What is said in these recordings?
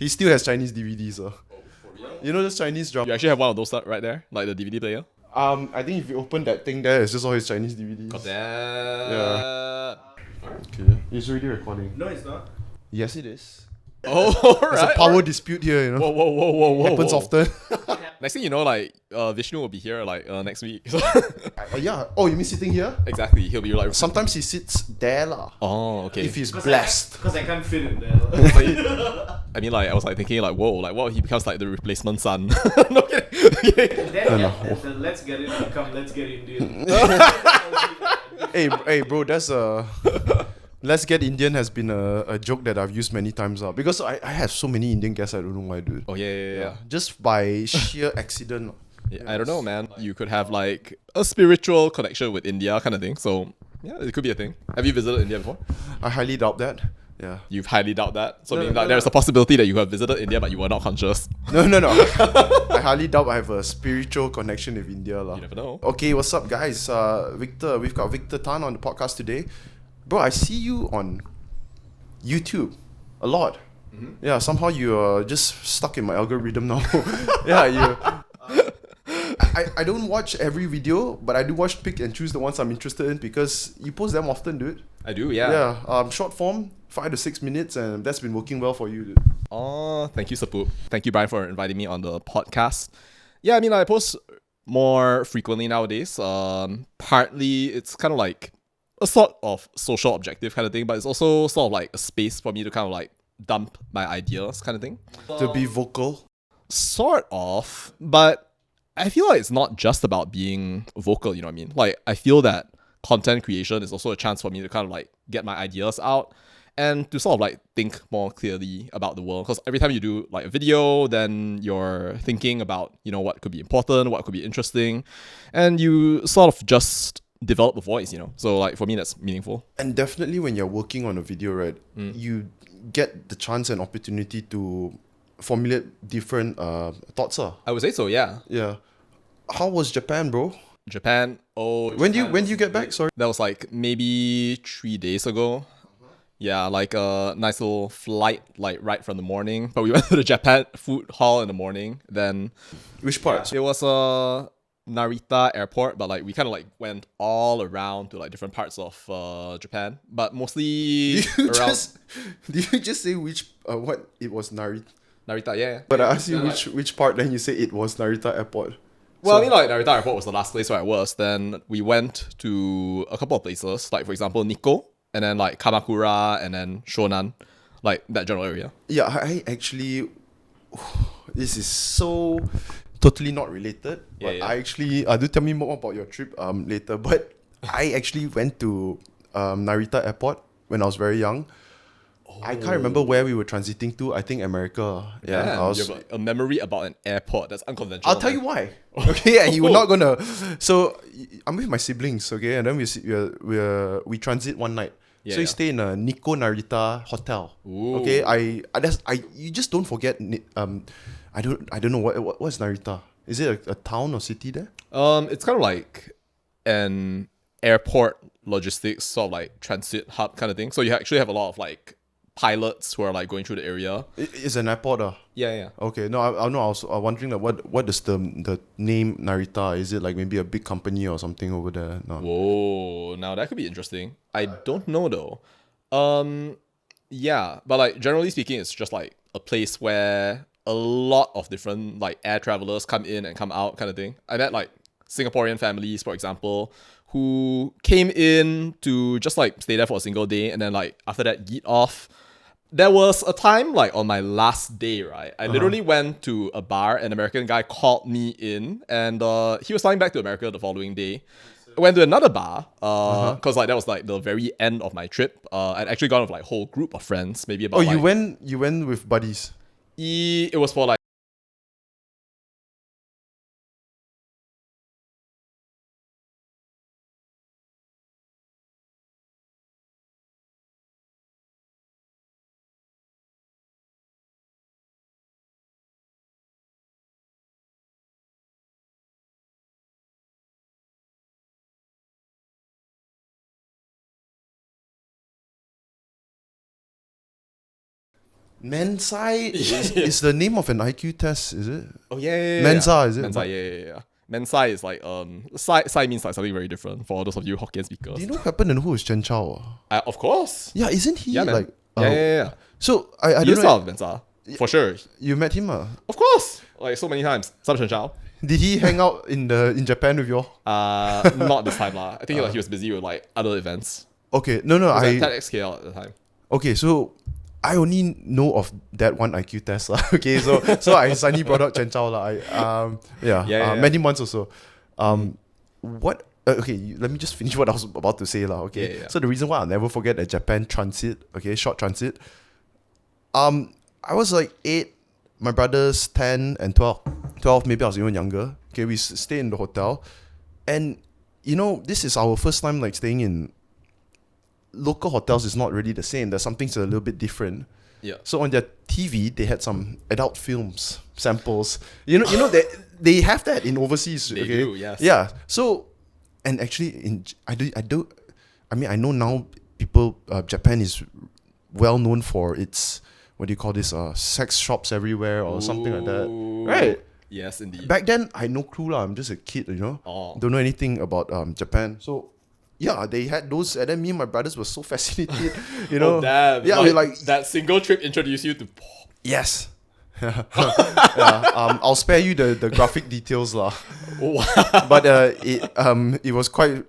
He still has Chinese DVDs. You know those Chinese drama? You actually have one of those right there, like the DVD player. I think if you open that thing there, it's just all his Chinese DVDs. Got that. Yeah. Okay. It's already recording. No, it's not. Yes, it is. Oh, There's alright. a power dispute here, you know. Whoa. Happens often. Next thing you know, like Vishnu will be here like next week. Yeah. Oh, you mean sitting here? Exactly. He'll be like. Sometimes he sits there lah. Oh, okay. If he's blessed. Because I can't fit in there. I mean, like I was like thinking, like, whoa, like what if he becomes like the replacement son? No kidding. Then let's get it become let's get Indian. Hey, bro, that's a. Let's Get Indian has been a joke that I've used many times because I have so many Indian guests, I don't know why, dude. Oh yeah. Just by sheer accident. Yeah, I don't know, man. You could have like a spiritual connection with India kind of thing. So yeah, it could be a thing. Have you visited India before? I highly doubt that. Yeah. You've highly doubt that. So meaning that there's a possibility that you have visited India but you were not conscious. No. I highly doubt I have a spiritual connection with India. You never know. Okay, what's up, guys? Victor, we've got Victor Tan on the podcast today. Bro, I see you on YouTube a lot. Mm-hmm. Yeah, somehow you're just stuck in my algorithm now. Yeah, I don't watch every video, but I do pick and choose the ones I'm interested in because you post them often, dude. I do, yeah. Yeah, short form, 5 to 6 minutes, and that's been working well for you, dude. Oh, thank you, Sapu. Thank you, Brian, for inviting me on the podcast. Yeah, I mean, I post more frequently nowadays. Partly, it's kind of like a sort of social objective kind of thing, but it's also sort of like a space for me to kind of like dump my ideas kind of thing. To be vocal? Sort of, but I feel like it's not just about being vocal, you know what I mean? Like, I feel that content creation is also a chance for me to kind of like get my ideas out and to sort of like think more clearly about the world. Because every time you do like a video, then you're thinking about, you know, what could be important, what could be interesting, and you sort of just develop a voice, you know. So like for me, that's meaningful. And definitely when you're working on a video, right, you get the chance and opportunity to formulate different thoughts. I would say so, yeah. Yeah. How was Japan, bro? Japan, when do you get back? Sorry. That was like maybe 3 days ago. Yeah, like a nice little flight, like right from the morning. But we went to the Japan food hall in the morning. Then Which part? it was Narita airport, but like we kind of like went all around to like different parts of Japan, but mostly around. Did you just say what it was Narita? Narita, yeah. But I asked you which part, then you say it was Narita airport. Well, I mean, like Narita airport was the last place where I was. Then we went to a couple of places, like for example Nikko, and then like Kamakura, and then Shonan, like that general area. Yeah, I actually, this is so totally not related. But Yeah. I actually, do tell me more about your trip later. But I actually went to Narita airport when I was very young. I can't remember where we were transiting to. I think America. Yeah, I was, you have a memory about an airport. That's unconventional. I'll tell you why. Okay, and you were not gonna. So I'm with my siblings. Okay, and then we transit one night. Yeah, so you yeah. stay in a Nikko Narita hotel. Ooh. Okay, I you just don't forget. I don't know what's Narita. Is it a town or city there? It's kind of like an airport logistics sort of like transit hub kind of thing. So you actually have a lot of like pilots who are like going through the area. It's an airport. Yeah. Okay, no, I know. I was wondering like what is the name Narita? Is it like maybe a big company or something over there? No. Whoa, now that could be interesting. I don't know though. Yeah, but like generally speaking, it's just like a place where a lot of different like air travelers come in and come out kind of thing. I met like Singaporean families, for example, who came in to just like stay there for a single day and then like after that yeet off. There was a time like on my last day, right? I literally went to a bar, an American guy called me in and he was flying back to America the following day. I went to another bar because like that was like the very end of my trip. I'd actually gone with like a whole group of friends, maybe about you went with buddies. It was for like Mensa is the name of an IQ test, is it? Oh yeah. Mensa, is it? Mensa, yeah. Mensa is like Sai means like something very different for those of you Hokkien speakers. Do you know what happened and who is Chen Chao? Of course. Yeah, isn't he Yeah, man. like? Yeah. So I He don't is know. out of Mensa for sure. You met him, Of course, like so many times. Sam Chen Chao. Did he hang out in Japan with you all? Not this time lah. I think like he was busy with like other events. Okay, no, He was at TEDxKL at the time. Okay, so I only know of that one IQ test lah. Okay, so I suddenly brought up Chen Chao lah. Many months or so. What? Okay, let me just finish what I was about to say lah. Okay, Yeah. so the reason why I'll never forget a Japan transit. Okay, short transit. I was like 8. My brother's 10 and 12. 12, maybe I was even younger. Okay, we stay in the hotel, and you know this is our first time like staying in local hotels. Is not really the same. There's some things that are a little bit different. Yeah. So on their TV, they had some adult films samples. You know they have that in overseas. They okay? do, yes. Yeah. So, and actually, I know now people. Japan is well known for its what do you call this? Sex shops everywhere or something like that. Ooh. Right. Yes, indeed. Back then, I had no clue lah. I'm just a kid, you know. Oh. Don't know anything about Japan. So, yeah, they had those, and then me and my brothers were so fascinated, you know. Oh, damn. Yeah, we're like that single trip introduced you to. yes. I'll spare you the graphic details lah. Wow. But it was quite.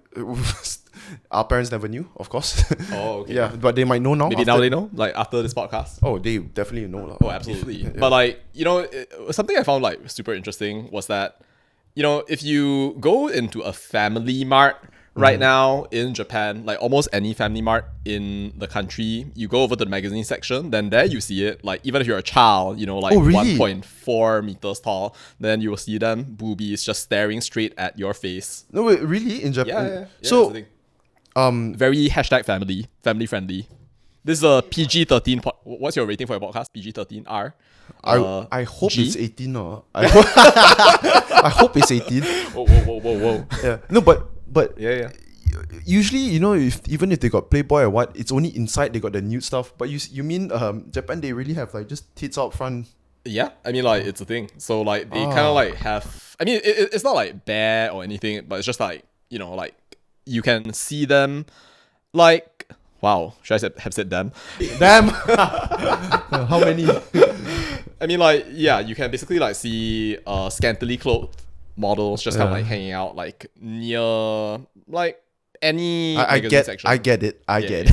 Our parents never knew, of course. Oh, okay. Yeah, but they might know now. Maybe now they know, like after this podcast. Oh, they definitely know lah. Oh, absolutely. Yeah. But like, you know, something I found like super interesting was that, you know, if you go into a family mart right now in Japan, like almost any family mart in the country, you go over to the magazine section, then there you see it. Like even if you're a child, you know, like Oh, really? 1.4 meters tall, then you will see them boobies just staring straight at your face. No, wait, really in Japan. Yeah, that's the So thing. Very family friendly. This is a PG-13 what's your rating for your podcast? PG-13R. I hope G? it's 18 or I hope it's 18. Whoa. Yeah. No, but Yeah. usually, you know, even if they got Playboy or what, it's only inside they got the nude stuff. But you mean Japan, they really have like just tits out front. Yeah, I mean, like, it's a thing. So, like, they kind of, like, have... I mean, it's not, like, bare or anything, but it's just, like, you know, like, you can see them, like... Wow, should I have said them? Damn. How many? I mean, like, yeah, you can basically, like, see scantily clothed models just kind of, like, hanging out, like, near, like, any magazine section. I get it. Yeah. it.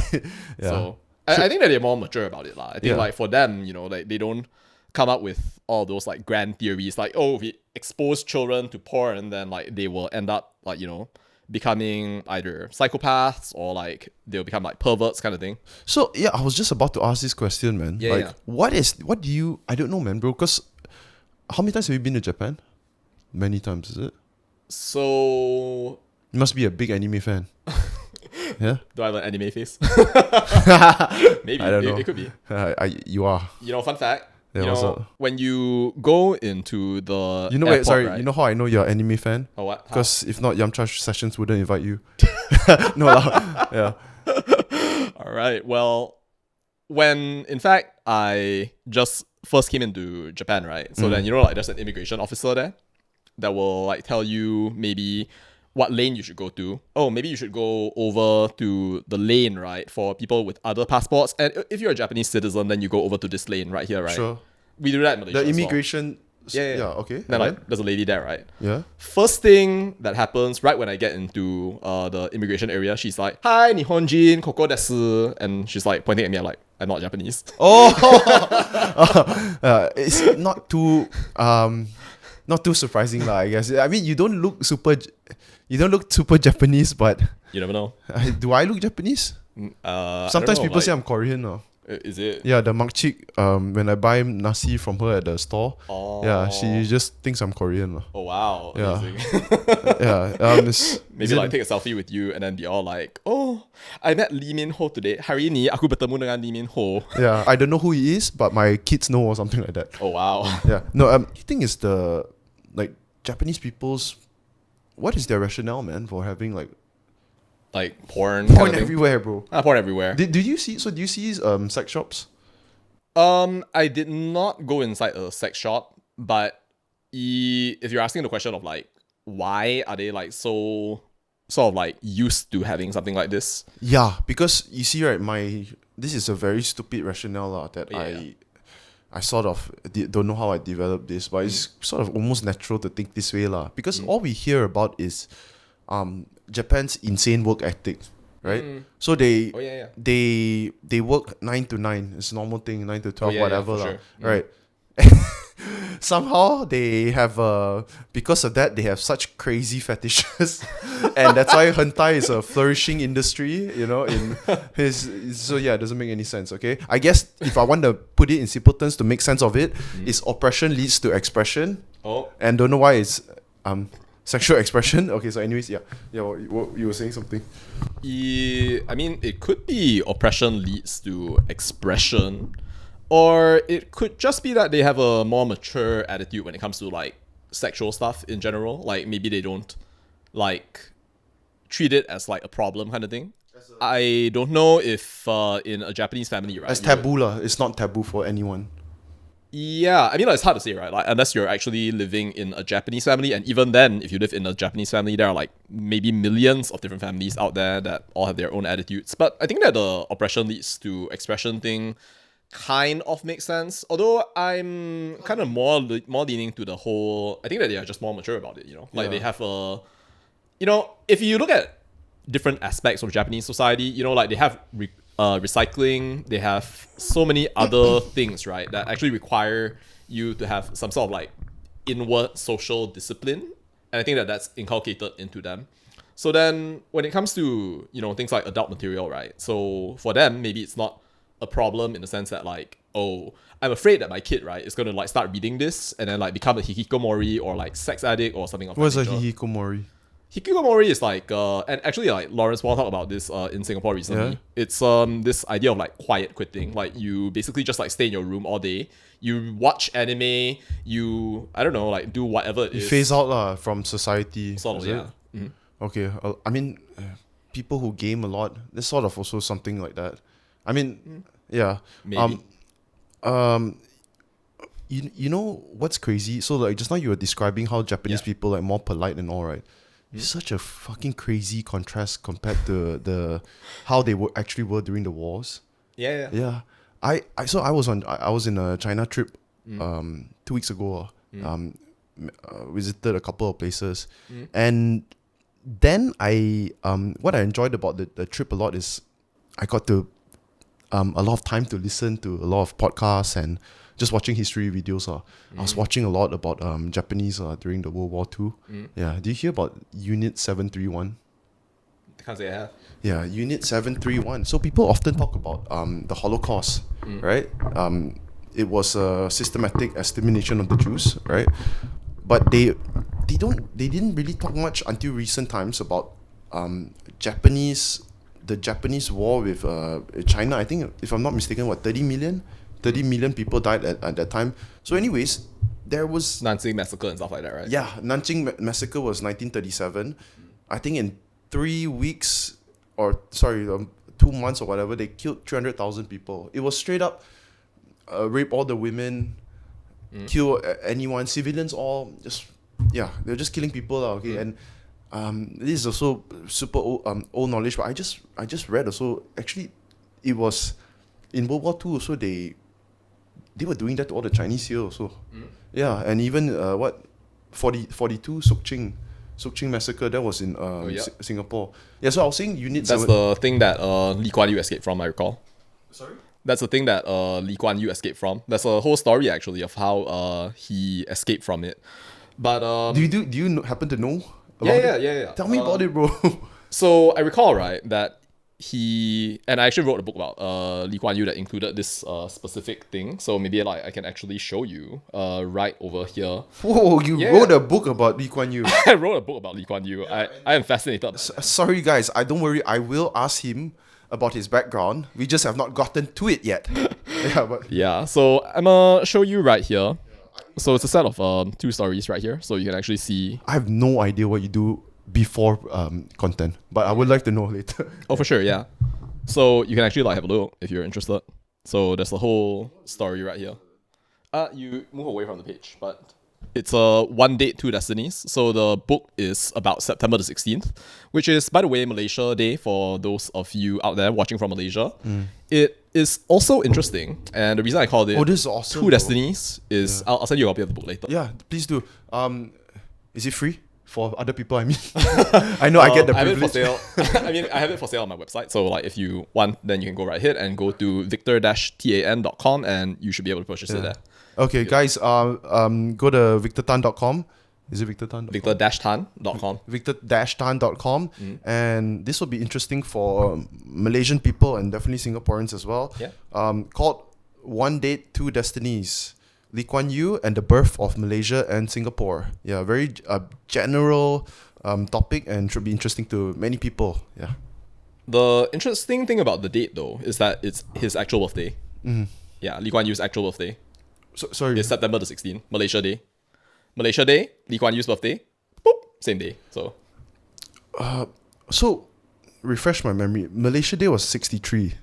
Yeah. So, I think that they're more mature about it, lah. I think, Yeah. like, for them, you know, like, they don't come up with all those, like, grand theories, like, oh, if we expose children to porn, then, like, they will end up, like, you know, becoming either psychopaths or, like, they'll become, like, perverts kind of thing. So yeah, I was just about to ask this question, man. Yeah, like, yeah. what do you? I don't know, man, bro. Because how many times have you been to Japan? Many times, is it? So, You must be a big anime fan. Yeah. do I have an anime face? Maybe. I don't know. It could be. You are. You know, fun fact. Yeah, you what's know, up? when you go into the You know, airport, sorry. right? You know how I know you're an anime fan? Oh, what? How? Because if not, Yamcha Sessions wouldn't invite you. No lah. Yeah. All right. Well, when in fact I just first came into Japan, right? So then, you know, like there's an immigration officer there that will like tell you maybe what lane you should go to. Oh, maybe you should go over to the lane, right, for people with other passports. And if you're a Japanese citizen, then you go over to this lane right here, right? Sure. We do that in Malaysia. The as well. immigration. Yeah. Okay. Then like there's a lady there, right? Yeah. First thing that happens right when I get into the immigration area, she's like, "Hi, Nihonjin, koko desu," and she's like pointing at me like I'm not Japanese. Oh. It's not too surprising lah, I guess. I mean, you don't look super Japanese, but You never know. do I look Japanese? Sometimes people say I'm Korean. Is it? Yeah, the makchik, when I buy nasi from her at the store, Oh. yeah, she just thinks I'm Korean. Oh wow. Yeah. Amazing. Yeah. Maybe like take a selfie with you and then be all like, "Oh, I met Lee Min Ho today. Hari ni aku bertemu dengan Lee Min Ho." yeah, I don't know who he is, but my kids know or something like that. Oh wow. Yeah. No, I think it's the like Japanese people's. What is their rationale, man, for having like Like porn. porn everywhere, bro? Porn everywhere. Do you see? So do you see sex shops? I did not go inside a sex shop, but if you're asking the question of like why are they like so sort of like used to having something like this? Yeah, because you see, right, this is a very stupid rationale that Yeah. I sort of don't know how I developed this, but it's sort of almost natural to think this way lah. Because all we hear about is Japan's insane work ethic, right? So they Oh yeah. they work 9 to 9. It's a normal thing, 9 to 12, yeah, whatever for lah, sure. right? Somehow they have because of that they have such crazy fetishes, and that's why hentai is a flourishing industry. So yeah, it doesn't make any sense. Okay, I guess if I want to put it in simple terms to make sense of it, is oppression leads to expression, and don't know why it's sexual expression. Okay, so anyways, what you were saying something. I mean, it could be oppression leads to expression, or it could just be that they have a more mature attitude when it comes to like sexual stuff in general. Like maybe they don't like treat it as like a problem kind of thing. I don't know if in a Japanese family, right? It's taboo lah. It's not taboo for anyone. Yeah, I mean, like, it's hard to say, right? Like, unless you're actually living in a Japanese family, and even then, if you live in a Japanese family, there are like maybe millions of different families out there that all have their own attitudes. But I think that the oppression leads to expression thing kind of makes sense. Although I'm kind of more leaning to the whole. I think that they are just more mature about it. Like they have a. If you look at different aspects of Japanese society, like they have recycling, they have so many other things, right, that actually require you to have some sort of like inward social discipline, and I think that that's inculcated into them. So then when it comes to things like adult material, right, so for them maybe it's not a problem in the sense that like, oh, I'm afraid that my kid, right, is going to like start reading this and then like become a hikikomori or like sex addict or something of that What's a nature. hikikomori? Hikikomori is like, and actually like Lawrence Wong talked about this in Singapore recently. Yeah. It's this idea of like quiet quitting. Like you basically just like stay in your room all day. You watch anime. You, I don't know, like do whatever it You is. phase out lah from society. Sort of, is yeah. it? Mhm. Okay, I mean, people who game a lot, there's sort of also something like that. I mean, yeah. Maybe. You know what's crazy? So like just now you were describing how Japanese Yeah. people like more polite and all, right? It's such a fucking crazy contrast compared to the how they actually were during the wars. Yeah. Yeah, I was in a China trip 2 weeks ago. Visited a couple of places, and then what I enjoyed about the trip a lot is I got to a lot of time to listen to a lot of podcasts and just watching history videos. I was watching a lot about Japanese during the World War II. Yeah, did you hear about Unit 731? Can't say I have. Yeah, Unit 731. So people often talk about the Holocaust, right? It was a systematic extermination of the Jews, right? But they didn't really talk much until recent times about the Japanese war with China. I think, if I'm not mistaken, 30 million people died at that time. So anyways, there was Nanjing massacre and stuff like that, right? yeah, Nanjing massacre was 1937. I think in 3 weeks, or sorry, 2 months or whatever, they killed 300,000 people. It was straight up rape all the women, kill anyone, civilians, all just they're just killing people. Okay, and this is also super old knowledge, but I just read also, actually it was in World War II also they were doing that to all the Chinese here also. Yeah, and even 42 Sukching massacre, that was in Singapore. Yeah, so I was saying Unit That's 7. the thing that Lee Kuan Yew escaped from, I recall. Sorry? That's the thing that Lee Kuan Yew escaped from. There's a whole story actually of how he escaped from it. But Do you happen to know about it? yeah. Tell me about it, bro. So I recall, right, that and I actually wrote a book about Lee Kuan Yew that included this specific thing. So maybe like I can actually show you right over here. Whoa, you wrote a book about Lee Kuan Yew. I wrote a book about Lee Kuan Yew. I am fascinated. Sorry guys, don't worry, I will ask him about his background. We just have not gotten to it yet. Yeah, so I'm gonna show you right here. So it's a set of 2 stories right here, so you can actually see. I have no idea what you do before content, but I would like to know later. Oh, for sure, yeah. So you can actually like have a look if you're interested. So there's the whole story right here. You move away from the page, but it's a One Date, Two Destinies. So the book is about September the 16th, which is, by the way, Malaysia Day for those of you out there watching from Malaysia. It is also interesting, and the reason I called it this is awesome, Two bro. Destinies is I'll send you a copy of the book later. Yeah, please do. Is it free for other people? I mean, I know I get the I have it for privilege. sale. I mean, I have it for sale on my website. So, like, if you want, then you can go right ahead and go to victor-tan.com, and you should be able to purchase it there. Okay, guys. Go to victortan.com. Is it victortan? Victor-tan.com. Victor-tan.com, and this will be interesting for Malaysian people and definitely Singaporeans as well. Yeah. Called One Date, Two Destinies. Lee Kuan Yew and the birth of Malaysia and Singapore. Yeah, very general topic and should be interesting to many people. Yeah. The interesting thing about the date, though, is that it's his actual birthday. Yeah, Lee Kuan Yew's actual birthday. Sorry. It's September the 16th, Malaysia Day. Malaysia Day, Lee Kuan Yew's birthday, boop, same day. So, refresh my memory. Malaysia Day was 63,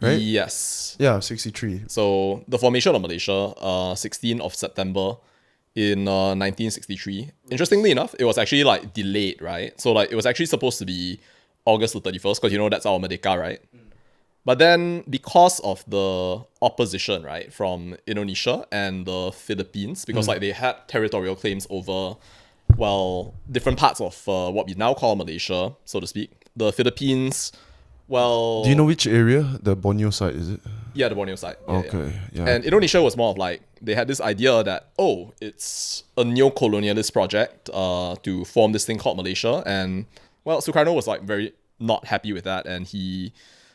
right? Yes. Yeah, 63. So the formation of Malaysia, 16th of September in 1963. Interestingly enough, it was actually like delayed, right? So like it was actually supposed to be August the 31st because you know that's our Merdeka, right? But then because of the opposition, right, from Indonesia and the Philippines, because like they had territorial claims over, well, different parts of what we now call Malaysia, so to speak. The Philippines, well... Do you know which area? The Borneo side, is it? Yeah, the Borneo side. Yeah, Okay, yeah. And Indonesia was more of like, they had this idea that, oh, it's a neo-colonialist project to form this thing called Malaysia. And, well, Sukarno was like very not happy with that. And he,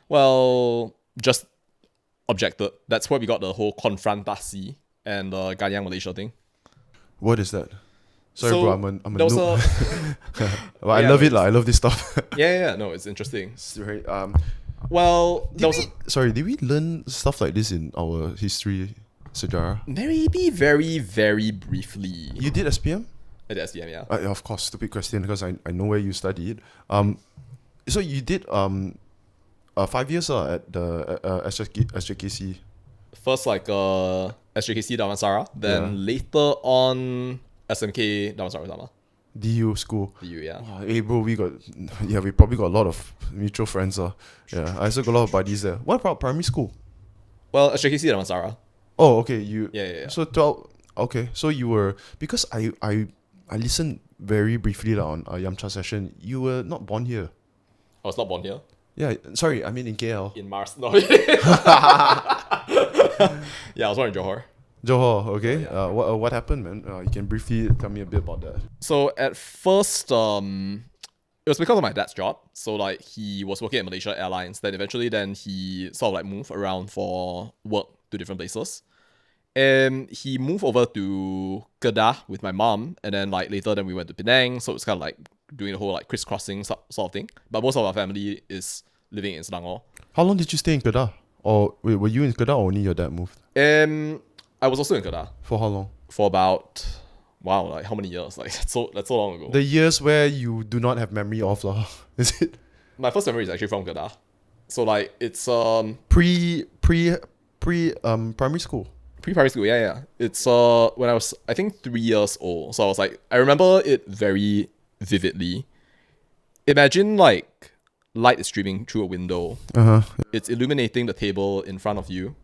well, just objected. That's where we got the whole confrontasi and the Ganyang Malaysia thing. What is that? Sorry, So, bro, I'm a there was noob. But I Yeah, love no, it, lah. I love this stuff. Yeah, no, it's interesting. It's very, Well, there was did we learn stuff like this in our history, sejarah? maybe very, very briefly. You did SPM? At the SDM, yeah. Yeah, of course, stupid question because I know where you studied. So you did 5 years at the SJKC. First like SJKC Damansara, then later on SMK Damansara Utama. DU school. DU, yeah. Wow, hey bro, we probably got a lot of mutual friends. Yeah, I also got a lot of buddies there. What about primary school? Well, SJKC Damansara. Oh, okay, you. Yeah. So 12. Okay, so you were, because I listened very briefly on a Yamcha session. You were not born here. I was not born here. Yeah, sorry, I mean in KL. In Mars. No. Yeah, I was born in Johor. Johor, okay. What happened, man? You can briefly tell me a bit about that. So at first, it was because of my dad's job. So like he was working at Malaysia Airlines. Then eventually, he sort of like moved around for work to different places. And he moved over to Kedah with my mom, and then like later, then we went to Penang. So it's kind of like doing the whole like crisscrossing sort of thing. But most of our family is living in Selangor. How long did you stay in Kedah? Or wait, were you in Kedah or only your dad moved? I was also in Kedah For how long? for about like how many years? Like that's so long ago. The years where you do not have memory of, lah. Is it My first memory is actually from Kedah. So like it's pre primary school? pre-primary school, yeah. It's when I was I think 3 years old. So I was like, I remember it very vividly. Imagine like light is streaming through a window. It's illuminating the table in front of you.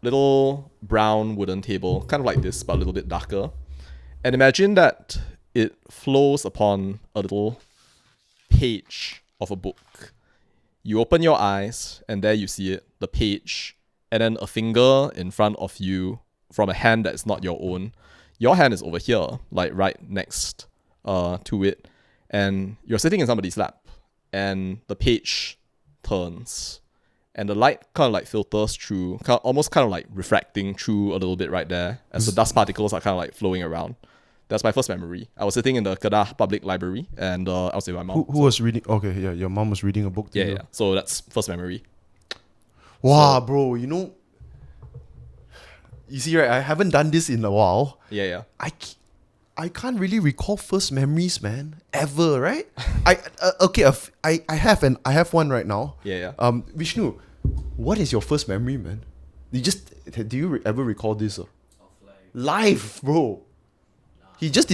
Little brown wooden table, kind of like this, but a little bit darker. And imagine that it flows upon a little page of a book. You open your eyes, and there you see it, the page, and then a finger in front of you from a hand that is not your own. Your hand is over here, like right next to it, and you're sitting in somebody's lap, and the page turns, and the light kind of like filters through, almost kind of like refracting through a little bit right there, as the dust particles are kind of like flowing around. That's my first memory. I was sitting in the Kedah Public Library, and I was with my mom. Who was reading? Okay, yeah, your mom was reading a book to you. Yeah. So that's first memory. Wow, bro, you see, right? I haven't done this in a while. Yeah. I can't really recall first memories, man, ever, right? I have one right now. Yeah. Vishnu, What is your first memory, man? Do you ever recall this? Of like, Life, bro. He was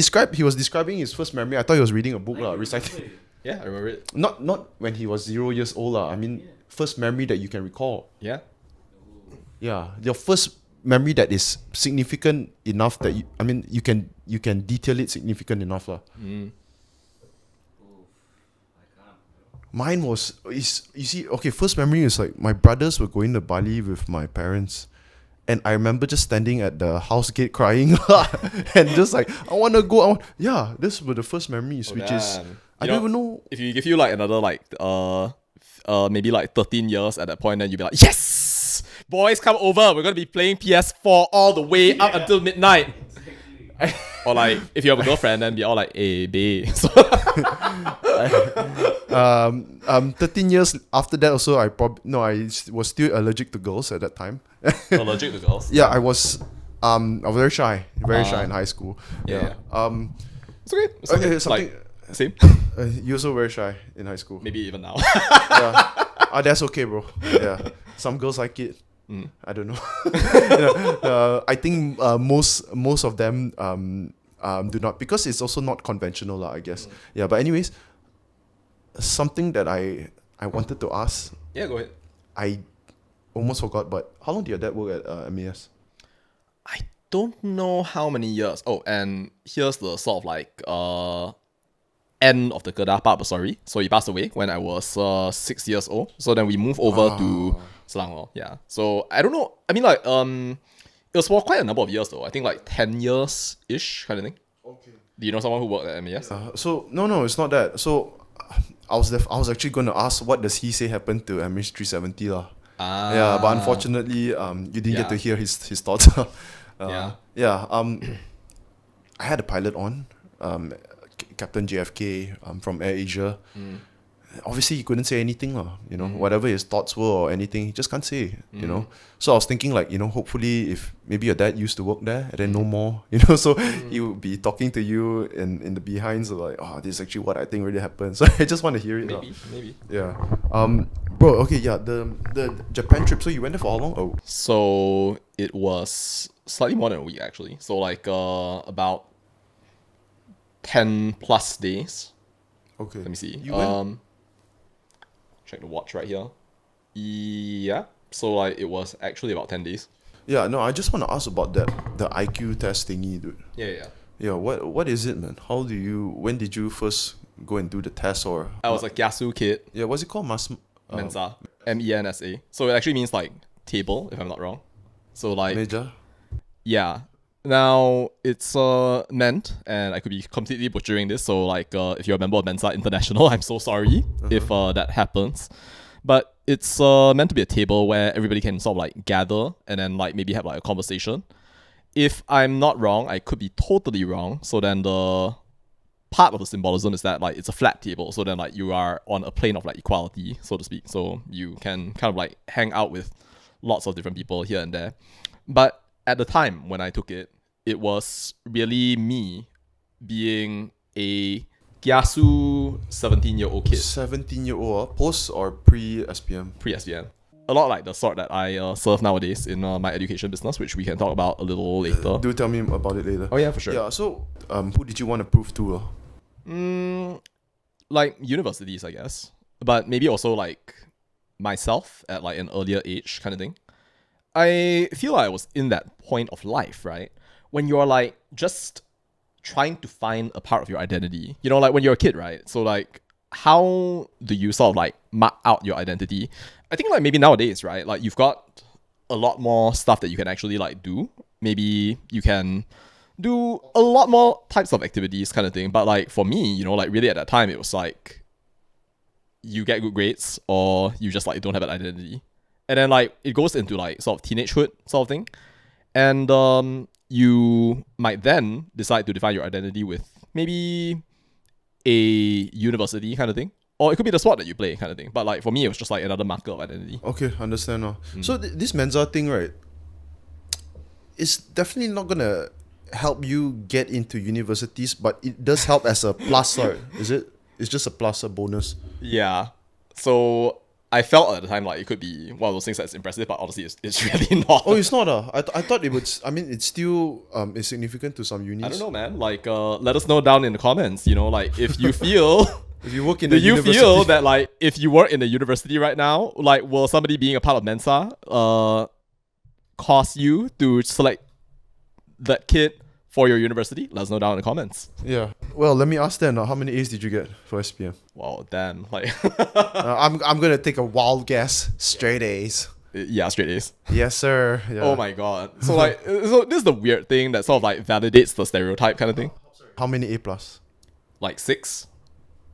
describing his first memory. I thought he was reading a book, reciting. Yeah, I remember it. Not when he was 0 years old, I mean, first memory that you can recall. Yeah. Yeah, your first memory that is significant enough that you can detail it significant enough, lah. Mm. Mine was first memory is like my brothers were going to Bali with my parents. And I remember just standing at the house gate crying and just like, I want to go. Yeah, this were the first memories, which is, I don't even know. If you give you like another like, maybe like 13 years at that point, then you'd be like, yes! Boys, come over. We're going to be playing PS4 all the way up until midnight. exactly. Or like, if you have a girlfriend, then be all like, hey, babe. 13 years after that also, I was still allergic to girls at that time. Allergic to girls? Yeah, I was very shy in high school. Yeah. It's okay. It's okay, okay. something. Like, same. You also very shy in high school. Maybe even now. Yeah. That's okay, bro. Yeah. Some girls like it. I don't know. I think most of them do not, because it's also not conventional, I guess. Yeah, but anyways, something that I wanted to ask. Yeah, go ahead. I almost forgot, but how long did your dad work at MAS? I don't know how many years. Oh, and here's the sort of like end of the Kedah part of the story. So he passed away when I was 6 years old. So then we moved over to Selangor. Yeah. So I don't know. I mean, like it was for quite a number of years though. I think like 10 years ish kind of thing. Okay. Do you know someone who worked at MAS? So no, it's not that. So I was actually going to ask, what does he say happened to MH 370 lah? Yeah, but unfortunately, you didn't get to hear his thoughts. I had a pilot on, Captain JFK from Air Asia. Obviously, he couldn't say anything, whatever his thoughts were or anything, he just can't say, So I was thinking, like, hopefully, if maybe your dad used to work there and then no more, so he would be talking to you in the behinds of like, this is actually what I think really happened. So I just want to hear it. Maybe. Yeah. Bro, okay, yeah, the Japan trip, so you went there for how long? Oh. So it was slightly more than a week actually. So like about 10 plus days. Okay. Let me see. You went? Check the watch right here. Yeah. So like it was actually about 10 days. Yeah, no, I just want to ask about the IQ test thingy, dude. Yeah. Yeah, what is it, man? When did you first go and do the test, or? I was a Gyasu kid. Yeah, what's it called? Mensa. MENSA. So it actually means like table, if I'm not wrong. So like Major? Yeah. Now it's meant, and I could be completely butchering this, so like if you're a member of Mensa International, I'm so sorry if that happens. But it's meant to be a table where everybody can sort of like gather and then like maybe have like a conversation. If I'm not wrong, I could be totally wrong. So then the part of the symbolism is that like it's a flat table, so then like you are on a plane of like equality, so to speak. So you can kind of like hang out with lots of different people here and there. But at the time when I took it, it was really me being a Gyasu 17-year-old kid. 17-year-old, post or pre-SPM? Pre-SPM. A lot like the sort that I serve nowadays in my education business, which we can talk about a little later. Do tell me about it later. Oh yeah, for sure. Yeah, so who did you want to prove to? Like universities, I guess. But maybe also like myself at like an earlier age kind of thing. I feel like I was in that point of life, right? When you're like just trying to find a part of your identity. Like when you're a kid, right? So like how do you sort of like mark out your identity? I think like maybe nowadays, right? Like you've got a lot more stuff that you can actually like do. Maybe you can do a lot more types of activities kind of thing. But like for me, like really at that time, it was like you get good grades or you just like don't have an identity. And then like it goes into like sort of teenagehood sort of thing. And you might then decide to define your identity with maybe a university kind of thing. Or it could be the sport that you play kind of thing. But like for me, it was just like another marker of identity. Okay, understand now. So this Mensa thing, right, is definitely not going to help you get into universities, but it does help as a plus, right? Is it? It's just a plus, a bonus. Yeah. So I felt at the time like it could be one of those things that's impressive, but honestly, it's really not. Oh, it's not. I thought it would. I mean, it's still is significant to some unis. I don't know, man. Like, let us know down in the comments. You know, like if you feel. If you work in Do the you university, feel that like if you work in the university right now, like will somebody being a part of Mensa cause you to select that kid for your university? Let us know down in the comments. Yeah. Well, let me ask then. How many A's did you get for SPM? Wow, damn. Like I'm gonna take a wild guess. Straight A's. yeah, straight A's. Yes, sir. Yeah. Oh my god. So like so this is the weird thing that sort of like validates the stereotype kind of thing. How many A plus? Like 6.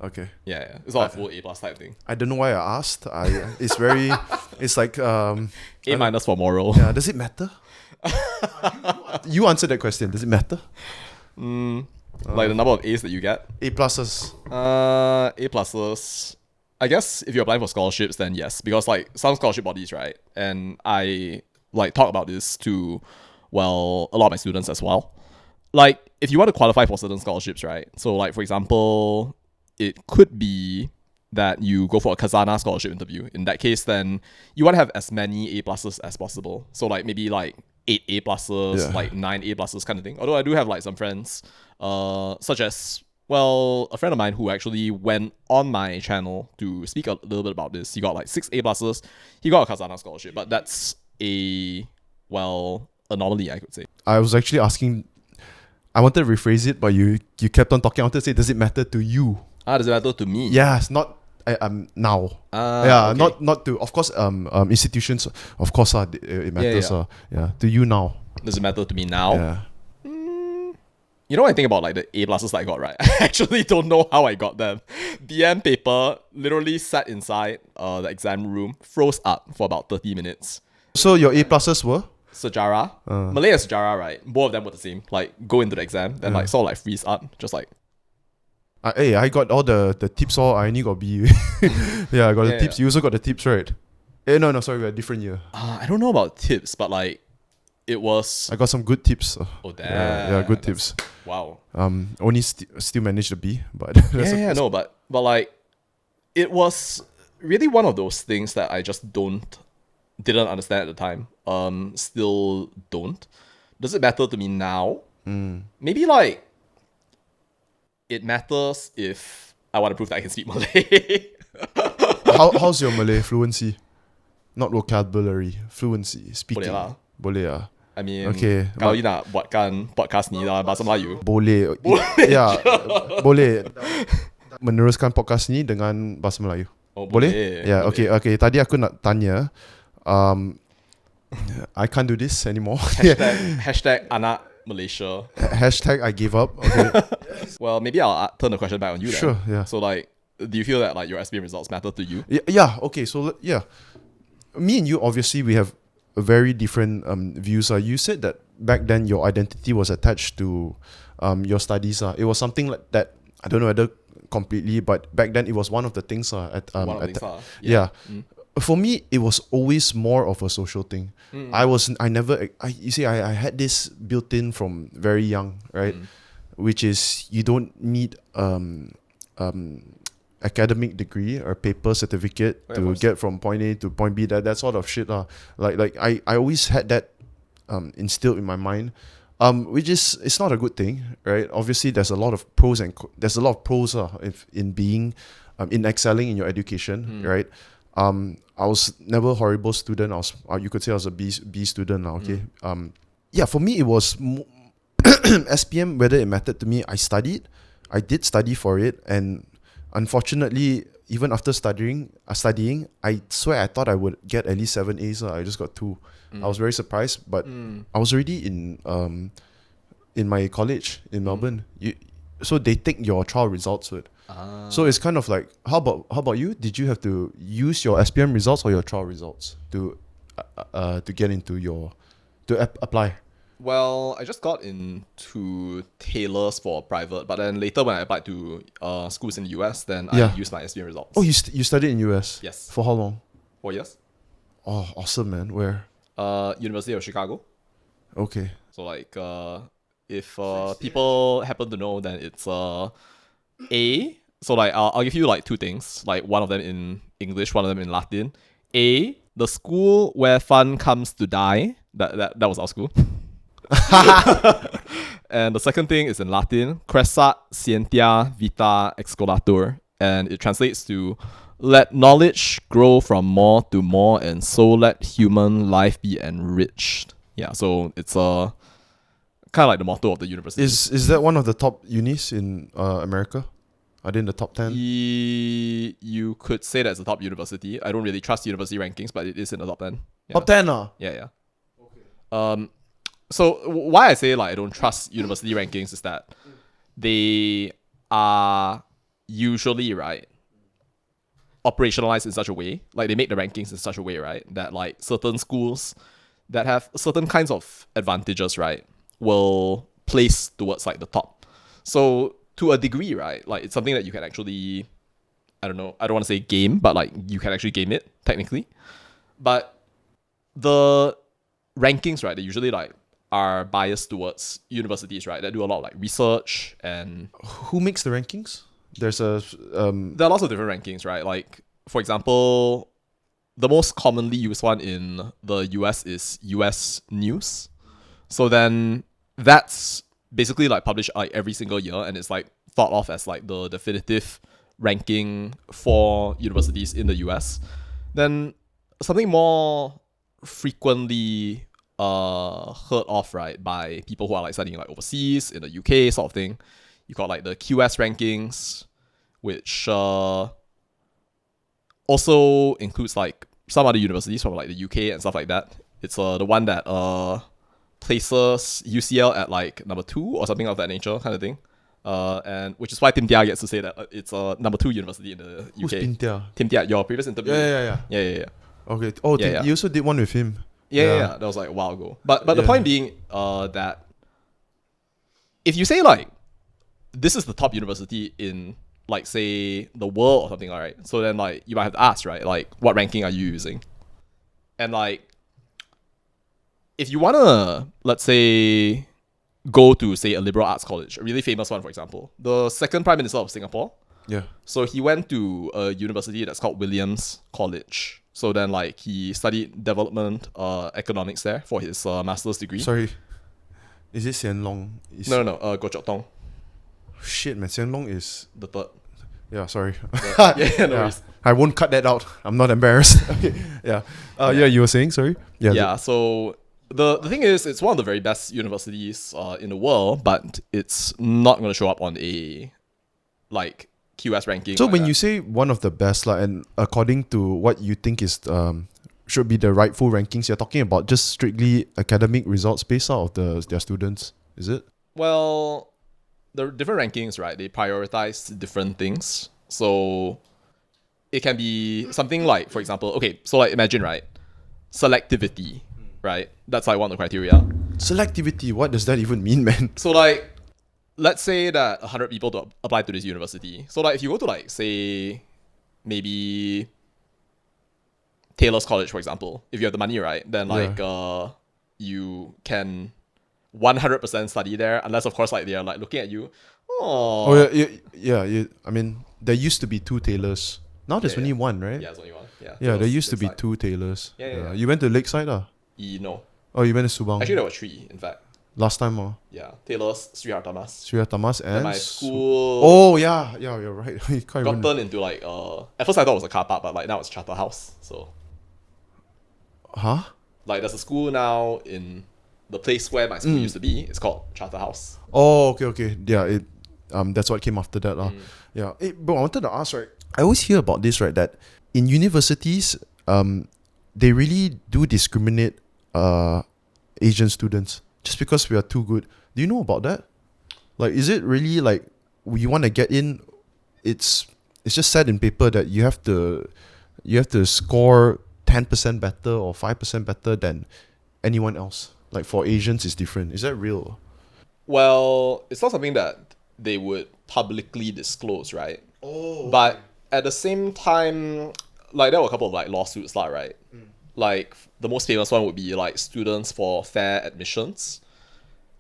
Okay. Yeah. It's not a full A plus type thing. I don't know why I asked. It's very. It's like A minus for moral. Yeah. Does it matter? You answered that question. Does it matter? Like the number of A's that you get. A pluses. A pluses. I guess if you're applying for scholarships, then yes, because like some scholarship bodies, right? And I like talk about this to, well, a lot of my students as well. Like if you want to qualify for certain scholarships, right? So like for example, it could be that you go for a Kazana scholarship interview. In that case, then you want to have as many A pluses as possible. So like maybe like 8 A pluses, like 9 A pluses kind of thing. Although I do have like some friends, such as, well, a friend of mine who actually went on my channel to speak a little bit about this. He got like 6 A pluses. He got a Kazana scholarship, but that's a, well, anomaly, I could say. I was actually asking. I wanted to rephrase it, but you kept on talking. I wanted to say, does it matter to you? Does it matter to me? Yes, not now. Okay. Not to, of course, institutions, of course, it matters. Yeah. To you now. Does it matter to me now? Yeah. You know what I think about like the A pluses that I got, right? I actually don't know how I got them. BM paper literally sat inside the exam room, froze up for about 30 minutes. So your A pluses were? Sejarah. Malay and Sejarah, right? Both of them were the same. Like go into the exam, then like sort of like freeze up, just like. Hey, I got all the tips. All I only got B. Yeah, I got the tips. You also got the tips, right? No, sorry, we're a different year. I don't know about tips, but like, it was. I got some good tips. Oh damn! Yeah, good tips. Wow. Only still managed the B, but no, but like, it was really one of those things that I just didn't understand at the time. Still don't. Does it matter to me now? Maybe like. It matters if I want to prove that I can speak Malay. How's your Malay fluency? Not vocabulary, fluency, speaking. Boleh lah. Boleh lah. I mean, okay, kalau you nak buatkan podcast ni dalam bahasa Melayu. Boleh. Ya, boleh. Meneruskan podcast ni dengan bahasa Melayu. Oh, boleh? Ya, okay. Tadi aku nak tanya, I can't do this anymore. Hashtag anak Malaysia. Hashtag I give up. Okay. Well, maybe I'll turn the question back on you then. Sure, yeah. So like, do you feel that like your SPM results matter to you? Yeah, okay. So yeah, me and you, obviously we have a very different views. You said that back then your identity was attached to your studies. It was something like that. I don't know whether completely, but back then it was one of the things. Yeah. For me, it was always more of a social thing. I had this built in from very young, right? Which is you don't need academic degree or paper certificate to get from point A to point B. That sort of shit. Like I always had that instilled in my mind. Which is, it's not a good thing, right? Obviously, there's a lot of pros in being in excelling in your education, right? I was never a horrible student. You could say I was a B student now. Okay. Yeah, for me it was SPM. Whether it mattered to me, I did study for it, and unfortunately, even after studying, I swear I thought I would get at least 7 A's. I just got 2. I was very surprised, but I was already in my college in Melbourne. So they take your trial results with. So it's kind of like, how about you? Did you have to use your SPM results or your trial results to get into apply? Well, I just got into Taylor's for private, but then later when I applied to schools in the US, then I used my SPM results. Oh, you studied in US? Yes. For how long? 4 years. Oh, awesome, man. Where? University of Chicago. Okay. So like, if people happen to know, then it's A. So like, I'll give you like 2 things. Like one of them in English, one of them in Latin. A, the school where fun comes to die. That was our school. And the second thing is in Latin, Cresat Scientia Vita Excolatur, and it translates to let knowledge grow from more to more, and so let human life be enriched. Yeah, so it's kind of like the motto of the university. Is that one of the top unis in America? Are they in the top 10? You could say that's the top university. I don't really trust university rankings, but it is in the top 10. Yeah. Top 10 ah? Yeah. So why I say like I don't trust university rankings is that they are usually, right, operationalized in such a way, like they make the rankings in such a way, right, that like certain schools that have certain kinds of advantages, right, will place towards like the top. So to a degree, right, like it's something that you can actually, I don't want to say game, but like you can actually game it technically. But the rankings, right, they usually like are biased towards universities, right, that do a lot of like research. And who makes the rankings? There's a there are lots of different rankings, right? Like for example, the most commonly used one in the US is US News. So then that's basically like published like every single year, and it's like thought of as like the definitive ranking for universities in the US. Then something more frequently heard of, right, by people who are like studying like overseas in the UK sort of thing. You got like the QS rankings, which also includes like some other universities from like the UK and stuff like that. It's the one that places UCL at like number 2 or something of that nature, kind of thing. And which is why Tim Tia gets to say that it's a number 2 university in the UK. Who's Tim Tia? Tim Tia, your previous interview. Yeah. Okay. Oh, Yeah. you also did one with him. Yeah. That was like a while ago. But the point being that if you say like this is the top university in like say the world or something, alright, so then like you might have to ask, right, like what ranking are you using? And like if you wanna, let's say, go to say a liberal arts college, a really famous one, for example, the second prime minister of Singapore. Yeah. So he went to a university that's called Williams College. So then like he studied development economics there for his master's degree. Sorry. Is it Xian Long? No, Goh Chok Tong, Shit, man. Xian Long is... the third. Yeah, sorry. No worries. I won't cut that out. I'm not embarrassed. Okay. Yeah. Yeah, you were saying, sorry? Yeah, so the thing is, it's one of the very best universities in the world, but it's not going to show up on a like QS ranking. So like when that. you say one of the best, like, and according to what you think is should be the rightful rankings, you're talking about just strictly academic results based out of their students, is it? Well, the different rankings, right, they prioritize different things. So it can be something like, for example, okay, so like imagine, right, selectivity, right? That's like one of the criteria. Selectivity, what does that even mean, man? So like, let's say that 100 people to apply to this university. So like if you go to like, say, maybe Taylor's College, for example, if you have the money, right, then like you can 100% study there, unless of course like they are like looking at you. Oh yeah. I mean, there used to be 2 Taylors. Now there's only one, right? Yeah, there's only one. Yeah. Yeah, there used to be Lakeside. 2 Taylors. Yeah. You went to Lakeside, No. Oh, you went to Subang. Actually, there were 3, in fact. Last time, Yeah. Taylor's, Sri Hartamas. Sri Tamas and My school Oh yeah, you're right. You can't got even... turned into like at first I thought it was a car park, but like now it's Charter House. So Huh? like there's a school now in the place where my school used to be. It's called Charter House. Oh, okay. Yeah, it that's what came after that. Yeah. But I wanted to ask, right, I always hear about this, right, that in universities, they really do discriminate Asian students just because we are too good. Do you know about that? Like, is it really like we want to get in? It's just said in paper that you have to score 10% better or 5% better than anyone else. Like for Asians, it's different. Is that real? Well, it's not something that they would publicly disclose, right? Oh. But at the same time, like there were a couple of like lawsuits, right? Like the most famous one would be like Students for Fair Admissions,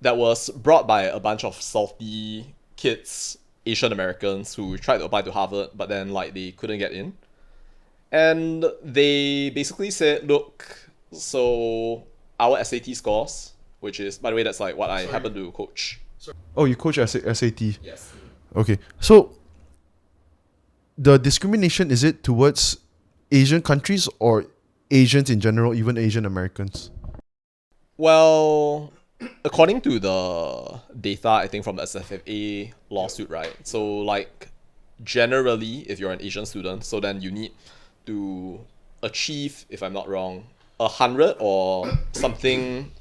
that was brought by a bunch of salty kids, Asian Americans, who tried to apply to Harvard, but then like they couldn't get in. And they basically said, look, so our SAT scores, which is, by the way, that's like what I happen to coach. Oh, you coach SAT. Yes. Okay. So the discrimination, is it towards Asian countries or Asians in general, even Asian Americans? Well, according to the data, I think from the SFFA lawsuit, right? So like generally, if you're an Asian student, so then you need to achieve, if I'm not wrong, 100 or something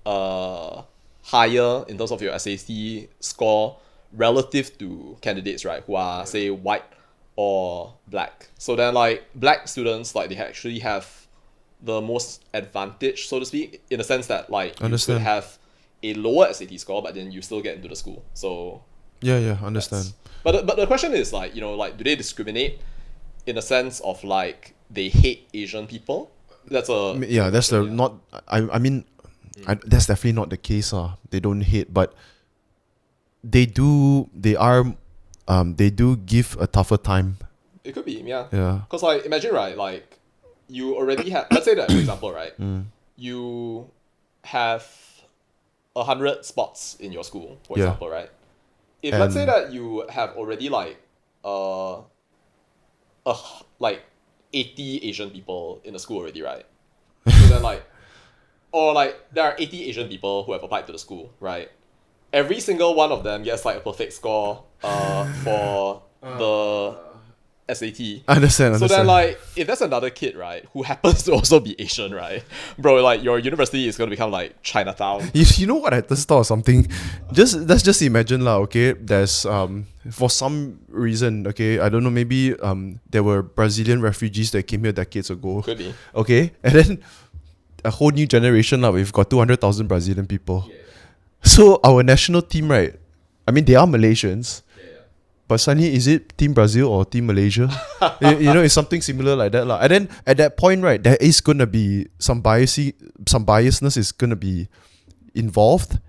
higher in terms of your SAT score relative to candidates, right, who are say white or black. So then like black students, like they actually have the most advantage, so to speak, in the sense that like you could have a lower SAT score, but then you still get into the school. So yeah, understand. But the question is like, you know, like do they discriminate in the sense of like they hate Asian people? That's not. I mean, that's definitely not the case. They don't hate, but they do. They do give a tougher time. It could be, yeah. Yeah. Because like imagine, right, like you already have, let's say that for example, right, you have 100 spots in your school, for example, right. If let's say that you have already like like 80 Asian people in the school already, right? So then like, or like there are 80 Asian people who have applied to the school, right? Every single one of them gets like a perfect score for the SAT. Understand. So then like, if there's another kid, right, who happens to also be Asian, right, bro, like your university is going to become like Chinatown. You know what, I just thought of something. Let's just imagine lah, okay, there's for some reason, okay, I don't know, maybe there were Brazilian refugees that came here decades ago. Could be. Okay, and then a whole new generation now, we've got 200,000 Brazilian people. Yeah. So our national team, right, I mean, they are Malaysians. But suddenly, is it Team Brazil or Team Malaysia? you know, it's something similar like that. And then at that point, right, there is going to be some biasness is going to be involved.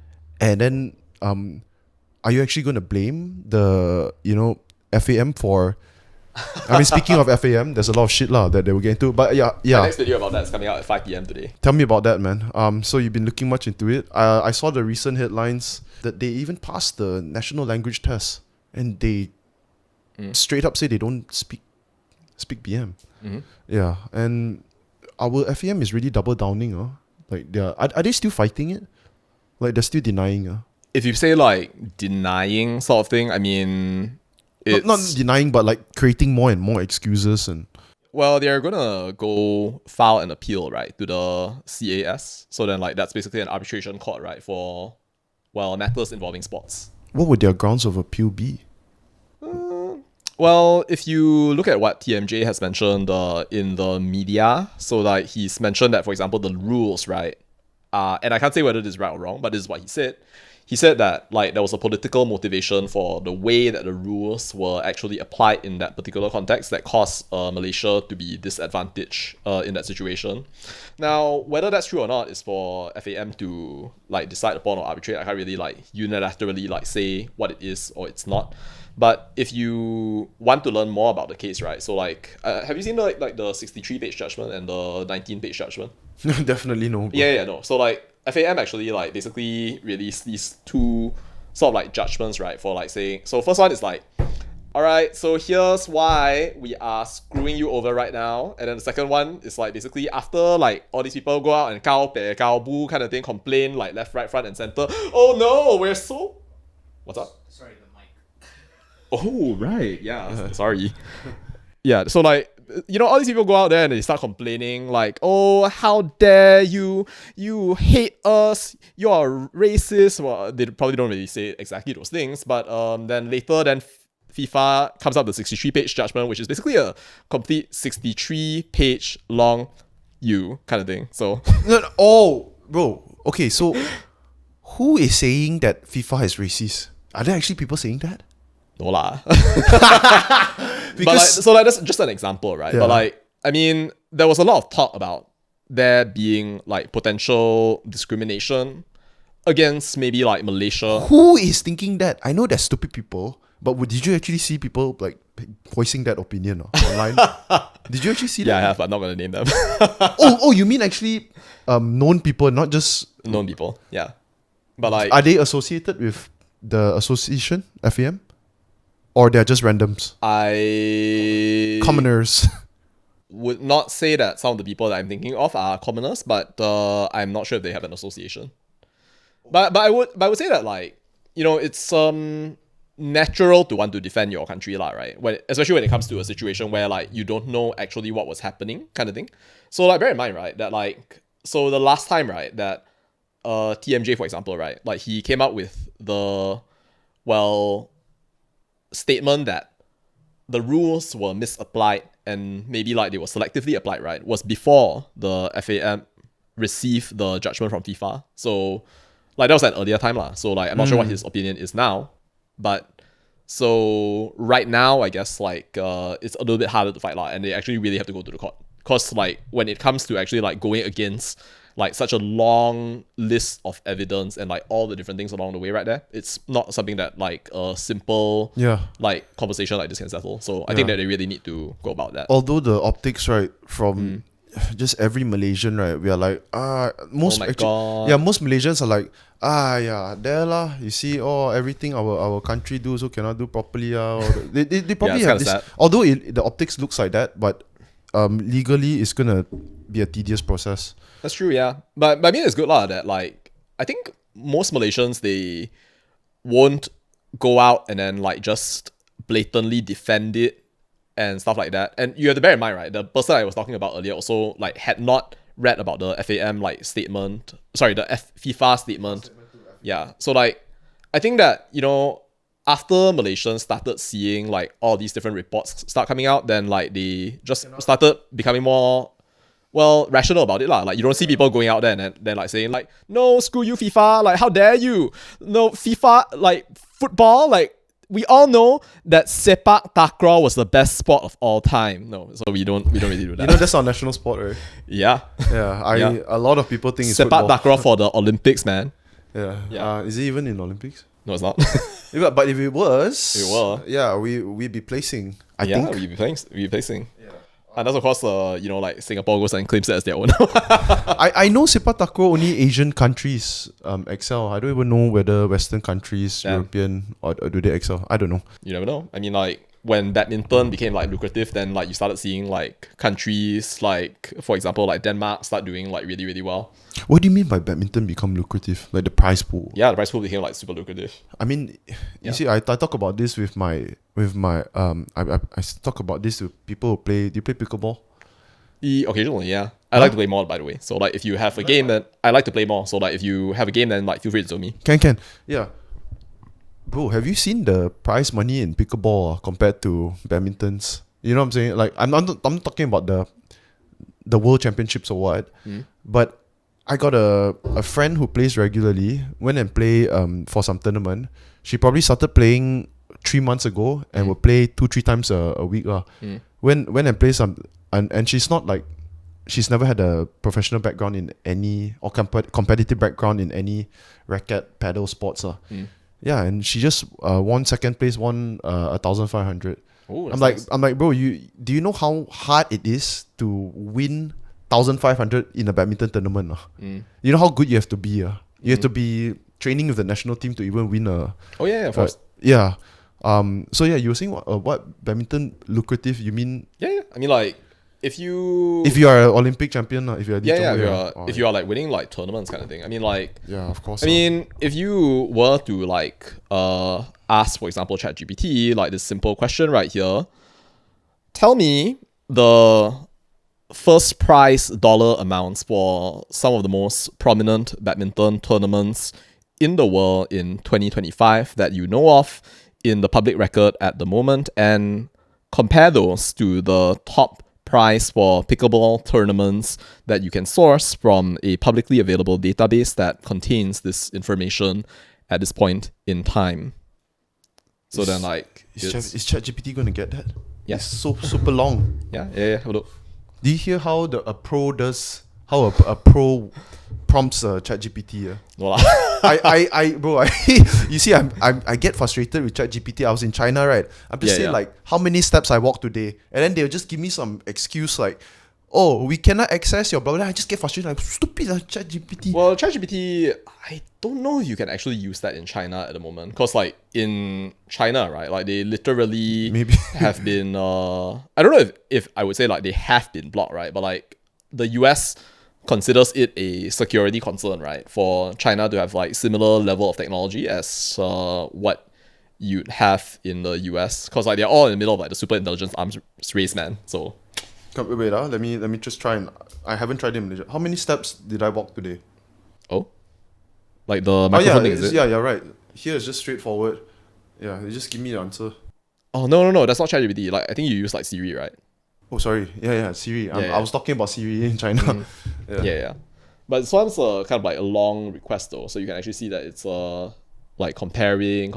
And then, are you actually going to blame the, FAM for... I mean, speaking of FAM, there's a lot of shit that they will get into. But yeah. My next video about that is coming out at 5 p.m. today. Tell me about that, man. So you've been looking much into it. I saw the recent headlines that they even passed the national language test. And they straight up say they don't speak BM. Mm-hmm. Yeah, and our FAM is really double downing. Like are they still fighting it? Like they're still denying. If you say like denying sort of thing, I mean, it's not denying, but like creating more and more excuses and. Well, they're gonna go file an appeal, right, to the CAS. So then, like, that's basically an arbitration court, right, for matters involving sports. What would their grounds of appeal be? Well, if you look at what TMJ has mentioned in the media, so like he's mentioned that, for example, the rules, right, and I can't say whether this is right or wrong, but this is what he said. He said that like there was a political motivation for the way that the rules were actually applied in that particular context that caused Malaysia to be disadvantaged in that situation. Now, whether that's true or not is for FAM to like decide upon or arbitrate. I can't really like unilaterally like say what it is or it's not. But if you want to learn more about the case, right? So like, have you seen the 63-page judgment and the 19-page judgment? Definitely no. Yeah, no. So like FAM actually like basically released these two sort of like judgments, right? For like saying, so first one is like, all right, so here's why we are screwing you over right now. And then the second one is like basically after like all these people go out and kao pe, kao bu kind of thing, complain like left, right, front and center. Oh no, we're so... What's up? Sorry, the mic. Oh, right. Yeah, sorry. Yeah, so like, you know, all these people go out there and they start complaining like, oh, how dare you hate us, you're racist. Well, they probably don't really say exactly those things, but then later FIFA comes up with the 63-page judgment, which is basically a complete 63-page long kind of thing. So oh, bro, okay, so who is saying that FIFA is racist? Are there actually people saying that? No lah. But like, so like, that's just an example, right? Yeah. But like, I mean, there was a lot of talk about there being like potential discrimination against maybe like Malaysia. Who is thinking that? I know there's stupid people, but did you actually see people like voicing that opinion online. Did you actually see Yeah, I that? have, but I'm not gonna name them. Oh, you mean actually known people, not just... Known people, yeah. But like, Are they associated with the association, FAM? Or they're just randoms? I Commoners. would not say that some of the people that I'm thinking of are commoners, but I'm not sure if they have an association. But I would say that, like, you know, it's natural to want to defend your country, lah, right? Especially when it comes to a situation where, like, you don't know actually what was happening, kind of thing. So, like, bear in mind, right, that, like, so the last time, right, that TMJ, for example, right, like, he came out with the, well, statement that the rules were misapplied and maybe, like, they were selectively applied, right, was before the FAM received the judgment from FIFA. So, like, that was an earlier time, lah. So, like, I'm not sure what his opinion is now. But so right now, I guess, like, it's a little bit harder to fight, lah, and they actually really have to go to the court. Because, like, when it comes to actually, like, going against, like, such a long list of evidence and, like, all the different things along the way right there, it's not something that, like, a simple, like, conversation like this can settle. So I think that they really need to go about that. Although the optics, right, from just every Malaysian, right, we are like, most most Malaysians are like, there lah, you see, everything our country do so cannot do properly. They probably have this, sad. although the optics looks like that, but legally it's gonna be a tedious process. That's true, yeah. But I mean, it's good lah that, like, I think most Malaysians, they won't go out and then, like, just blatantly defend it and stuff like that. And you have to bear in mind, right, the person I was talking about earlier also, like, had not read about the FAM, like, statement. Sorry, the FIFA statement. Yeah. So, like, I think that, you know, after Malaysians started seeing, like, all these different reports start coming out, then, like, they just started becoming more, well, rational about it, lah. Like, you don't see people going out there and then, like, saying, like, no, screw you, FIFA. Like, how dare you? No, FIFA, like, football, like, we all know that sepak takraw was the best sport of all time. No, so we don't really do that. You know, that's our national sport, right? Yeah. A lot of people think it's sepak football. takraw for the Olympics, man. Yeah. Is it even in Olympics? No, it's not. But if it was, we'd be placing. I think we'd be placing. Yeah. And that's, of course, you know, like, Singapore goes and claims it as their own. I know sepak takraw only Asian countries excel. I don't even know whether Western countries, European, or do they excel. I don't know. You never know. I mean, like, when badminton became, like, lucrative, then, like, you started seeing, like, countries like, for example, like, Denmark start doing, like, really, really well. What do you mean by badminton become lucrative? Like the prize pool? Yeah, the prize pool became, like, super lucrative. I mean, you see, I talk about this with my I talk about this with people who play. Do you play pickleball? Occasionally, yeah. I like to play more, by the way. So, like, if you have a game, then I like to play more. So, like, if you have a game, then, like, feel free to tell me. Can. Yeah. Bro, have you seen the prize money in pickleball compared to badmintons? You know what I'm saying? Like, I'm not talking about the world championships or what, but I got a friend who plays regularly, went and play for some tournament. She probably started playing 3 months ago and will play 2-3 times a week. Went and play some, and she's not like, she's never had a professional background in any, or competitive background in any racket paddle sports. Yeah, and she just won second place, won 1,500. Ooh, I'm like, bro, do you know how hard it is to win 1,500 in a badminton tournament? You know how good you have to be. You have to be training with the national team to even win a. Oh yeah, of course. Yeah. So yeah, you were saying what badminton lucrative? You mean? Yeah. I mean, like, if you are an Olympic champion, if you're if you are like winning, like, tournaments kind of thing. I mean, like, yeah, of course. I mean, if you were to, like, ask, for example, ChatGPT, like, this simple question right here, tell me the first prize dollar amounts for some of the most prominent badminton tournaments in the world in 2025 that you know of in the public record at the moment, and compare those to the top prize for pickleball tournaments that you can source from a publicly available database that contains this information at this point in time. So then, like, is ChatGPT going to get that? Yeah. It's so super long. Yeah. Have a look. Do you hear how a pro does how a pro prompts ChatGPT. No lah. Bro, you see, I get frustrated with ChatGPT. I was in China, right? I'm just saying like how many steps I walked today, and then they'll just give me some excuse like, oh, we cannot access your blah blah. I just get frustrated. Like, stupid ChatGPT. Well, ChatGPT, I don't know if you can actually use that in China at the moment, because like in China, right, like they literally Maybe have been I don't know if I would say like they have been blocked, right, but like the US considers it a security concern, right, for China to have like similar level of technology as what you'd have in the US, because like they're all in the middle of like the super intelligence arms race, man. So wait, let me just try and I haven't tried it in Malaysia. How many steps did I walk today? oh, like the microphone thing, is it? Yeah, you're right. Here is just straightforward. Yeah, they just give me the answer. Oh no, that's not ChatGPT. Like I think you use like Siri, right? Oh, sorry. Yeah, Siri. Yeah. I was talking about Siri in China. Yeah. But this one's kind of like a long request though, so you can actually see that it's like comparing.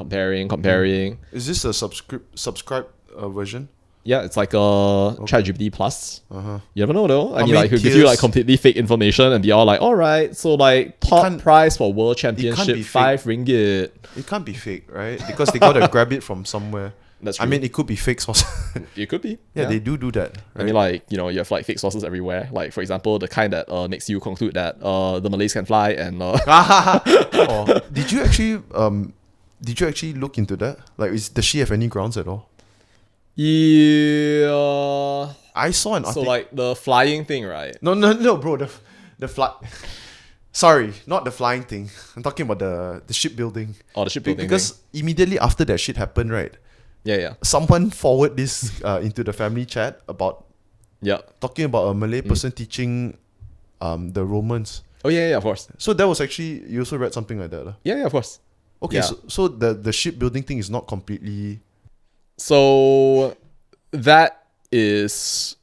Is this a subscribe version? Yeah, it's like a ChatGPT Plus. Uh-huh. You never know though. I mean, many like, he'll give you tiers? like completely fake information and be all like, all right, so like top can't- prize for World be Championship, fake. #5. It can't be fake, right? Because they gotta grab it from somewhere. That's I true. mean, it could be fake source. It could be. Yeah, they do that. Right? I mean, like, you know, you have like fake sources everywhere. Like, for example, the kind that makes you conclude that the Malays can fly and Oh, did you actually look into that? Like, does she have any grounds at all? yeah. I saw an So article. like the flying thing, right? No, bro. The fly. Sorry, not the flying thing. I'm talking about the shipbuilding. Or the shipbuilding Because immediately after that shit happened, right? thing. Yeah. Someone forward this into the family chat about Yeah. talking about a Malay person teaching the Romans. Oh yeah, of course. So that was actually, you also read something like that. Lah. Yeah, of course. Okay, Yeah. so the shipbuilding thing is not completely. So that is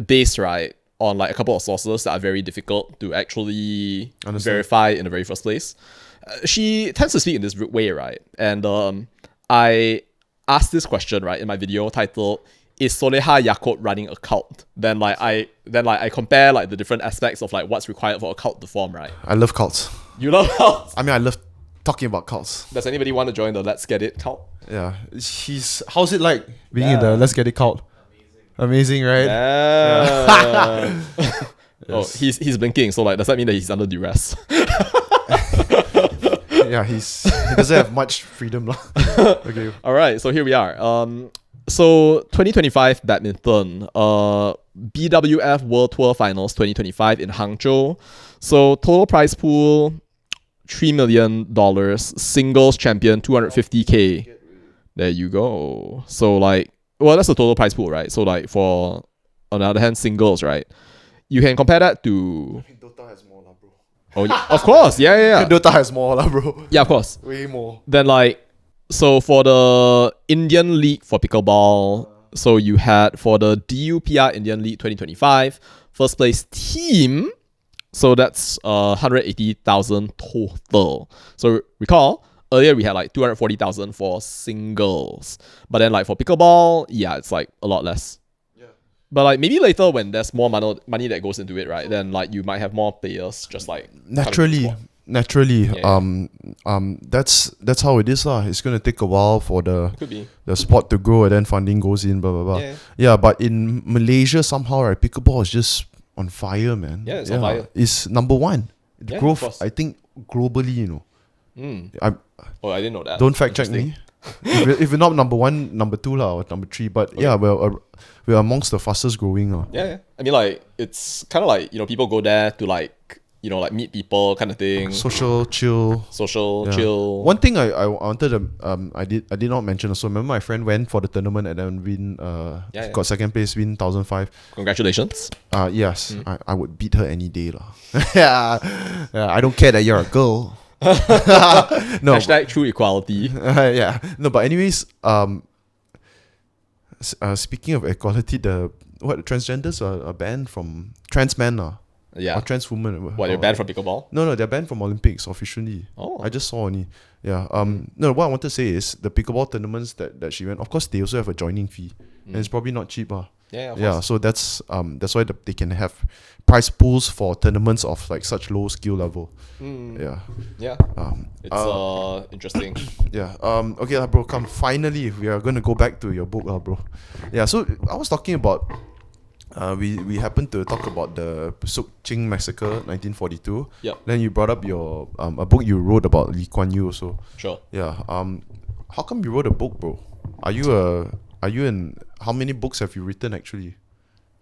based, right, on like a couple of sources that are very difficult to actually Understand. verify in the very first place. She tends to speak in this way, right? And I asked this question, right, in my video titled "Is Soleha Yaakob running a cult?" Then I compare like the different aspects of like what's required for a cult to form, right? I love cults. You love cults. I mean, I love talking about cults. Does anybody want to join the Let's Get It cult? Yeah, how's it like being in the Let's Get It cult? Amazing, right? Yeah. Oh, Yes. he's blinking. So like, does that mean that he's under duress? Yeah, he doesn't have much freedom, lah. Okay. All right. So here we are. So 2025 badminton. BWF World Tour Finals 2025 in Hangzhou. So total prize pool $3 million. Singles champion 250K. There you go. So like, well, that's the total prize pool, right? So like for, on the other hand, singles, right? You can compare that to. Dota has more, lah, bro. Oh, yeah, of course. Yeah. Dota has more, lah, bro. Yeah, of course. Way more. Then like, so for the Indian League for Pickleball, so you had for the DUPR Indian League 2025, first place team, so that's 180,000 total. So recall, earlier we had like 240,000 for singles. But then like for Pickleball, yeah, it's like a lot less. But like maybe later when there's more money that goes into it, right? Then like you might have more players just like Naturally, Yeah. that's how it is, lah. It's gonna take a while for Could be. the sport to grow, and then funding goes in, blah blah blah. Yeah. Yeah, but in Malaysia somehow, right, pickleball is just on fire, man. Yeah, it's on fire. It's number one. Yeah, of Growth, course. I think globally, you know. Oh, I didn't know that. Don't fact check me. if we're not number one, number two, lah, or number three, but yeah, we're amongst the fastest growing, lah. Yeah. I mean, like, it's kind of like, you know, people go there to like, you know, like meet people kind of thing. Social, chill. Social, Yeah. chill. One thing I wanted to I did not mention also. Remember my friend went for the tournament and then win Yeah. got second place, win 1,005. Congratulations. Yes, I would beat her any day, lah. Yeah, I don't care that you're a girl. No, Hashtag true equality. yeah, no, but anyways, speaking of equality, the transgenders are banned from trans men, Yeah. or trans women. What, you're banned from pickleball? No, they're banned from Olympics officially. Oh. I just saw only. Yeah. No, what I want to say is the pickleball tournaments that she went. Of course, they also have a joining fee, and it's probably not cheap. Yeah, of Yeah, course. so that's why they can have prize pools for tournaments of like such low skill level. Yeah. Yeah. Um, It's interesting. Yeah. Okay, lah, bro. Come. Finally, we are gonna go back to your book, lah, bro. Yeah. So I was talking about. We happened to talk about the Suk Ching massacre, 1942. Yep. Then you brought up your a book you wrote about Lee Kuan Yew. So Sure. yeah. How come you wrote a book, bro? Are you in? How many books have you written actually?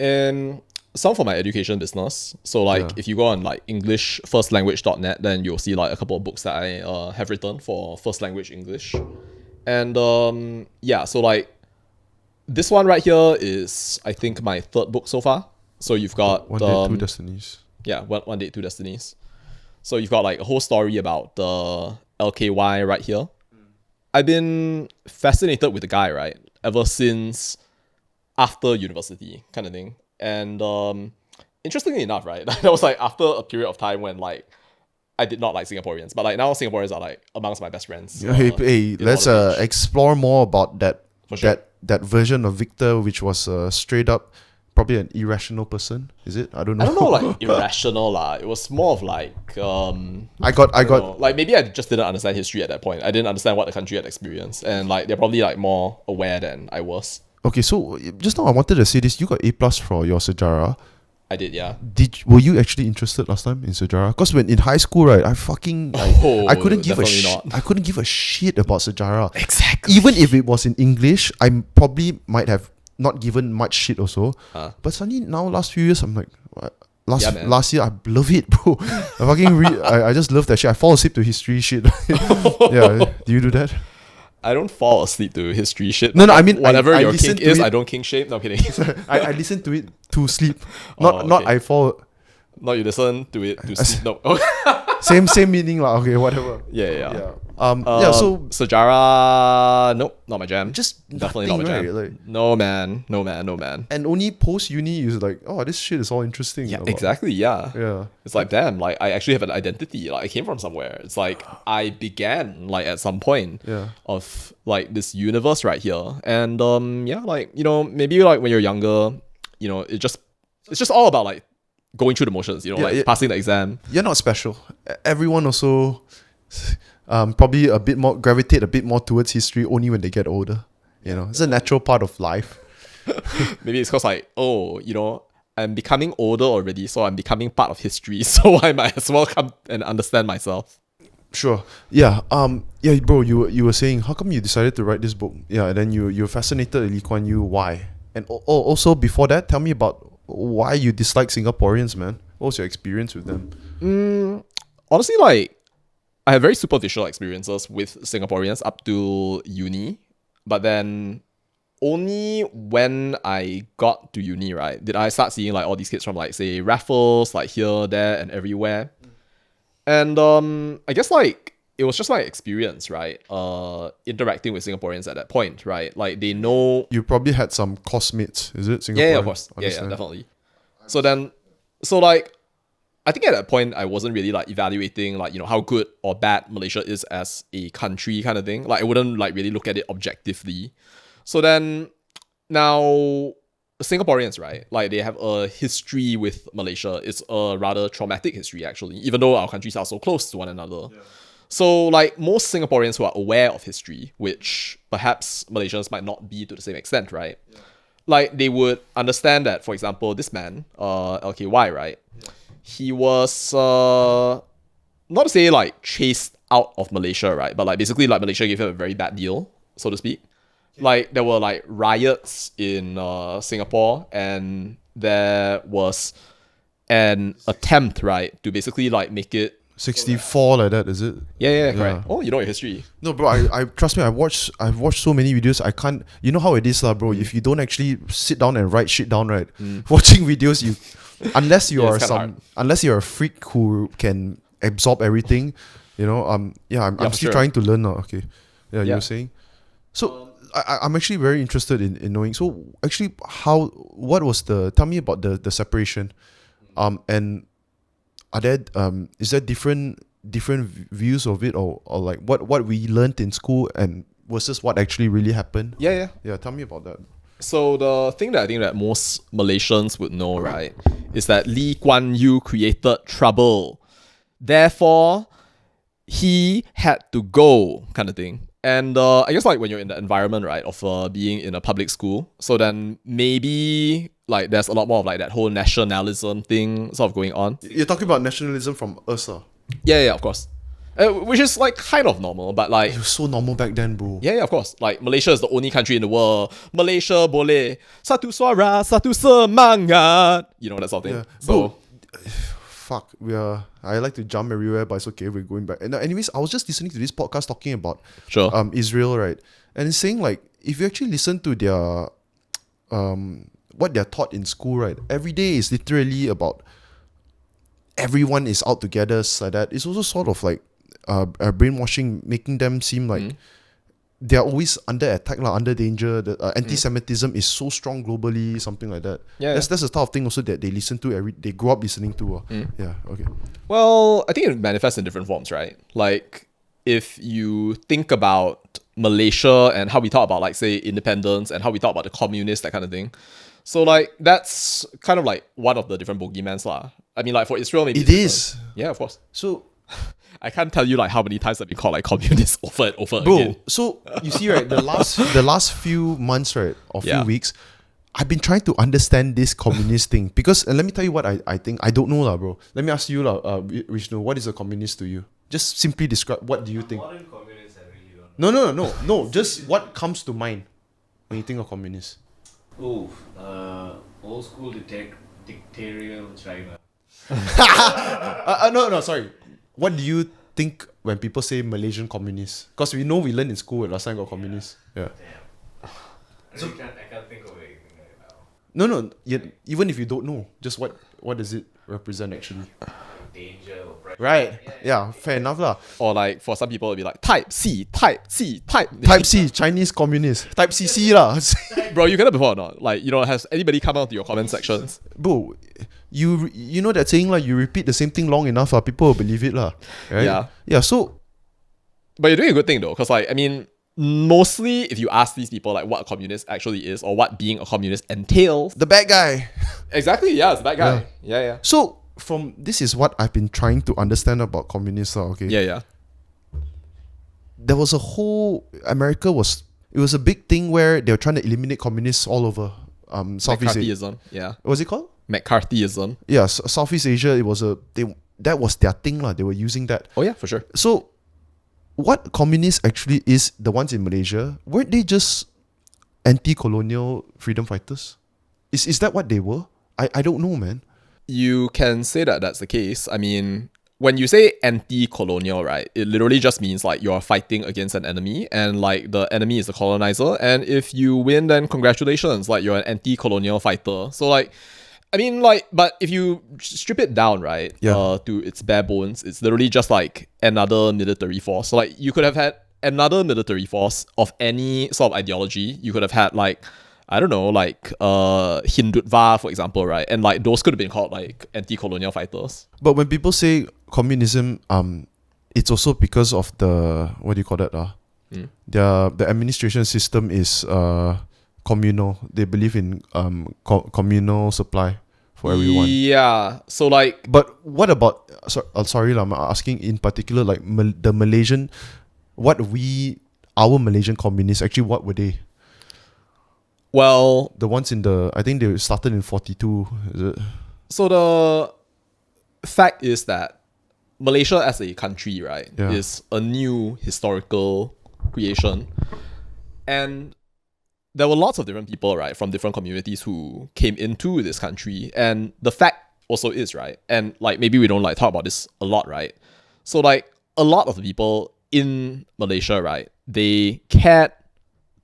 And some for my education business. So like Yeah. if you go on like EnglishFirstLanguage.net, then you'll see like a couple of books that I have written for first language English. And yeah, so like this one right here is I think my third book so far. So you've got One Day, Two Destinies. yeah, One Day, Two Destinies. So you've got like a whole story about the LKY right here. I've been fascinated with the guy, right, ever since after university kind of thing. And interestingly enough, right, that was like after a period of time when like I did not like Singaporeans, but like now Singaporeans are like amongst my best friends. Hey, in let's all of age. explore more about that For sure. that version of Victor, which was straight up probably an irrational person. Is it? I don't know. I don't know, like irrational lah. It was more of like I got know, like maybe I just didn't understand history at that point. I didn't understand what the country had experienced, and like they're probably like more aware than I was. Okay, so just now I wanted to say this. You got A plus for your sejarah. I did, yeah. Were you actually interested last time in sejarah? Because when in high school, right, I couldn't give definitely not. I couldn't give a shit about sejarah. Exactly. Even if it was in English, I probably might have not given much shit also. But suddenly now last few years, I'm like, what? Yeah, man. Last year I love it, bro. I fucking I just love that shit. I fall asleep to history shit. Yeah, do you do that? I don't fall asleep to history shit. No, I mean, whatever I your listen kink to is, it. I don't kink shape. No, I'm kidding. I listen to it to sleep. Not okay. I fall. No, you listen to it to sleep. No. Same meaning lah. Okay, whatever. Yeah. Yeah. So Sejarah, nope, not my jam. just Definitely nothing, not my jam. right? Like, No man. and only post uni is like, oh, this shit is all interesting. Yeah, about- exactly. Yeah. Yeah. It's like, damn, like I actually have an identity. Like I came from somewhere. It's like I began like at some point Yeah. of like this universe right here. And yeah, like, you know, maybe like when you're younger, you know, it's just all about like going through the motions, you know, Yeah, like yeah. passing the exam. You're not special. Everyone also probably gravitate a bit more towards history only when they get older. You know, it's a natural part of life. Maybe it's because like, oh, you know, I'm becoming older already, so I'm becoming part of history, so I might as well come and understand myself. Sure. Yeah. Yeah, bro. You were saying how come you decided to write this book? Yeah. And then you're fascinated with Lee Kuan Yew. Why? And also before that, tell me about why you dislike Singaporeans, man. What was your experience with them? Honestly, like, I have very superficial experiences with Singaporeans up to uni, but then only when I got to uni, right, did I start seeing like all these kids from like say Raffles, like here, there, and everywhere. And I guess like it was just my experience, right? Interacting with Singaporeans at that point, right? Like they know. You probably had some cosmates, is it? Singaporean? Yeah, of course. Yeah, Understand? definitely. So like, I think at that point I wasn't really like evaluating like, you know, how good or bad Malaysia is as a country kind of thing. Like I wouldn't like really look at it objectively. So then now Singaporeans, right? Like they have a history with Malaysia. It's a rather traumatic history actually, even though our countries are so close to one another. Yeah. So like most Singaporeans who are aware of history, which perhaps Malaysians might not be to the same extent, right? Yeah. Like they would understand that, for example, this man, LKY, right? Yeah. He was not to say like chased out of Malaysia, right? But like basically like Malaysia gave him a very bad deal, so to speak. Okay. Like there were like riots in Singapore, and there was an attempt, right, to basically like make it 64 like that, is it? Yeah, correct. Oh, you know your history. No, bro, I trust me, I've watched so many videos. I can't, you know how it is, lah, bro. If you don't actually sit down and write shit down, right? Watching videos, unless you're a freak who can absorb everything, you know. I'm still trying to learn now. Okay. Yeah, you were saying. So I'm actually very interested in knowing. So actually, tell me about the separation, and are there is there different views of it, or like what we learned in school and versus what actually really happened? Yeah. Yeah, tell me about that. So the thing that I think that most Malaysians would know, right, is that Kuan Yew created trouble. Therefore, he had to go, kind of thing. And I guess like when you're in the environment, right, of being in a public school, so then maybe like there's a lot more of like that whole nationalism thing sort of going on. You're talking about nationalism from us, Yeah, of course. Which is like kind of normal, but like It was so normal back then, bro. yeah, of course. Like Malaysia is the only country in the world. Malaysia boleh satu suara, satu semangat. You know that sort of thing. Yeah. So Bro, fuck, I like to jump everywhere, but it's okay, we're going back. And anyways, I was just listening to this podcast talking about sure. Israel, right? And it's saying like if you actually listen to their what they're taught in school, right? Every day is literally about everyone is out together, so that it's also sort of like brainwashing, making them seem like they're always under attack, under danger. The anti-Semitism is so strong globally, something like that. Yeah, that's the type of thing also that they listen to they grow up listening to. Yeah, okay. Well, I think it manifests in different forms, right? Like if you think about Malaysia and how we talk about like say independence and how we talk about the communists, that kind of thing. So like that's kind of like one of the different bogeymans lah. I mean like for Israel maybe It is. Yeah, of course. So I can't tell you like how many times I've been called like communist over and over bro, again. so you see, right, the last few months, right, or few weeks, I've been trying to understand this communist thing because let me tell you what I think. I don't know lah, bro. Let me ask you lah, Vishnu, what is a communist to you? Just simply describe, what do you think? Modern communists, I really don't know. No. Just what comes to mind when you think of communists? Oh, old school dictatorial China. No, sorry. What do you think when people say Malaysian communists? Because we know we learned in school last time got communists. Yeah. Damn. I can't think of anything right now. No. Even if you don't know, just what does it represent actually? Danger or pressure. Right. Yeah, fair enough lah. Or like for some people it'll be like type C, type C, type Type C, Chinese communist. Type CC lah. Bro, you get it before or not? Like, has anybody come out to your comment sections? Bro, you know that saying like you repeat the same thing long enough, people will believe it lah. Right? Yeah. Yeah, so But you're doing a good thing though, because like, I mean, mostly if you ask these people like what a communist actually is or what being a communist entails. the bad guy. Exactly, yeah, it's that guy. Yeah. So this is what I've been trying to understand about communists, okay? Yeah. There was a whole it was a big thing where they were trying to eliminate communists all over Southeast Asia. McCarthyism, yeah. What was it called? McCarthyism. Yeah, Southeast Asia. That was their thing lah. They were using that. Oh yeah, for sure. So, what communists actually is, the ones in Malaysia, weren't they just anti-colonial freedom fighters? Is that what they were? I don't know, man. You can say that that's the case. I mean, when you say anti-colonial, right, it literally just means like you're fighting against an enemy and like the enemy is the colonizer. And if you win, then congratulations, like you're an anti-colonial fighter. So like, I mean, like, but if you strip it down, right, to its bare bones, it's literally just like another military force. So like you could have had another military force of any sort of ideology. You could have had like, I don't know, like Hindutva, for example, right? And like those could have been called like anti-colonial fighters. But when people say communism, it's also because of the, what do you call that? The administration system is communal. They believe in communal supply for everyone. Yeah. So like, but what about? Sorry, I'm asking in particular, like the Malaysian, our Malaysian communists actually, what were they? Well, the ones I think they started in 42. Is it? So the fact is that Malaysia as a country, right, is a new historical creation. And there were lots of different people, right, from different communities who came into this country. And the fact also is, right, and like maybe we don't like talk about this a lot, right? So like a lot of the people in Malaysia, right, they cared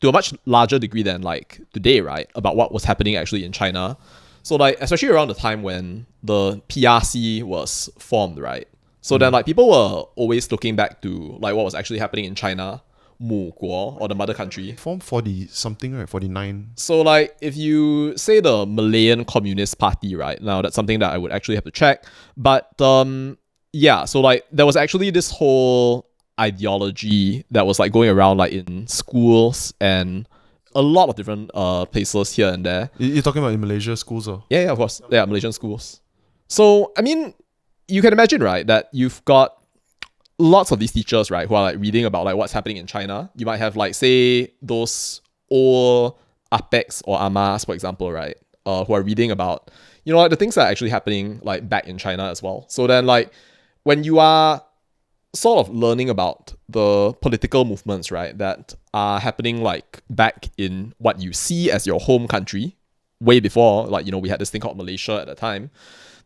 to a much larger degree than like today, right, about what was happening actually in China. So like, especially around the time when the PRC was formed, right? So then like people were always looking back to like what was actually happening in China, 母国, or the mother country. Formed 40 something, right? 49. So like if you say the Malayan Communist Party, right, now that's something that I would actually have to check. But yeah, so like there was actually this whole ideology that was like going around like in schools and a lot of different places here and there. You're talking about in Malaysia schools, or? Yeah, of course. Yeah, Malaysian schools. So, I mean, you can imagine, right, that you've got lots of these teachers, right, who are like reading about like what's happening in China. You might have like, say, those old apex or amas, for example, right, who are reading about, you know, like the things that are actually happening like back in China as well. So then like when you are sort of learning about the political movements, right, that are happening like back in what you see as your home country, way before, like, you know, we had this thing called Malaysia at the time,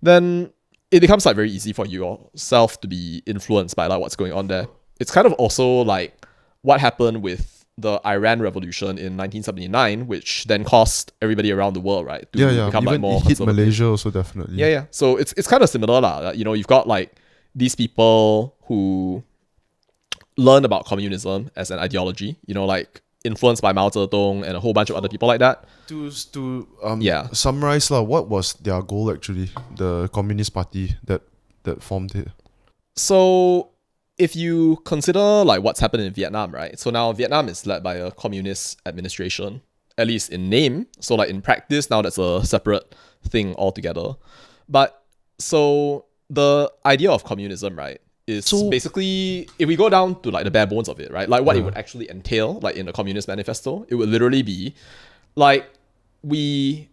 then it becomes like very easy for yourself to be influenced by like what's going on there. It's kind of also like what happened with the Iran Revolution in 1979, which then caused everybody around the world, right, to become even like more it hit conservative. Malaysia also, definitely. Yeah. So it's kind of similar, lah. You know, you've got like these people who learn about communism as an ideology, you know, like influenced by Mao Zedong and a whole bunch of other people like that. To Yeah. summarize, what was their goal actually? The Communist Party that formed it. So if you consider like what's happened in Vietnam, right? So now Vietnam is led by a communist administration, at least in name. So like in practice, now that's a separate thing altogether. But so the idea of communism, right, is basically, if we go down to like the bare bones of it, right, like what it would actually entail, like in the Communist Manifesto, it would literally be like we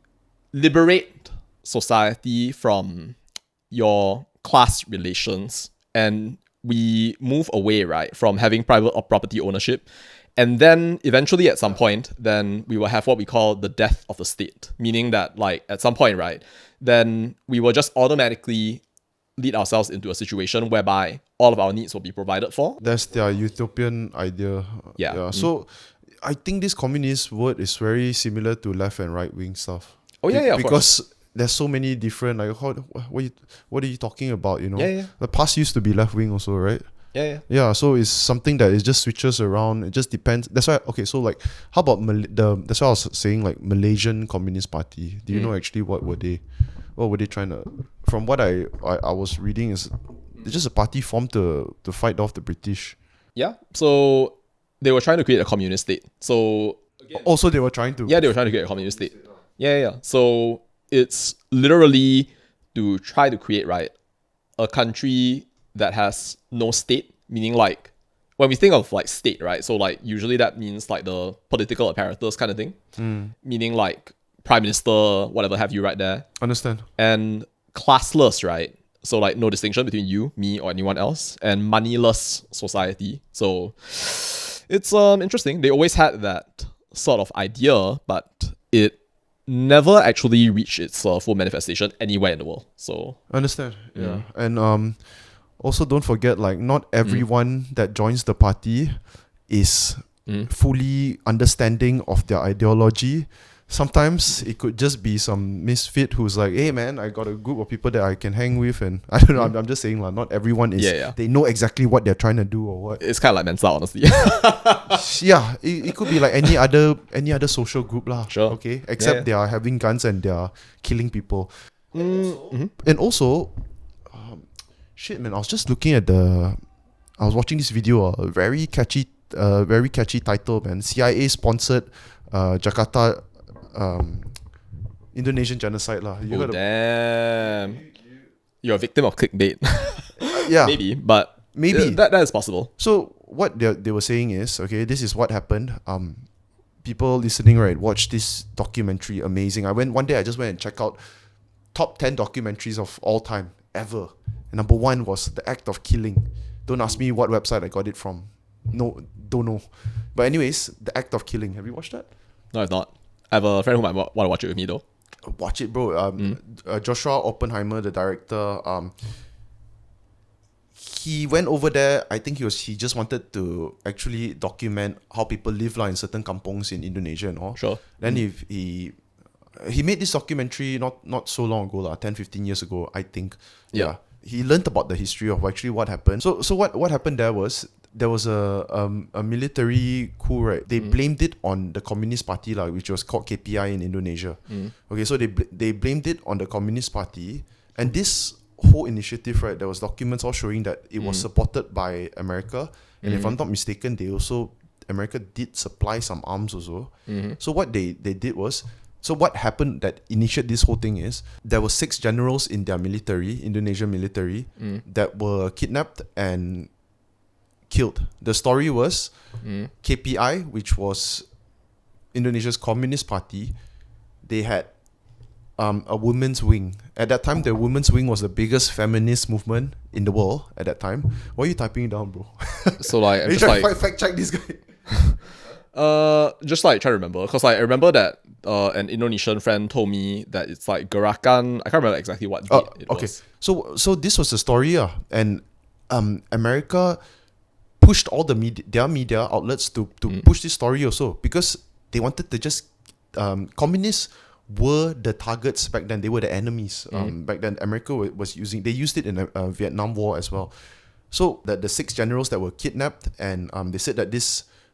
liberate society from your class relations and we move away, right, from having private or property ownership. And then eventually at some point, then we will have what we call the death of the state, meaning that like at some point, right, then we will just automatically lead ourselves into a situation whereby all of our needs will be provided for. That's their utopian idea. Yeah. So I think this communist word is very similar to left and right wing stuff. Oh yeah, of course. Because there's so many different, like, what are you talking about, you know? Yeah. The past used to be left wing also, right? Yeah. Yeah, so it's something that it just switches around. It just depends. That's why, okay, so like, how about that's why I was saying like Malaysian Communist Party. Do you know actually what were they trying to, from what I was reading, is it's just a party formed to fight off the British. Yeah. So they were trying to create a communist state. So Also, they were trying to. yeah, they were trying to create a communist state. Yeah. So it's literally to try to create, right, a country that has no state, meaning like when we think of like state, right, so like usually that means like the political apparatus kind of thing, meaning like prime minister, whatever have you right there. Understand. And classless, right? So like no distinction between you, me, or anyone else, and moneyless society. So it's interesting. They always had that sort of idea, but it never actually reached its full manifestation anywhere in the world. So Understand. Yeah. And also don't forget, like, not everyone that joins the party is fully understanding of their ideology. Sometimes it could just be some misfit who's like, hey man, I got a group of people that I can hang with, and I don't know, I'm just saying like, not everyone is, they know exactly what they're trying to do or what. it's kind of like Mensa, honestly. Yeah, it could be like any other social group lah. Sure. Okay, except they are having guns and they are killing people. And also, shit man, I was just looking at I was watching this video, a very catchy title, man. CIA sponsored Jakarta Indonesian genocide lah. Oh damn! You're a victim of clickbait. Yeah, maybe that is possible. So what they were saying is, okay, this is what happened. People listening, right, watch this documentary. Amazing. One day I just went and checked out top 10 documentaries of all time ever. And number 1 was The Act of Killing. Don't ask me what website I got it from. No, don't know. But anyways, The Act of Killing. Have you watched that? No, I've not. I have a friend who might want to watch it with me though. Watch it, bro. Joshua Oppenheimer, the director, he went over there. I think he just wanted to actually document how people live in certain kampongs in Indonesia and all. Sure. Then he made this documentary not so long ago, 10, 15 years ago, I think. Yeah. He learned about the history of actually what happened. So what happened there was a military coup, right? They blamed it on the Communist Party, which was called KPI in Indonesia. Okay, so they blamed it on the Communist Party, and this whole initiative, right, there was documents all showing that it was supported by America, and if I'm not mistaken, they also America did supply some arms also. So what they did was, so what happened that initiated this whole thing is there were 6 generals in their military, Indonesian military, that were kidnapped and killed. The story was KPI, which was Indonesia's Communist Party, they had a women's wing. At that time, the women's wing was the biggest feminist movement in the world at that time. Why are you typing it down, bro? So like, I'm you just trying like, to fact check this guy. just like try to remember, because like I remember that an Indonesian friend told me that it's like Gerakan. I can't remember exactly what date it Okay, was. so this was the story, and America pushed all their media outlets to push this story also, because they wanted to just communists were the targets back then. They were the enemies back then. America was using, they used it in the Vietnam War as well. So that the 6 generals that were kidnapped, and they said that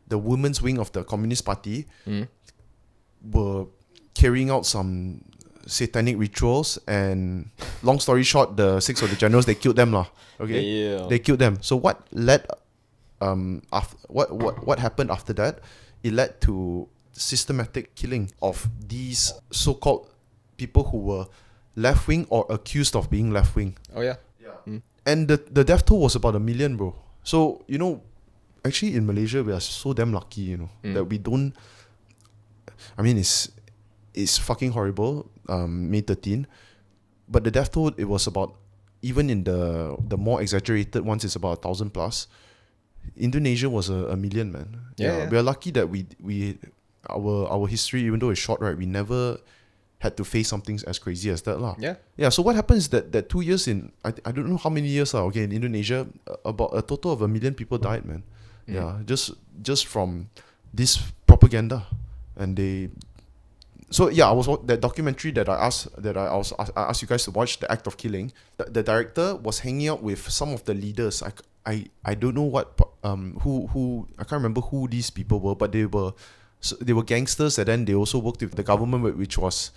the women's wing of the Communist Party were carrying out some satanic rituals, and long story short, the 6 of the generals, they killed them lah. Okay, Yeah. they killed them. So what led what happened after that? It led to systematic killing of these so-called people who were left-wing or accused of being left-wing. Oh yeah. And the death toll was about 1 million, bro. So, actually in Malaysia, we are so damn lucky, that we don't... I mean, it's fucking horrible, May 13. But the death toll, it was about... Even in the more exaggerated ones, it's about 1,000 plus. Indonesia was a million, man. Yeah. We are lucky that our history, even though it's short, right, we never had to face something as crazy as that lah. Yeah. So what happens is that 2 years in, I don't know how many years are okay in Indonesia, about a total of 1 million people died, man. Yeah, just from this propaganda, and they. So yeah, I was that documentary that I asked you guys to watch, The Act of Killing. The director was hanging out with some of the leaders. I don't know who I can't remember who these people were, but they were gangsters, and then they also worked with the government, which was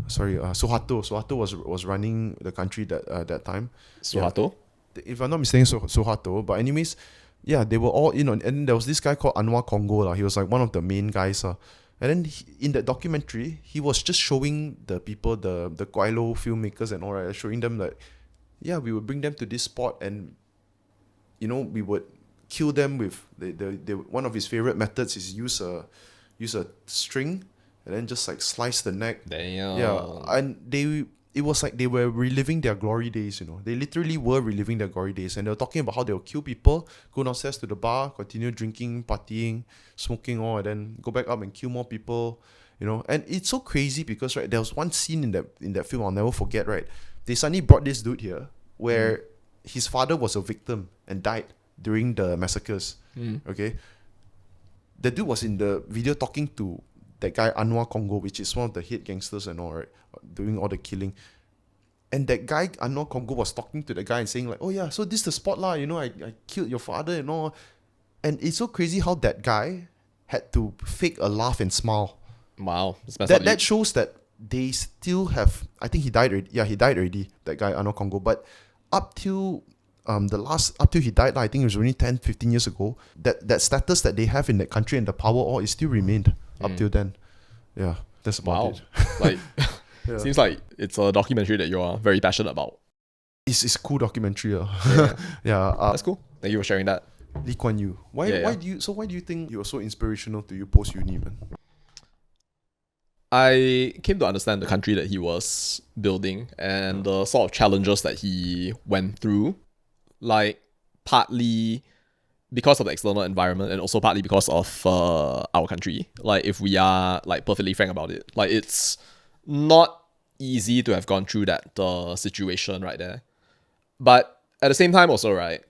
Suharto. Suharto was running the country that time. Suharto? Yeah. If I'm not mistaken, Suharto. But anyways, yeah, they were all in on, and there was this guy called Anwar Congo lah. He was like one of the main guys. And then in the documentary, he was just showing the people, the Koilo filmmakers and all right, showing them that, yeah, we would bring them to this spot, and we would kill them with the one of his favorite methods is use a string and then just like slice the neck. Damn. Yeah, and it was like they were reliving their glory days. They literally were reliving their glory days, and they were talking about how they would kill people, go downstairs to the bar, continue drinking, partying, smoking all, and then go back up and kill more people. And it's so crazy because right, there was one scene in that film I'll never forget. Right, they suddenly brought this dude here where his father was a victim and died during the massacres. Okay, the dude was in the video talking to that guy Anwar Congo, which is one of the head gangsters and all, right, doing all the killing. And that guy Anwar Congo was talking to the guy and saying like, oh yeah, so this is the spot lah, I killed your father and all. And it's so crazy how that guy had to fake a laugh and smile. Wow. That shows that they still have, I think he died already. Yeah, he died already, that guy Anwar Congo. But up till he died, I think it was only 10, 15 years ago, that status that they have in that country and the power all, it still remained up till then. Yeah, that's about it. Like, seems like it's a documentary that you are very passionate about. It's a cool documentary. Yeah. Yeah. That's cool. Thank you for sharing that. Lee Kuan Yew. Why do you think you were so inspirational to you post uni, man? I came to understand the country that he was building and the sort of challenges that he went through, like partly because of the external environment and also partly because of our country. Like, if we are like perfectly frank about it, like, it's not easy to have gone through that situation right there. But at the same time also, right,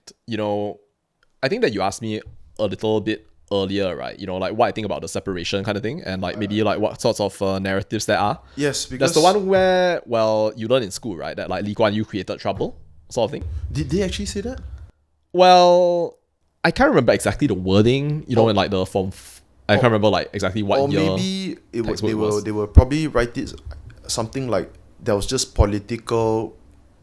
I think that you asked me a little bit earlier, right, like what I think about the separation kind of thing, and like maybe like what sorts of narratives there are. Yes, because that's the one where, well, you learn in school, right, that like Lee Kuan Yew created trouble, sort of thing. Did they actually say that? Well, I can't remember exactly the wording, in like the form. I can't remember like exactly what year. Or maybe they were probably write it something like there was just political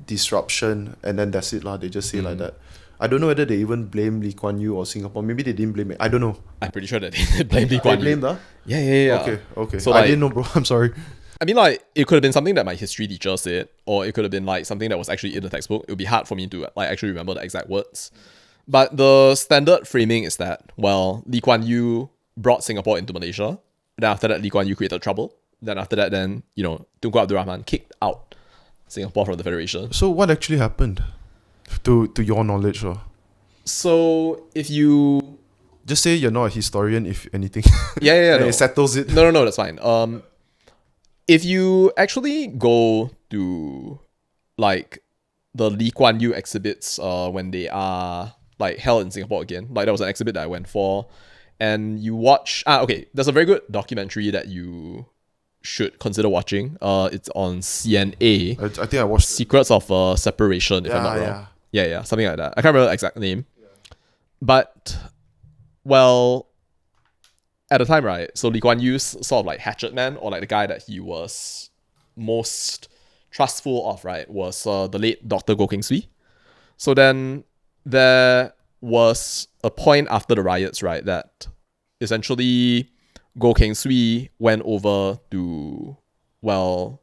disruption, and then that's it lah. They just say like that. I don't know whether they even blame Lee Kuan Yew or Singapore. Maybe they didn't blame it. I don't know. I'm pretty sure that they blamed Lee They Kuan Yew. blamed, huh? Yeah. Okay. So, I like, didn't know, bro. I'm sorry. I mean, like, it could have been something that my history teacher said, or it could have been like something that was actually in the textbook. It would be hard for me to like actually remember the exact words. But the standard framing is that, well, Lee Kuan Yew brought Singapore into Malaysia. Then after that, Lee Kuan Yew created trouble. Then after that, Tunku Abdul Rahman kicked out Singapore from the Federation. So what actually happened? To your knowledge, or So if you just say you're not a historian, if anything. yeah, And no. it settles it. No, that's fine. If you actually go to like the Lee Kuan Yew exhibits, when they are like held in Singapore again, like that was an exhibit that I went for, and you watch. There's a very good documentary that you should consider watching. It's on CNA. I think I watched. Secrets of Separation, if I'm not wrong. Yeah, something like that. I can't remember the exact name. But, well, at the time, right, so Lee Kuan Yew's sort of like hatchet man, or like the guy that he was most trustful of, right, was the late Dr. Goh Keng Swee. So then there was a point after the riots, right, that essentially Goh Keng Swee went over to, well,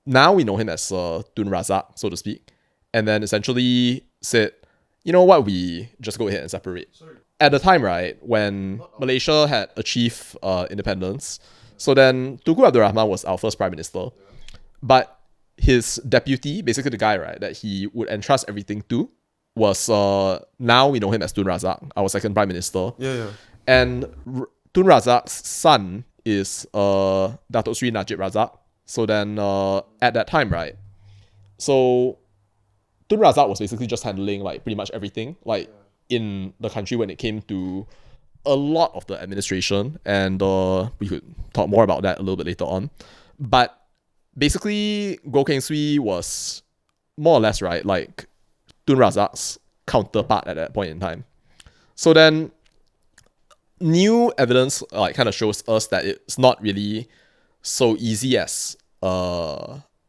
now we know him as Tun Razak, so to speak, and then essentially said, you know what, we just go ahead and separate. At the time, right, when Malaysia had achieved independence, so then Tunku Abdul Rahman was our first prime minister, but his deputy, basically the guy, right, that he would entrust everything to, was now we know him as Tun Razak, our second prime minister. Yeah. And Tun Razak's son is Datuk Sri Najib Razak. So then at that time, right, so Tun Razak was basically just handling like pretty much everything like in the country when it came to a lot of the administration, and we could talk more about that a little bit later on. But basically, Goh Keng Swee was more or less, right, like Tun Razak's counterpart at that point in time. So then new evidence like kind of shows us that it's not really so easy as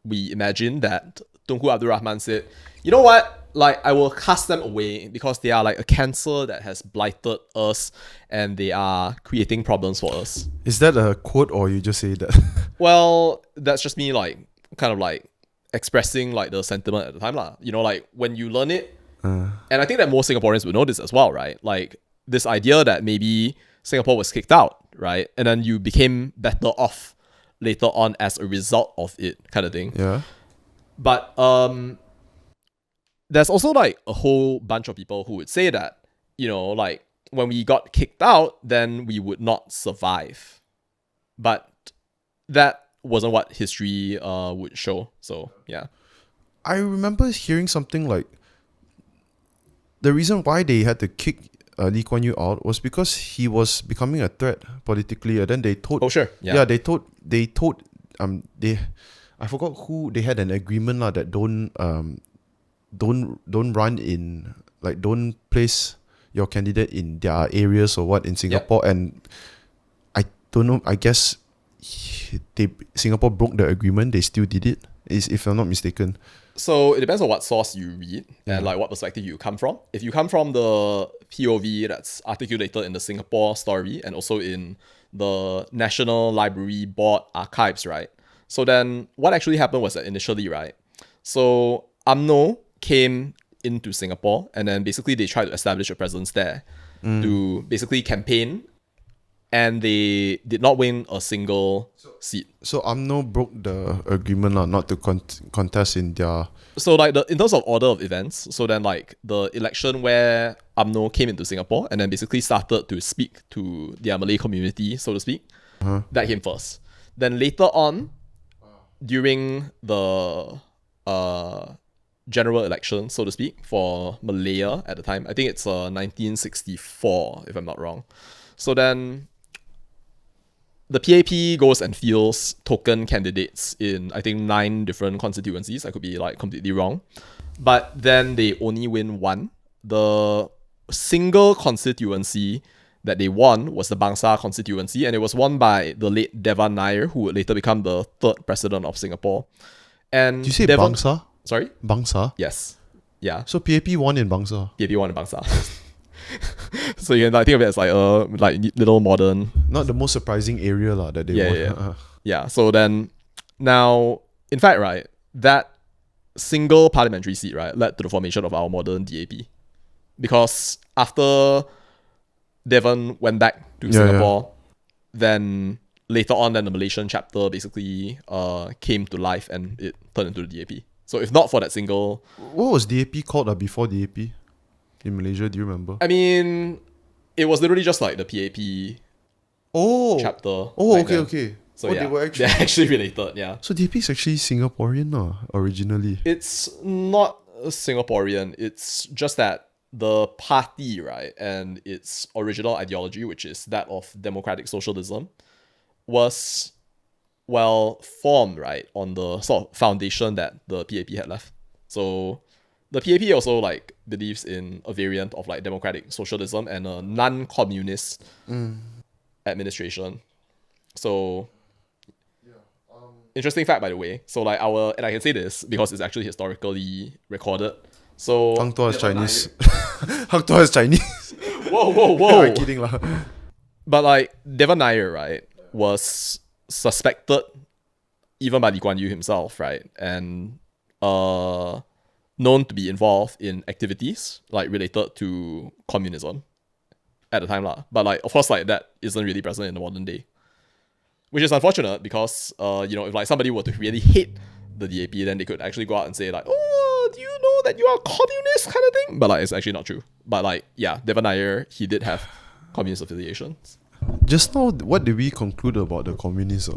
we imagine, that Tunku Abdul Rahman said, you know what, like I will cast them away because they are like a cancer that has blighted us and they are creating problems for us. Is that a quote, or you just say that? Well, that's just me like kind of like expressing like the sentiment at the time lah. You know, like when you learn it, and I think that most Singaporeans would know this as well, right? Like this idea that maybe Singapore was kicked out, right? And then you became better off later on as a result of it, kind of thing. Yeah. But there's also like a whole bunch of people who would say that, you know, like when we got kicked out, then we would not survive. But that wasn't what history would show. So yeah. I remember hearing something like the reason why they had to kick Lee Kuan Yew out was because he was becoming a threat politically, and then they told. Oh sure. Yeah. They told I forgot who, they had an agreement lah that don't run in, like don't place your candidate in their areas or what in Singapore. And I don't know, I guess Singapore broke the agreement. They still did it, if I'm not mistaken. So it depends on what source you read and like what perspective you come from. If you come from the POV that's articulated in the Singapore story and also in the National Library Board archives, right? So then what actually happened was that initially, right, so UMNO came into Singapore and then basically they tried to establish a presence there to basically campaign, and they did not win a single seat. So UMNO broke the agreement lah, not to contest in their... So like in terms of order of events, so then like the election where UMNO came into Singapore and then basically started to speak to their Malay community, so to speak, that came first. Then later on, during the general election, so to speak, for Malaya at the time, I think it's 1964, if I'm not wrong. So then the PAP goes and fields token candidates in, I think, 9 different constituencies. I could be like completely wrong. But then they only win one. The single constituency that they won was the Bangsa constituency, and it was won by the late Devan Nair, who would later become the 3rd president of Singapore. And Did you say Devan, Bangsa? Sorry? Bangsa? Yes. Yeah, So PAP won in Bangsa. PAP won in Bangsa. So you can like think of it as like a like little modern. Not the most surprising area lah that they Yeah, won. yeah. Yeah. So then now, in fact, right, that single parliamentary seat, right, led to the formation of our modern DAP. Because after Devon went back to Singapore, then later on, then the Malaysian chapter basically came to life and it turned into the DAP. So if not for that single, What was DAP called before DAP in Malaysia? Do you remember? I mean, it was literally just like the PAP Oh, chapter. Oh, back okay, then. okay. So Oh, yeah, they're actually related. Yeah, So DAP is actually Singaporean originally. it's not Singaporean. It's just that the party, right, and its original ideology, which is that of democratic socialism, was well formed, right, on the sort of foundation that the PAP had left. So the PAP also like believes in a variant of like democratic socialism and a non-communist administration. So interesting fact, by the way. So like and I can say this because it's actually historically recorded. So Hang Tuah is Chinese. Hang Tuah is Chinese. whoa. I'm kidding lah. But like Devan Nair, right, was suspected even by Lee Kuan Yew himself, right, and known to be involved in activities like related to communism at the time lah. But like of course like that isn't really present in the modern day, which is unfortunate because if like somebody were to really hate the DAP, then they could actually go out and say like, oh, do you know that you are communist kind of thing? But like it's actually not true. But like yeah, Devan Nair, he did have communist affiliations. Just now, what did we conclude about the communists?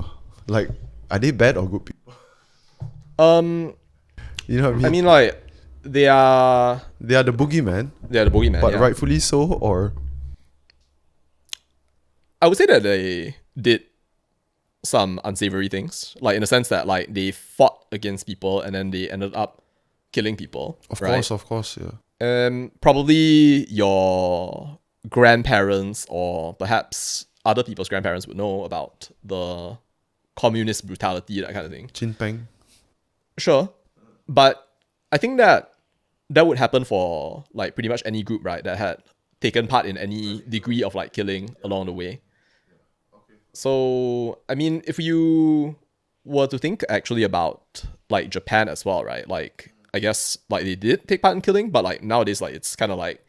Like, are they bad or good people? You know what I mean? I mean like they are they are the boogeyman, the boogeyman, but yeah. rightfully so, or I would say that they did some unsavory things, like in the sense that like they fought against people and then they ended up killing people. of right? course, yeah. Probably your grandparents or perhaps other people's grandparents would know about the communist brutality, that kind of thing. Chin Peng. Sure. But I think that would happen for like pretty much any group, right, that had taken part in any degree of like killing along the way. So, I mean, if you were to think actually about like Japan as well, right? Like, I guess like they did take part in killing, but like nowadays, like it's kind of like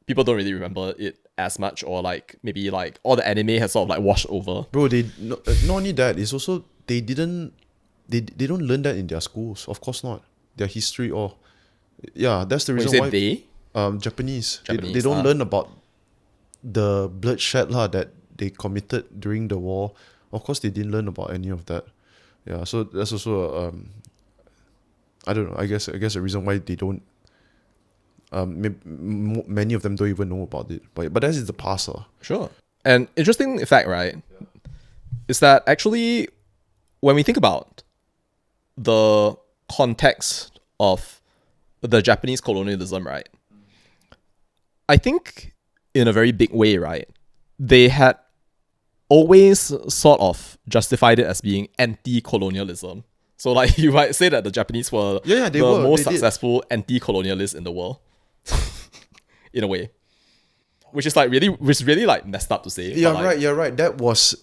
people don't really remember it as much, or like maybe like all the anime has sort of like washed over. Bro, not only that, it's also they don't learn that in their schools. Of course not. Their history or that's the When you reason say why they, Japanese they Japanese, don't learn about the bloodshed that they committed during the war. Of course, they didn't learn about any of that. Yeah, so that's also I don't know. I guess a reason why they don't. Many of them don't even know about it. But that is the past. Sure. And interesting fact, right, is that actually when we think about the context of the Japanese colonialism, right, I think in a very big way, right, they had always sort of justified it as being anti-colonialism. So like you might say that the Japanese were they the were. most They did. successful anti-colonialists in the world. In a way. Which is really like messed up to say. Yeah, but, like, right. You're right. That was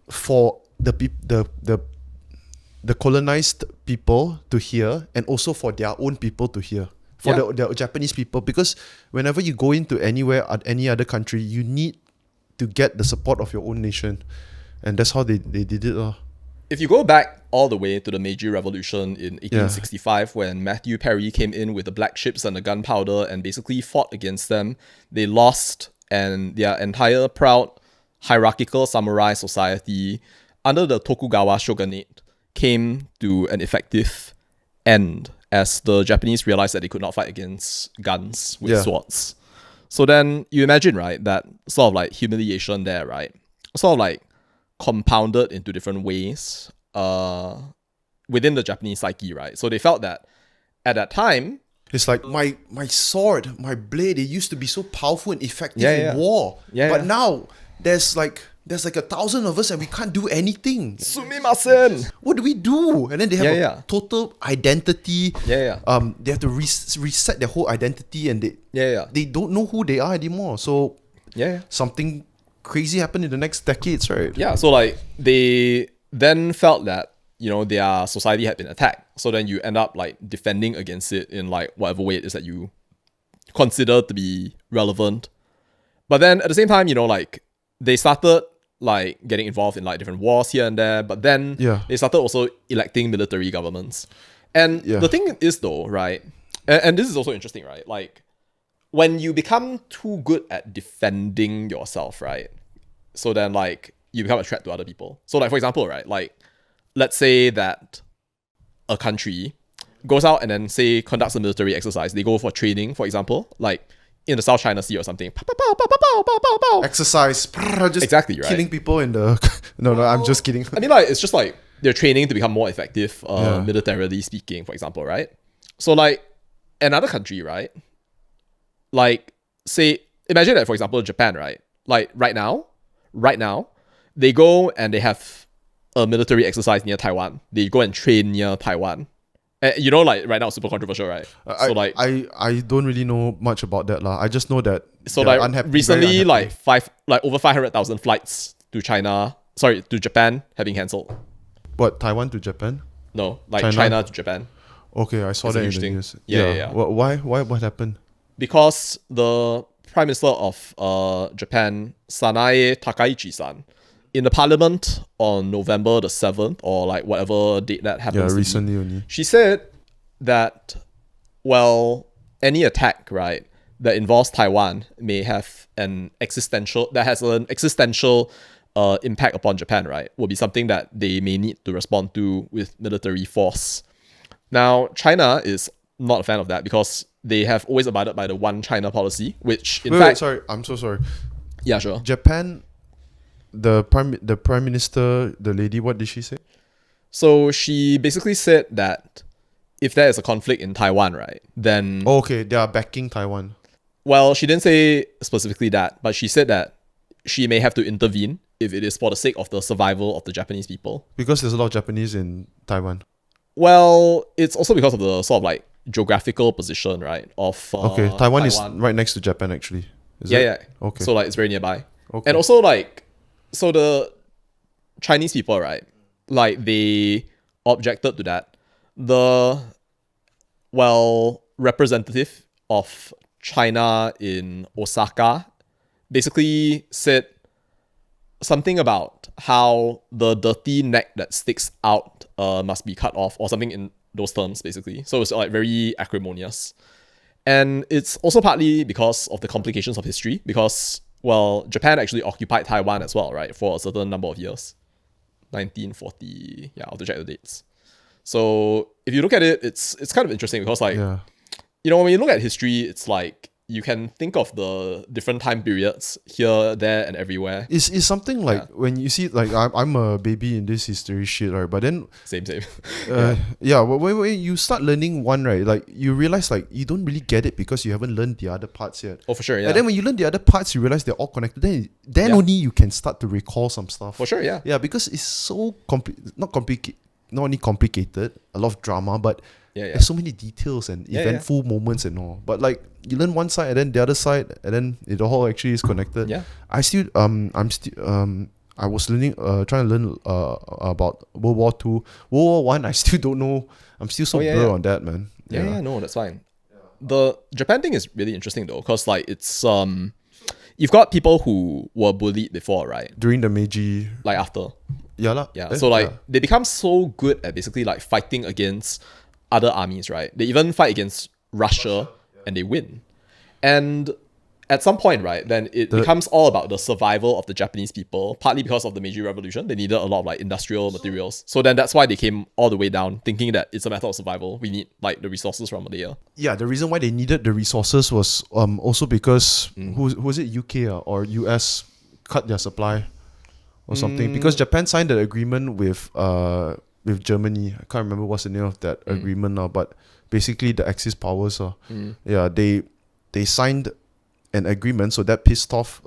for the colonized people to hear, and also for their own people to hear, for the Japanese people. Because whenever you go into anywhere at any other country, you need to get the support of your own nation, and that's how they did it. If you go back all the way to the Meiji Revolution in 1865, when Matthew Perry came in with the black ships and the gunpowder and basically fought against them, they lost, and their entire proud hierarchical samurai society under the Tokugawa shogunate came to an effective end as the Japanese realized that they could not fight against guns with swords. So then you imagine, right, that sort of like humiliation there, right, sort of like compounded into different ways within the Japanese psyche, right? So they felt that at that time, it's like my sword, my blade, it used to be so powerful and effective in war. But now there's like there's like 1,000 of us and we can't do anything. Sumimasen. What do we do? And then they have Yeah. total identity. Yeah. They have to reset their whole identity, and they don't know who they are anymore. So Yeah. something crazy happened in the next decades, right? Yeah. So like they then felt that, you know, their society had been attacked. So then you end up like defending against it in like whatever way it is that you consider to be relevant. But then at the same time, you know, like they started like getting involved in like different wars here and there. But then they started also electing military governments. And the thing is though, right? And this is also interesting, right? Like when you become too good at defending yourself, right? So then like you become a threat to other people. So like for example, right? Like let's say that a country goes out and then say conducts a military exercise. They go for training, for example, like in the South China Sea or something. Exercise. Just exactly, right? Killing people in the... No, I'm just kidding. I mean, like, it's just like they're training to become more effective, militarily speaking, for example, right? So like another country, right? Like say, imagine that, for example, Japan, right? Like right now, they go and they have a military exercise near Taiwan. They go and train near Taiwan. You know, like right now, it's super controversial, right? So like, I don't really know much about that, lah. I just know that. So like recently, like over 500,000 flights to Japan have been cancelled. What, Taiwan to Japan? No, like China to Japan. Okay, I saw that in the news. Yeah. Why? What happened? Because the Prime Minister of Japan, Sanae Takaichi-san, in the parliament on November the 7th, or like whatever date that happens. Yeah, recently only. She said that, well, any attack, right, that involves Taiwan may have an existential impact upon Japan, right, will be something that they may need to respond to with military force. Now, China is not a fan of that because they have always abided by the one China policy, which in fact... sorry, I'm so sorry. Yeah, sure. Japan, the prime minister, the lady, what did she say? So she basically said that if there is a conflict in Taiwan, right, then... Oh, okay, they are backing Taiwan. Well, she didn't say specifically that, but she said that she may have to intervene if it is for the sake of the survival of the Japanese people. Because there's a lot of Japanese in Taiwan. Well, it's also because of the sort of like geographical position, right, of okay, Taiwan is right next to Japan, actually. Is it? Yeah. Okay. So like it's very nearby. Okay. And also like, so the Chinese people, right, like they objected to that. The, well, representative of China in Osaka basically said something about how the dirty neck that sticks out must be cut off, or something in those terms, basically. So it's like very acrimonious. And it's also partly because of the complications of history, because, well, Japan actually occupied Taiwan as well, right, for a certain number of years. 1940, yeah, I'll have to check the dates. So if you look at it, it's kind of interesting because like, you know, when you look at history, it's like you can think of the different time periods here, there, and everywhere. It's something like when you see, like, I'm a baby in this history shit, right? But then... Same. When you start learning one, right, like, you realize, like, you don't really get it because you haven't learned the other parts yet. Oh, for sure, yeah. And then when you learn the other parts, you realize they're all connected. Then only you can start to recall some stuff. For sure, yeah. Yeah, because it's so not only complicated, a lot of drama, but there's so many details and eventful moments and all. But like you learn one side and then the other side, and then it all actually is connected. Yeah. I was learning trying to learn about World War II. World War One, I still don't know. I'm still so blur on that, man. No, that's fine. The Japan thing is really interesting though, because like it's you've got people who were bullied before, right? During the Meiji, like after. So like they become so good at basically like fighting against other armies, right? They even fight against Russia and they win. And at some point, right, then it becomes all about the survival of the Japanese people, partly because of the Meiji Revolution. They needed a lot of like industrial materials. So then that's why they came all the way down, thinking that it's a matter of survival. We need like the resources from Malaya. Yeah, the reason why they needed the resources was also because who was it, UK or US cut their supply or something, because Japan signed an agreement with Germany. I can't remember what's the name of that agreement now, but basically the Axis powers they signed an agreement, so that pissed off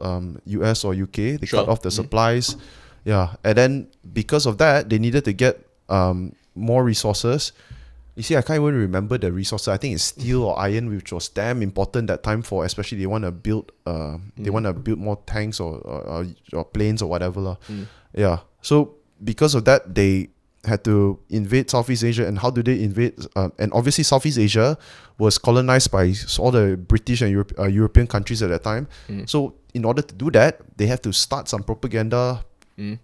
US or UK. They cut off the supplies. Yeah, and then because of that, they needed to get more resources. You see, I can't even remember the resources. I think it's steel or iron, which was damn important that time for, especially they want to build more tanks or planes or whatever lah. Yeah, so because of that, they had to invade Southeast Asia. And how do they invade? And obviously, Southeast Asia was colonized by all the British and European countries at that time. So in order to do that, they have to start some propaganda. They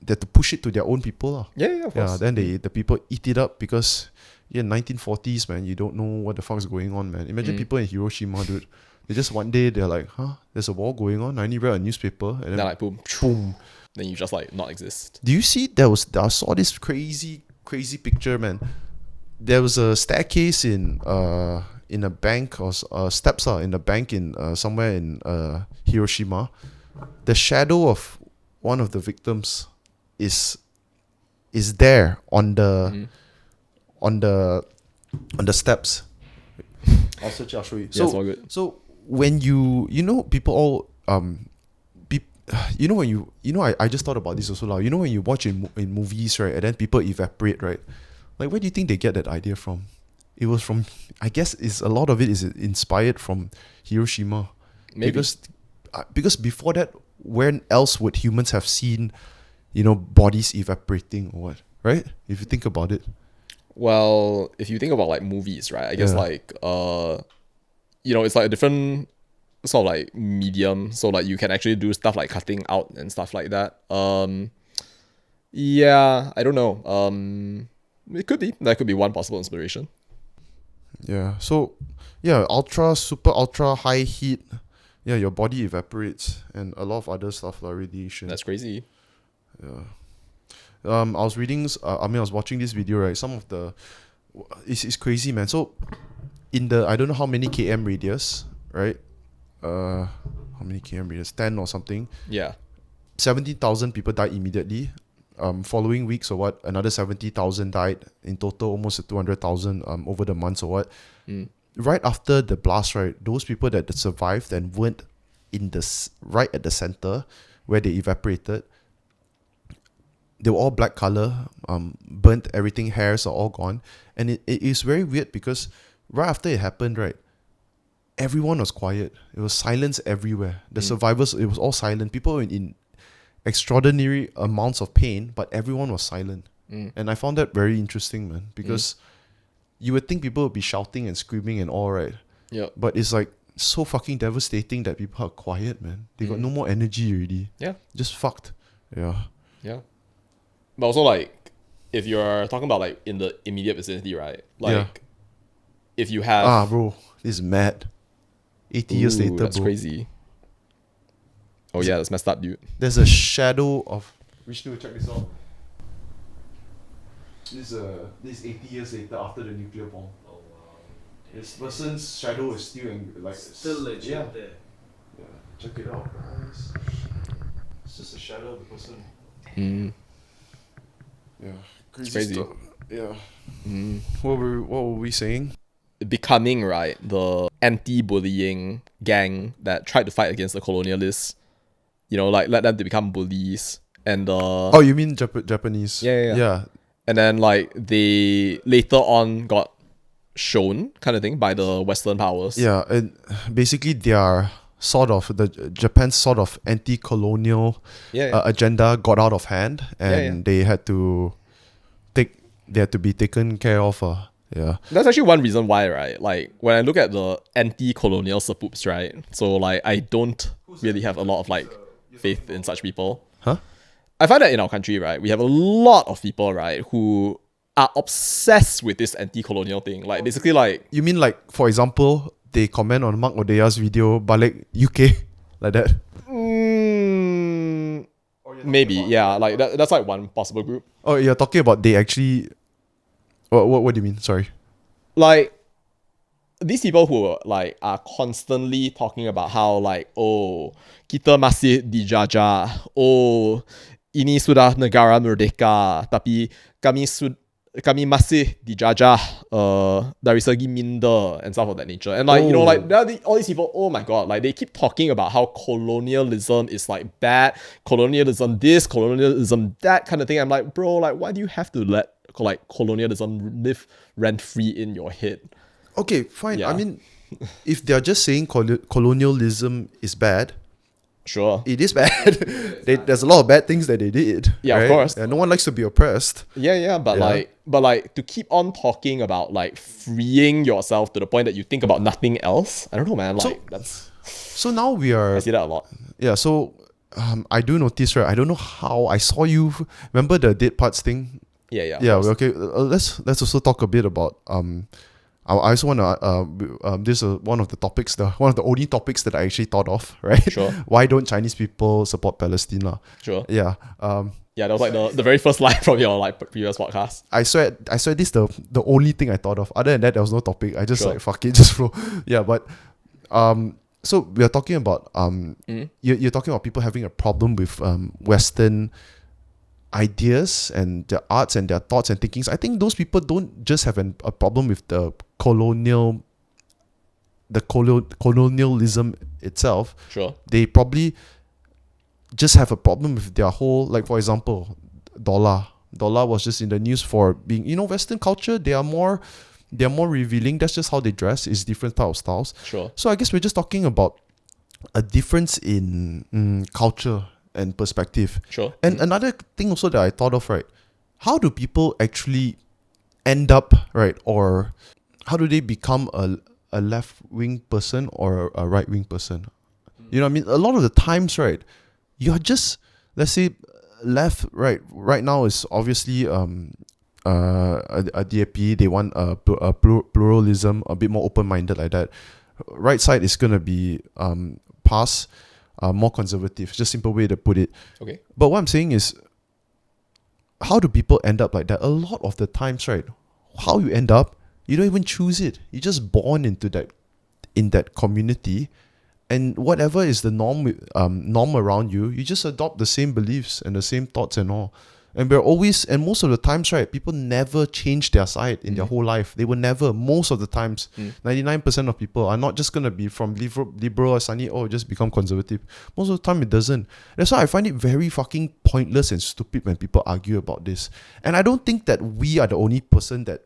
have to push it to their own people lah. Of course. Then the people eat it up because 1940s, man, you don't know what the fuck is going on, man. Imagine people in Hiroshima, dude. They just one day they're like, there's a war going on. I only read a newspaper, and then like boom. Then you just like not exist. Do you see I saw this crazy picture, man. There was a staircase in a bank or steps in a bank in somewhere in Hiroshima. The shadow of one of the victims is there on the steps. I'll show you. So, all good. So when people all I just thought about this also. You know when you watch in movies, right, and then people evaporate, right? Like, where do you think they get that idea from? It was from, I guess, a lot of it is inspired from Hiroshima. Maybe. Because before that, where else would humans have seen, bodies evaporating or what, right? If you think about it. Well, if you think about like movies, right? I guess it's like a different sort of like medium, so like you can actually do stuff like cutting out and stuff like that. I don't know. That could be one possible inspiration. Yeah. So super ultra high heat. Yeah, your body evaporates and a lot of other stuff like radiation. That's crazy. Yeah. I was watching this video, right? Some of the it's crazy, man. So in the I don't know how many km radius, right? How many km radius? 10 or something. Yeah. 70,000 people died immediately. Following weeks or what, another 70,000 died. In total, almost 200,000 over the months or what. Right after the blast, right, those people that survived and weren't right at the center where they evaporated, they were all black color, burnt everything, hairs are all gone. And it is very weird because right after it happened, right, everyone was quiet. It was silence everywhere. The survivors, it was all silent. People were in extraordinary amounts of pain, but everyone was silent. And I found that very interesting, man, because you would think people would be shouting and screaming and all, right? Yeah. But it's like so fucking devastating that people are quiet, man. They got no more energy already. Yeah. Just fucked. Yeah. Yeah. But also, like, if you're talking about, like, in the immediate vicinity, right? Like, if you have... bro. This is mad. 80 years later, that's crazy. Oh, yeah, that's messed up, dude. There's a shadow of... Vishnu, check this out. This is 80 years later after the nuclear bomb. Oh wow. This person's shadow is Still legit there. Yeah, check it out, guys. It's just a shadow of the person. Yeah, crazy. Stuff. Yeah. What were we saying? Becoming, right, the anti-bullying gang that tried to fight against the colonialists. Like let them to become bullies. And oh, you mean Japanese? Yeah. And then, like, they later on got shown, kind of thing, by the Western powers. Yeah, and basically they are Japan's sort of anti-colonial agenda got out of hand, and they had to be taken care of. That's actually one reason why, right? Like, when I look at the anti-colonial sepoops, right? So, like, I don't really have a lot of, like, faith in such people. Huh? I find that in our country, right, we have a lot of people, right, who are obsessed with this anti-colonial thing. Like, basically, like... You mean, like, for example, they comment on Mark Odea's video, Balik UK, like that? Maybe, yeah. Like, that's like one possible group. Oh, you're talking about they actually... What do you mean? Sorry. Like, these people who like are constantly talking about how like, oh, kita masih dijajah, oh, ini sudah negara merdeka, tapi kami masih dijajah dari segi minda and stuff of that nature. And like, you know, like all these people, oh my god, like they keep talking about how colonialism is like bad, colonialism this, colonialism that kind of thing. I'm like, bro, like why do you have to let like colonialism live rent free in your head? Okay, fine. Yeah. I mean, if they're just saying colonialism is bad, Sure. it is bad. There's a lot of bad things that they did. Yeah, of right? course. And no one likes to be oppressed. Yeah, but Yeah. like to keep on talking about like freeing yourself to the point that you think about nothing else. I don't know, man. Like that's So now we are. I see that a lot. Yeah. So I do notice, right? I don't know how I saw you. Remember the dead parts thing? Yeah. Yeah. Okay. Let's also talk a bit about I also want to. This is one of the topics, one of the only topics that I actually thought of, right? Sure. Why don't Chinese people support Palestine, lah? Sure. Yeah. Yeah, that was like the very first line from your like previous podcast. I swear this the only thing I thought of. Other than that, there was no topic. I just Sure. like fuck it, just flow. Yeah, but so we are talking about you're talking about people having a problem with Western ideas and their arts and their thoughts and thinkings. I think those people don't just have a problem with the colonialism itself. Sure. They probably just have a problem with their whole, like for example, dollar was just in the news for being, Western culture, they are more revealing. That's just how they dress. It's different type of styles. Sure. So I guess we're just talking about a difference in culture and perspective. Sure. And another thing also that I thought of, right? How do people actually end up, right? Or how do they become a left-wing person or a right-wing person? You know what I mean? A lot of the times, right, you're just, let's say, left, right. Right now is obviously a DAP. They want a pluralism, a bit more open-minded like that. Right side is going to be pass, more conservative. Just simple way to put it. Okay. But what I'm saying is, how do people end up like that? A lot of the times, right, how you end up, you don't even choose it. You're just born into that, in that community, and whatever is the norm around you, you just adopt the same beliefs and the same thoughts and all. And and most of the times, right, people never change their side in their whole life. They will never, most of the times, 99% of people are not just going to be from liberal or sunny, just become conservative. Most of the time, it doesn't. That's why I find it very fucking pointless and stupid when people argue about this. And I don't think that we are the only person that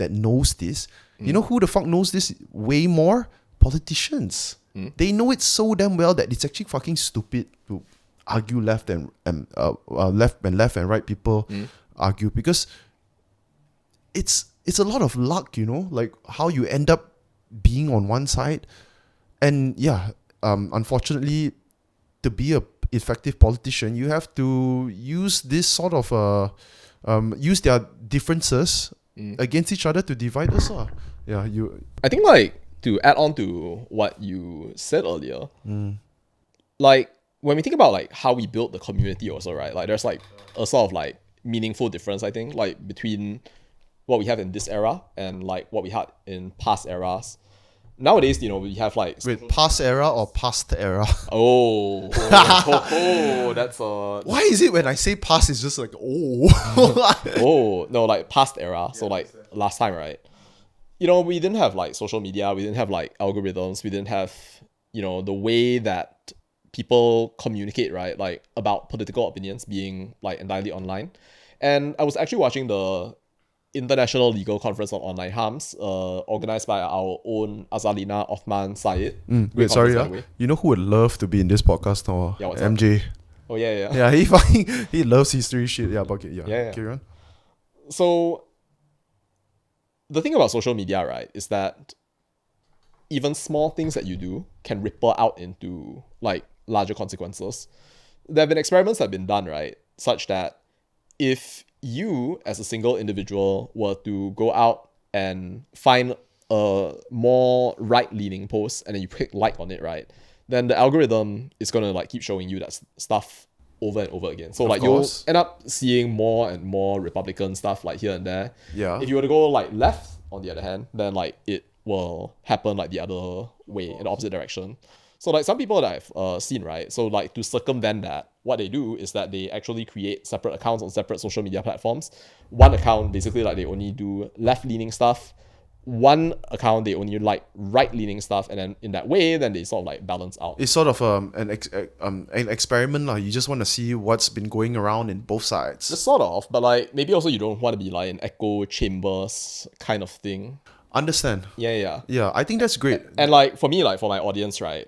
knows this. You know who the fuck knows this way more? Politicians. They know it so damn well that it's actually fucking stupid to argue left and right people argue, because it's a lot of luck, like how you end up being on one side. And unfortunately, to be a effective politician, you have to use this sort of use their differences against each other to divide us. I think like to add on to what you said earlier, like when we think about like how we build the community also, right? Like there's like a sort of like meaningful difference, I think, like between what we have in this era and like what we had in past eras. Nowadays, we have like Wait, past era or past era? That's a Why is it when I say past, it's just like no, like past era. So like last time, right? We didn't have like social media, we didn't have like algorithms, we didn't have the way that people communicate, right? Like about political opinions being like entirely online. And I was actually watching the International Legal Conference on Online Harms, organized by our own Azalina Othman Syed. Wait, sorry, you know who would love to be in this podcast? Or what's MJ. Oh yeah. Yeah, he loves history shit. Yeah, but Yeah. Carry on. So the thing about social media, right, is that even small things that you do can ripple out into like larger consequences. There have been experiments that have been done, right, such that if you as a single individual were to go out and find a more right-leaning post and then you click like on it, right, then the algorithm is going to like keep showing you that stuff over and over again. So like you'll end up seeing more and more Republican stuff like here and there. Yeah. If you were to go like left, on the other hand, then like it will happen like the other way, in the opposite direction. So like some people that I've seen, right, so like to circumvent that, what they do is that they actually create separate accounts on separate social media platforms. One account, basically, like, they only do left-leaning stuff. One account, they only like right-leaning stuff, and then in that way, then they sort of like balance out. It's sort of an experiment lah. You just want to see what's been going around in both sides. Just sort of, but like maybe also you don't want to be like an echo chambers kind of thing. Understand? Yeah. Yeah, I think that's great. And like for me, like for my audience, right?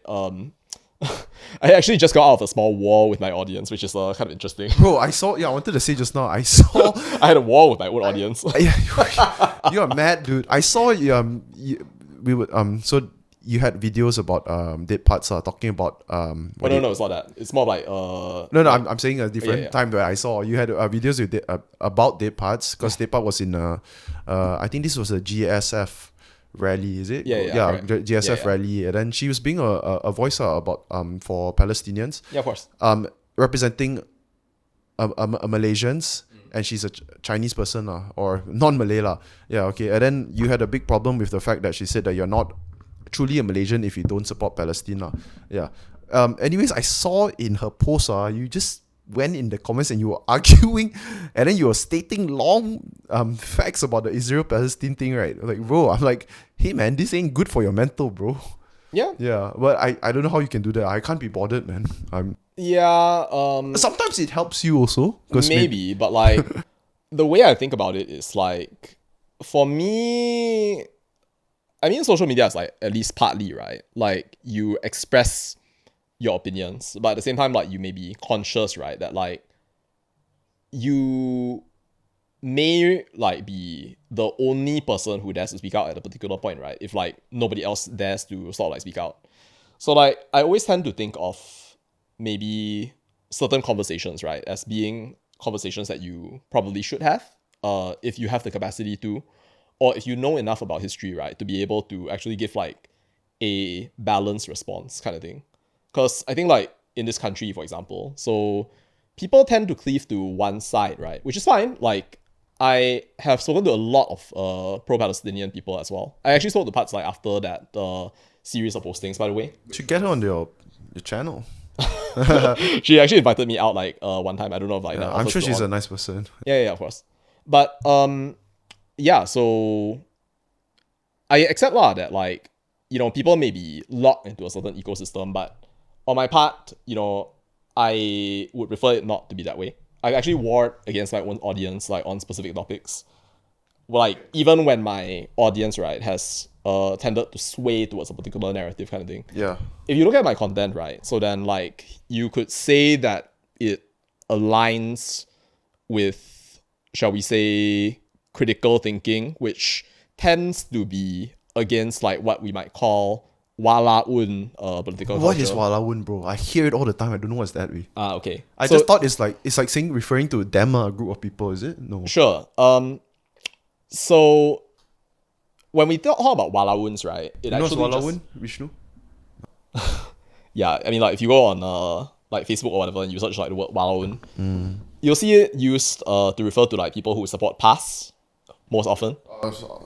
I actually just got out of a small war with my audience, which is kind of interesting. Bro, I saw. Yeah, I wanted to say just now. I saw. I had a war with my own audience. You are mad, dude. I saw. We would. So you had videos about dead parts. Talking about No, it's not that. It's more like No, I'm saying a different time where I saw you had videos with about dead parts, because dead part was in I think this was a GSF rally, is it? Yeah, GSF rally, and then she was being a voice about for Palestinians. Yeah, of course. Representing Malaysians, and she's a Chinese person or non-Malay lah. Yeah, okay. And then you had a big problem with the fact that she said that you're not truly a Malaysian if you don't support Palestine lah. Yeah. Anyways, I saw in her post you just went in the comments and you were arguing, and then you were stating long facts about the Israel-Palestine thing, right? Like, bro, I'm like, hey man, this ain't good for your mental, bro. Yeah, but I don't know how you can do that. I can't be bothered, man. Sometimes it helps you also. Maybe, but like the way I think about it is like, for me, I mean, social media is like at least partly, right? Like you express your opinions, but at the same time, like you may be conscious, right, that like you may like be the only person who dares to speak out at a particular point, right? If like nobody else dares to sort of like speak out. So like I always tend to think of maybe certain conversations, right, as being conversations that you probably should have, if you have the capacity to, or if you know enough about history, right, to be able to actually give like a balanced response kind of thing. Because I think like in this country, for example, so people tend to cleave to one side, right, which is fine. Like I have spoken to a lot of pro-Palestinian people as well. I actually spoke to parts like after that series of postings, by the way. You should get her on your channel. She actually invited me out like one time. I don't know if like that. I'm sure she's a nice person. Yeah, of course. But yeah, so I accept that like, you know, people may be locked into a certain ecosystem, but on my part, you know, I would prefer it not to be that way. I actually warred against my own audience like on specific topics. Like even when my audience, right, has tended to sway towards a particular narrative kind of thing. Yeah. If you look at my content, right, so then like you could say that it aligns with, shall we say, critical thinking, which tends to be against like what we might call walaun political culture. What is walaun, bro? I hear it all the time. I don't know what's that. Okay. I just thought it's like saying, referring to them, a group of people, is it? No. Sure. So when we talk about walauns, right, it actually walaun, Vishnu? Yeah, I mean, like if you go on like Facebook or whatever and you search like the word walaun, you'll see it used to refer to like people who support PAS most often.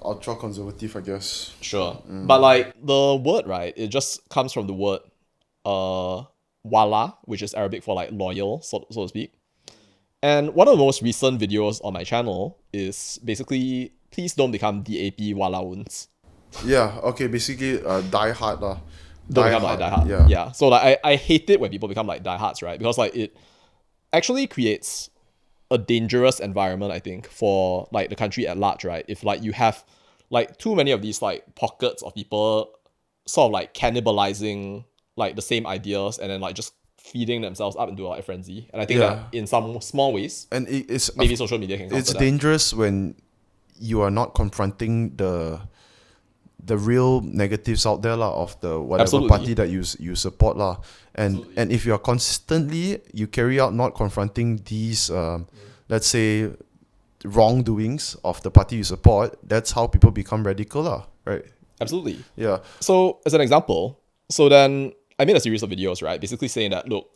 Ultra conservative, I guess. Sure. But like the word, right, it just comes from the word wala, which is Arabic for like loyal, so to speak. And one of the most recent videos on my channel is basically, please don't become DAP walauns. Yeah, okay, basically die hard. Don't become like die hard. Yeah. So like I hate it when people become like diehards, right? Because like it actually creates a dangerous environment, I think, for like the country at large, right? If like you have like too many of these like pockets of people sort of like cannibalizing like the same ideas and then like just feeding themselves up into like a frenzy. And I think that in some small ways, and it's maybe social media can counter it's dangerous when you are not confronting the real negatives out there of the whatever party that you support and if you are constantly you carry out not confronting these let's say wrongdoings of the party you support, that's how people become radical right? Absolutely. Yeah. So as an example, so then I made a series of videos, right, basically saying that, look,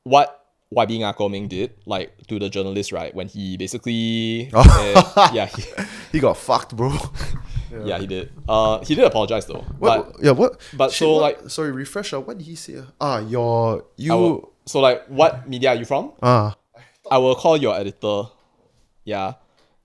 what YB Ngakoming did, like, to the journalist, right, when he basically he got fucked, bro. Yeah, he did. He did apologize though. What? But sorry, refresh. What did he say? So like, what media are you from? Ah. I will call your editor. Yeah.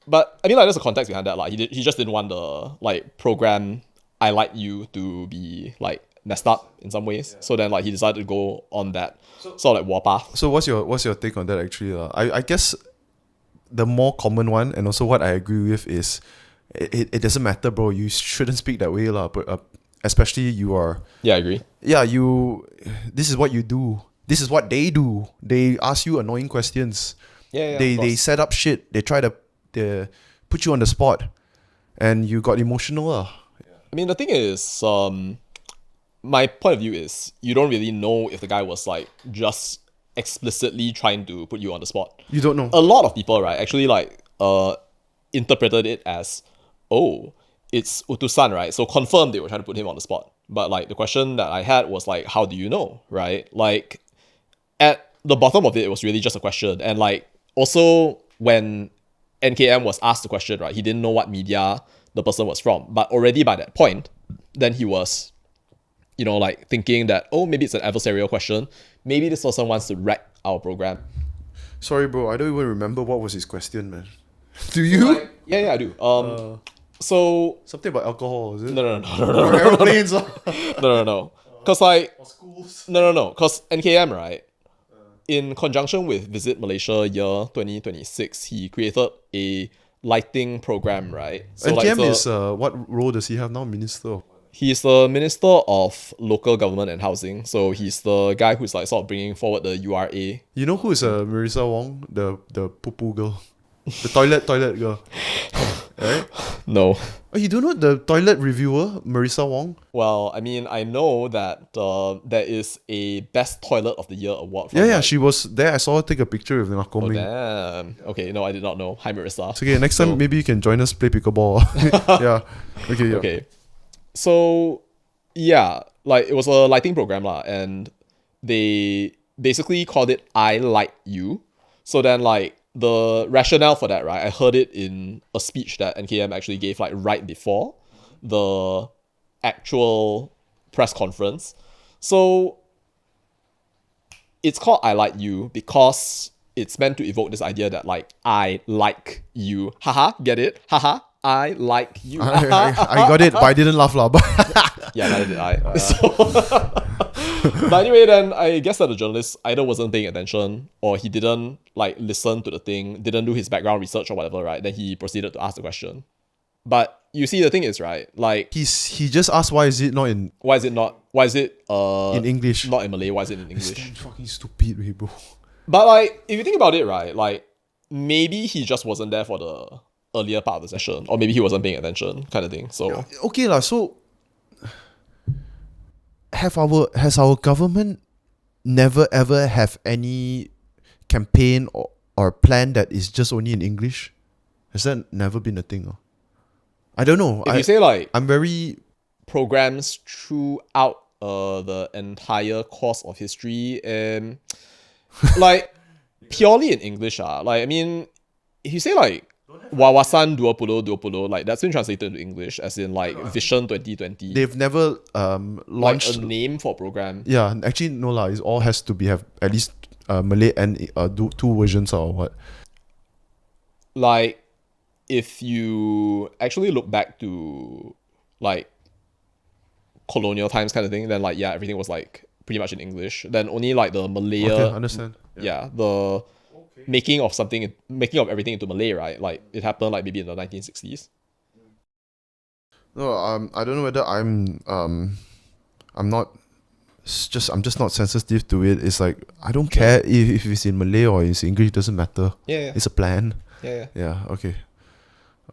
But I mean, like, there's a context behind that. Like, he just didn't want the like program I Like You to be like messed up in some ways. So then like he decided to go on that sort of like war path. So what's your take on that actually? I guess the more common one, and also what I agree with, is it doesn't matter, bro. You shouldn't speak that way, but especially you are. Yeah, I agree. Yeah, this is what you do. This is what they do. They ask you annoying questions. Yeah, They set up shit. They try to put you on the spot, and you got emotional. I mean, the thing is, my point of view is you don't really know if the guy was like just explicitly trying to put you on the spot. You don't know. A lot of people, right, actually like interpreted it as, oh, it's utusan, right? So confirmed they were trying to put him on the spot. But like the question that I had was like, how do you know, right? Like at the bottom of it, it was really just a question. And like also when NKM was asked the question, right, he didn't know what media the person was from. But already by that point, then he was, you know, like thinking that, oh, maybe it's an adversarial question. Maybe this person wants to wreck our program. Sorry, bro. I don't even remember what was his question, man. Do you? Like, yeah, I do. So Something about alcohol, is it? no. Or aeroplanes. No. Cause like Or schools. no. Cause NKM, right? In conjunction with Visit Malaysia Year 2026, he created a lighting program, right? So NKM like is what role does he have now? Minister of. he's the Minister of Local Government and Housing. So he's the guy who's like sort of bringing forward the URA. You know who is Marissa Wong, the poo girl, the toilet girl, right? No. Oh, you don't know the toilet reviewer, Marissa Wong? Well, I mean, I know that there is a Best Toilet of the Year award. From, Yeah, like, she was there. I saw her take a picture with Ngako Oh, Ming. damn. Okay, no, I did not know. Hi, Marissa. It's okay, next time maybe you can join us play pickleball. Yeah. Okay, yeah. Okay. So, yeah, like it was a lighting program lah, and they basically called it I Like You. So then like the rationale for that, right? I heard it in a speech that NKM actually gave like right before the actual press conference. So it's called I Like You because it's meant to evoke this idea that like I like you. Haha, get it? Haha, I like you. I got it, but I didn't laugh lah. But Yeah, neither did I. So, but anyway, then I guess that the journalist either wasn't paying attention or he didn't like listen to the thing, didn't do his background research or whatever, right? Then he proceeded to ask the question. But you see, the thing is, right? Like, he just asked why is it not in why is it in English? not in Malay? Why is it in It's English? fucking stupid, way, bro. But like, if you think about it, right? Like, maybe he just wasn't there for the earlier part of the session, or maybe he wasn't paying attention, kind of thing. So Okay lah. So has our government never ever have any campaign or plan that is just only in English? Has that never been a thing? I don't know. if you say like I'm very programs throughout the entire course of history and like purely in English, like I mean, if you say like Wawasan 2020, like that's been translated into English as in like Vision 2020. they've never like launched. a name for program. Yeah, actually no lah. It all has to have at least Malay and two versions or what. Like if you actually look back to like colonial times kind of thing, then like yeah, everything was like pretty much in English. Then only like the Malay, Okay, understand. yeah, the making of everything into Malay, right? Like it happened like maybe in the 1960s. No, I don't know whether I'm just not sensitive to it. It's like I don't care if it's in Malay or it's English. It doesn't matter. Yeah. It's a plan. Yeah. Yeah. Okay.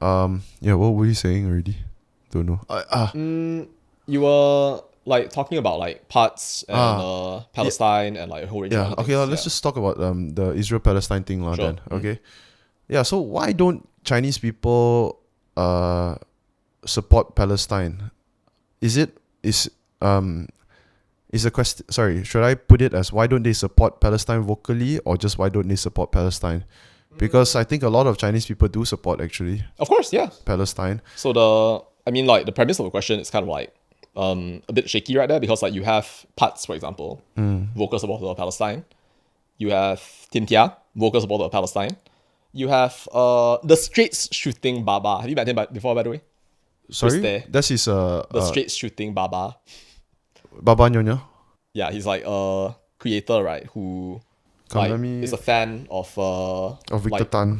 Yeah. What were you saying already? Don't know. You were like talking about like parts and Palestine and like a whole range of Yeah. other Okay. things. Let's just talk about the Israel-Palestine thing lah. Sure. Then. Okay. Yeah. So why don't Chinese people support Palestine? Is a question? Sorry. Should I put it as why don't they support Palestine vocally or just why don't they support Palestine? Because I think a lot of Chinese people do support actually Of course, yeah. Palestine. So the premise of the question is kind of like a bit shaky right there because like you have parts, for example, vocal support for Palestine, You have Tin Tia, vocal supporter of Palestine. You have the straight shooting Baba. Have you met him before, by the way? Sorry, there. that's his The straight shooting Baba. Baba Nyonya. Yeah, he's like a creator, right? Who is a fan of Victor Tan.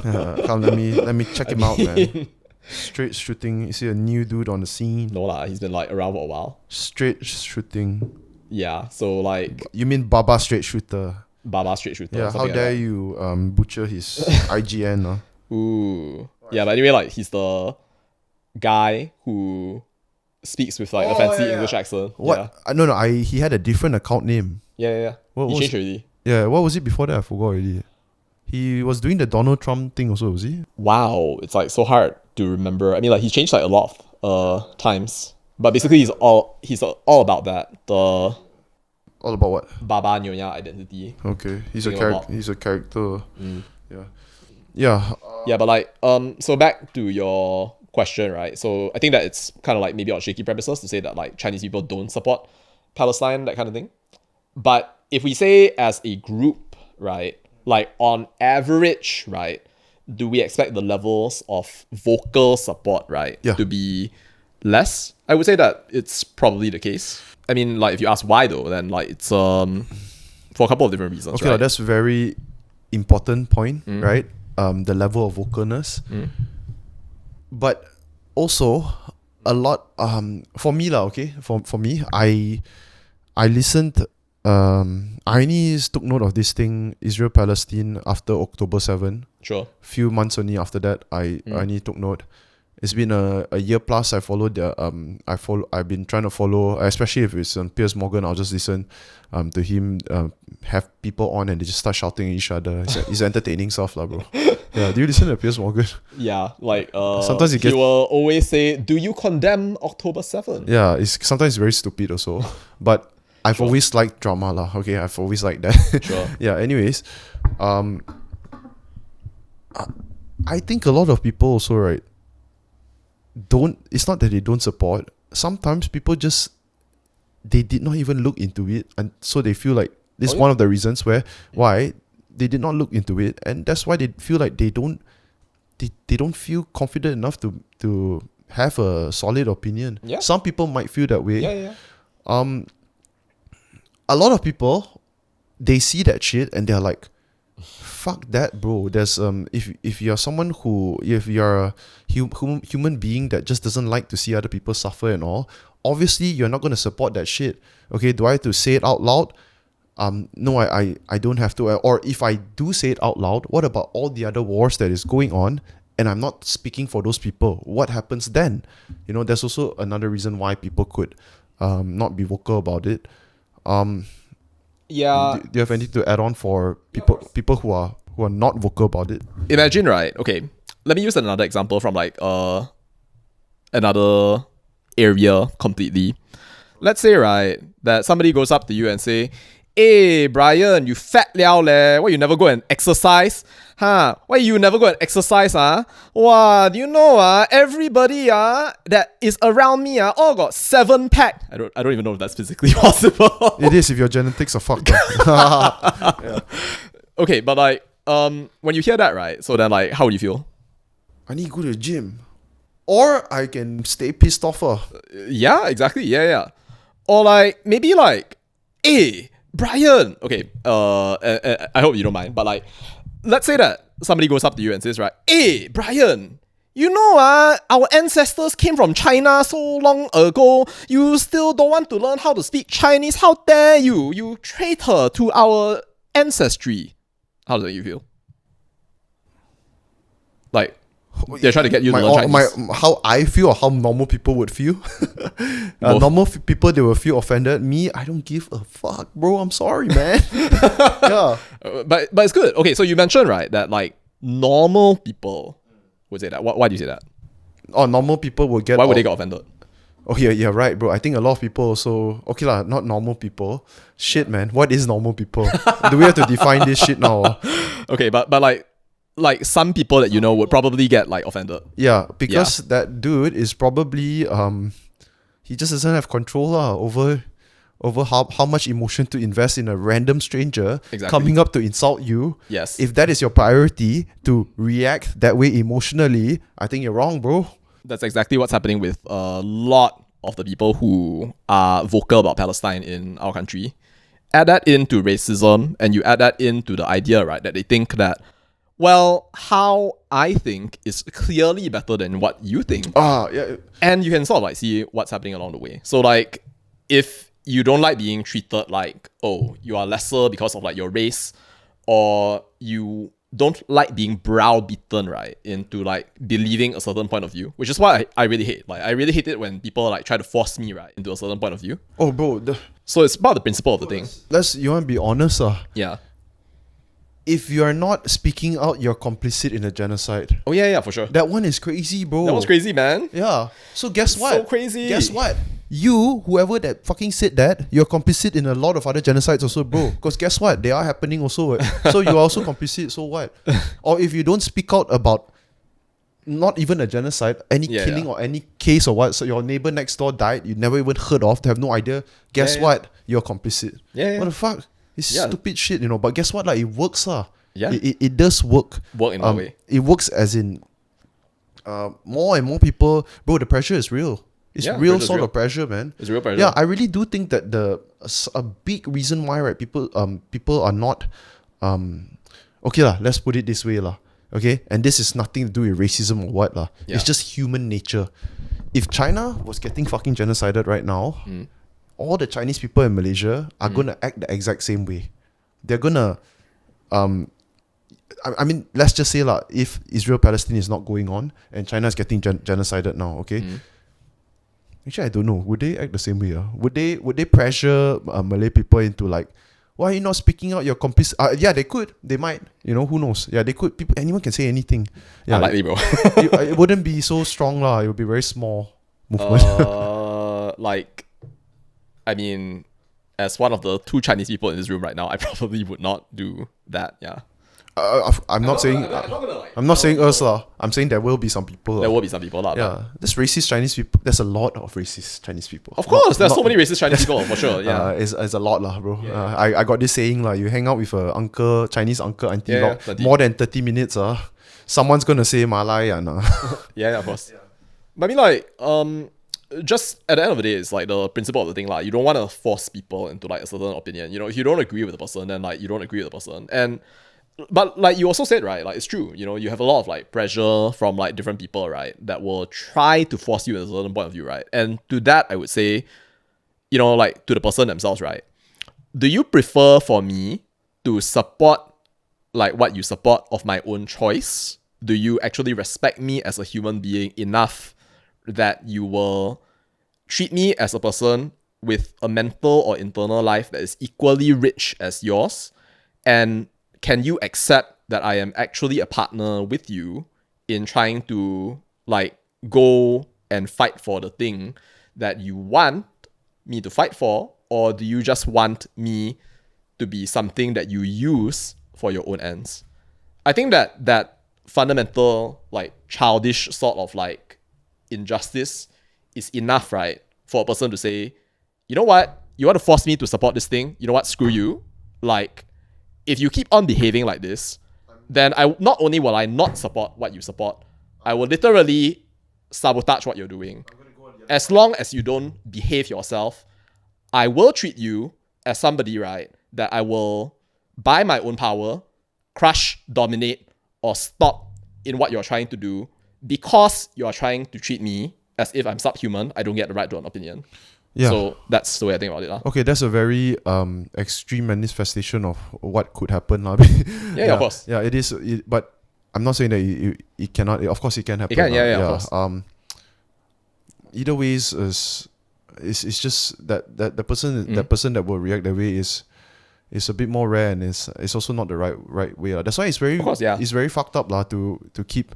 Come, let me check him out, man. Straight shooting. Is he a new dude on the scene? No lah, he's been like around for a while. Straight shooting. Yeah, so like You mean Baba straight shooter? Baba straight shooter. Yeah, how something dare like you butcher his IGN? that. Ooh. Yeah, but anyway, like he's the guy who speaks with like a fancy English accent. What? Yeah. No, he had a different account name. Yeah. What He was changed already. Yeah, what was it before that? I forgot already. He was doing the Donald Trump thing also, was he? Wow, it's like so hard to remember. I mean, like he's changed like a lot of times, but basically he's all about that, the All about what? Baba Nyonya identity. Okay, he's Think a about- he's a character. Mm. Yeah. Yeah, but like so back to your question, right? So I think that it's kind of like maybe on shaky premises to say that like Chinese people don't support Palestine, that kind of thing. But if we say as a group, right, like on average, right, do we expect the levels of vocal support, right, Yeah. to be less? I would say that it's probably the case. I mean, like if you ask why though, then like it's for a couple of different reasons. Okay, right? that's a very important point, right? The level of vocalness. But also a lot for me lah, okay? For me, I listened I only took note of this thing, Israel Palestine, after October 7. Sure. Few months only after that I only took note. It's been a year plus. I followed the I've been trying to follow, especially if it's Piers Morgan. I'll just listen to him have people on and they just start shouting at each other. It's entertaining stuff lah, bro. Yeah, do you listen to Piers Morgan? Yeah, like Sometimes he will always say, "Do you condemn October 7th?" Yeah, it's sometimes very stupid also. But I've always liked drama lah. Okay, I've always liked that. Sure. Yeah. Anyways, I think a lot of people also, right, don't. It's not that they don't support. Sometimes people just they did not even look into it, and so they feel like this is one of the reasons why they did not look into it, and that's why they feel like they don't feel confident enough to have a solid opinion. Yeah. Some people might feel that way. Yeah. A lot of people, they see that shit and they're like, fuck that, bro. There's if you're someone if you're a human being that just doesn't like to see other people suffer and all, obviously you're not going to support that shit. Okay, do I have to say it out loud? No, I don't have to. Or if I do say it out loud, what about all the other wars that is going on and I'm not speaking for those people? What happens then? You know, there's also another reason why people could not be vocal about it. Yeah. Do you have anything to add on for people who are not vocal about it? Imagine, right? Okay, let me use another example from like another area completely. Let's say, right, that somebody goes up to you and say, "Hey, Brian, you fat liao leh. Why you never go and exercise? Huh? Why you never go and exercise, Wow, do you know, everybody, that is around me, all got 7-pack. I don't even know if that's physically possible. It is if your genetics are fucked up. Yeah. Okay, but like, when you hear that, right, so then like, how would you feel? I need to go to the gym. Or I can stay pissed off her. Yeah, exactly. Yeah. Or like, maybe like, hey, Brian. Okay, I hope you don't mind, but like, let's say that somebody goes up to you and says, right, hey, Brian, you know, our ancestors came from China so long ago. You still don't want to learn how to speak Chinese. How dare you? You traitor to our ancestry. How does that you feel? Like, they're trying to get you to learn Chinese. How I feel or how normal people would feel. Normal people, they will feel offended. Me, I don't give a fuck, bro. I'm sorry, man. Yeah. But it's good. Okay, so you mentioned, right, that like normal people would say that. Why do you say that? Or normal people will get... Why would they get offended? Oh, yeah, right, bro. I think a lot of people also... Okay lah, not normal people. Shit, man. What is normal people? Do we have to define this shit now? Okay, but like some people that you know would probably get like offended. Yeah, because that dude is probably he just doesn't have control over over how much emotion to invest in a random stranger Exactly. coming up to insult you. Yes. If that is your priority to react that way emotionally, I think you're wrong, bro. That's exactly what's happening with a lot of the people who are vocal about Palestine in our country. Add that into racism, and you add that into the idea, right, that they think that, well, how I think is clearly better than what you think. Yeah. And you can sort of like see what's happening along the way. So like, if you don't like being treated like, oh, you are lesser because of like your race, or you don't like being browbeaten, right, into like believing a certain point of view, which is what I really hate. Like, I really hate it when people like try to force me, right, into a certain point of view. Oh, bro. So it's about the principle of the thing. You want to be honest, Yeah. if you are not speaking out, you're complicit in a genocide. Oh yeah, for sure. That one is crazy, bro. That was crazy, man. Yeah. So guess what? So crazy. Guess what? You, whoever that fucking said that, you're complicit in a lot of other genocides also, bro. Because guess what? They are happening also. So you're also complicit, so what? Or if you don't speak out about not even a genocide, any killing or any case or what, so your neighbor next door died, you never even heard of, they have no idea, guess what? You're complicit. Yeah. What the fuck? It's stupid shit, But guess what? Like, it works, Yeah. It does work. Work in that way. It works as in more and more people, bro, the pressure is real. It's real sort of pressure, man. It's real pressure. Yeah, I really do think that a big reason why, right, people are not okay lah, let's put it this way lah. Okay? And this is nothing to do with racism or what lah. Yeah. It's just human nature. If China was getting fucking genocided right now, all the Chinese people in Malaysia are gonna act the exact same way. They're gonna I mean, let's just say lah, if Israel-Palestine is not going on and China is getting genocided now, okay? Actually, I don't know. Would they act the same way? Would they pressure Malay people into like, why are you not speaking out? You're complicit. Yeah, they could. They might. Who knows? Yeah, they could. Anyone can say anything. Yeah, Unlikely, bro. it wouldn't be so strong lah. It would be very small movement. I mean, as one of the 2 Chinese people in this room right now, I probably would not do that. Yeah. I'm not saying us lah. I'm saying there will be some people. There will be some people lah. Yeah, there's racist Chinese people. There's a lot of racist Chinese people. Of course, there's so many racist Chinese people for sure. Yeah, it's a lot lah, bro. I got this saying lah. You hang out with a Chinese uncle, auntie, more than 30 minutes, someone's gonna say Malay and yeah, of course. But I mean, like, just at the end of the day, it's like the principle of the thing, like, you don't want to force people into like a certain opinion. If you don't agree with the person, then like you don't agree with the person. But like you also said, right, like it's true, you have a lot of like pressure from like different people, right, that will try to force you at a certain point of view, right? And to that, I would say, like to the person themselves, right? Do you prefer for me to support like what you support of my own choice? Do you actually respect me as a human being enough that you will treat me as a person with a mental or internal life that is equally rich as yours? And can you accept that I am actually a partner with you in trying to like go and fight for the thing that you want me to fight for? Or do you just want me to be something that you use for your own ends? I think that fundamental, like childish sort of like injustice is enough, right? For a person to say, you know what? You want to force me to support this thing? You know what? Screw you. Like, if you keep on behaving like this, then not only will I not support what you support, I will literally sabotage what you're doing. As long as you don't behave yourself, I will treat you as somebody, right, that I will, by my own power, crush, dominate, or stop in what you're trying to do because you are trying to treat me as if I'm subhuman. I don't get the right to an opinion. Yeah. So that's the way I think about it. Okay, that's a very extreme manifestation of what could happen. Yeah, of course. Yeah, it is. But I'm not saying that it cannot. Of course, it can happen. It can, of course. Either ways, it's just that the person that will react that way is a bit more rare, and it's also not the right way. That's why it's very it's very fucked up to keep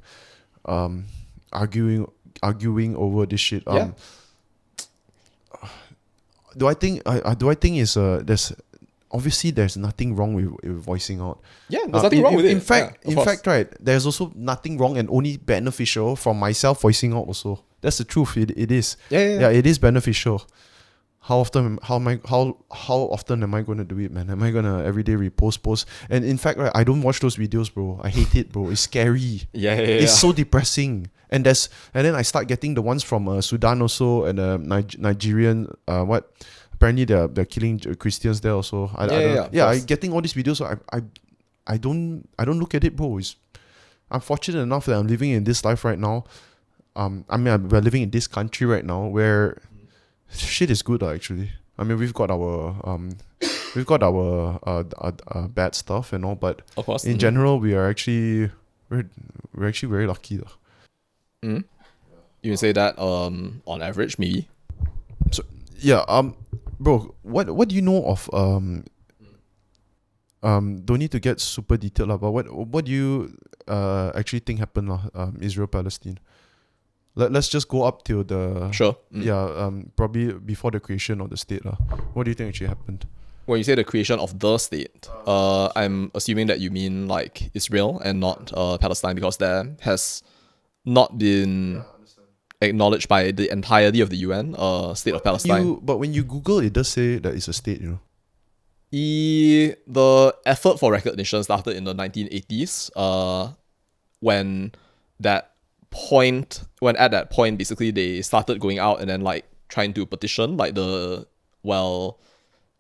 arguing over this shit. Do I think is there's nothing wrong with voicing out. Yeah, there's nothing wrong with it. In fact, right, there's also nothing wrong and only beneficial from myself voicing out also. That's the truth. It is. Yeah. It is beneficial. how often am I gonna do it, man? Am I gonna everyday repost post? And in fact, right, I don't watch those videos, bro. I hate it, bro. It's scary. Yeah. It's so depressing. And then I start getting the ones from Sudan also, and Nigerian apparently they're killing Christians there also. I getting all these videos. So I don't look at it, bro. I'm fortunate enough that I'm living in this life right now. We're living in this country right now where shit is good actually. I mean, we've got our bad stuff and all, but of course, in general, we're actually very lucky though. You can say that on average, maybe. So yeah, bro, what do you know of don't need to get super detailed, but what do you actually think happened Israel Palestine? Let's just go up till the sure. Probably before the creation of the state. What do you think actually happened? When you say the creation of the state, I'm assuming that you mean like Israel and not Palestine, because there has not been acknowledged by the entirety of the UN, state of Palestine. But when you Google, it does say that it's a state, you know. The effort for recognition started in the 1980s, when at that point basically they started going out and then like trying to petition like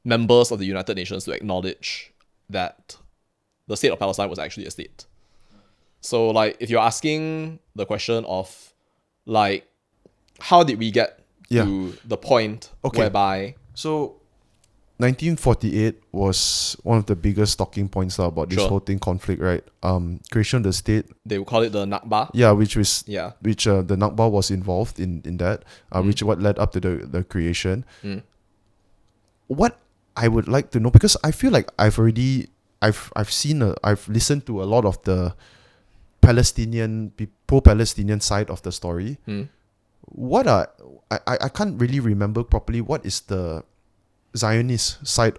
members of the United Nations to acknowledge that the state of Palestine was actually a state. So like if you're asking the question of like how did we get to the point whereby, so 1948 was one of the biggest talking points about this whole thing, conflict, right? Creation of the state. They would call it the Nakba. Yeah, which the Nakba was involved in that, which what led up to the creation. What I would like to know, because I feel like I've listened to a lot of the pro-Palestinian side of the story. I can't really remember properly what is the Zionist side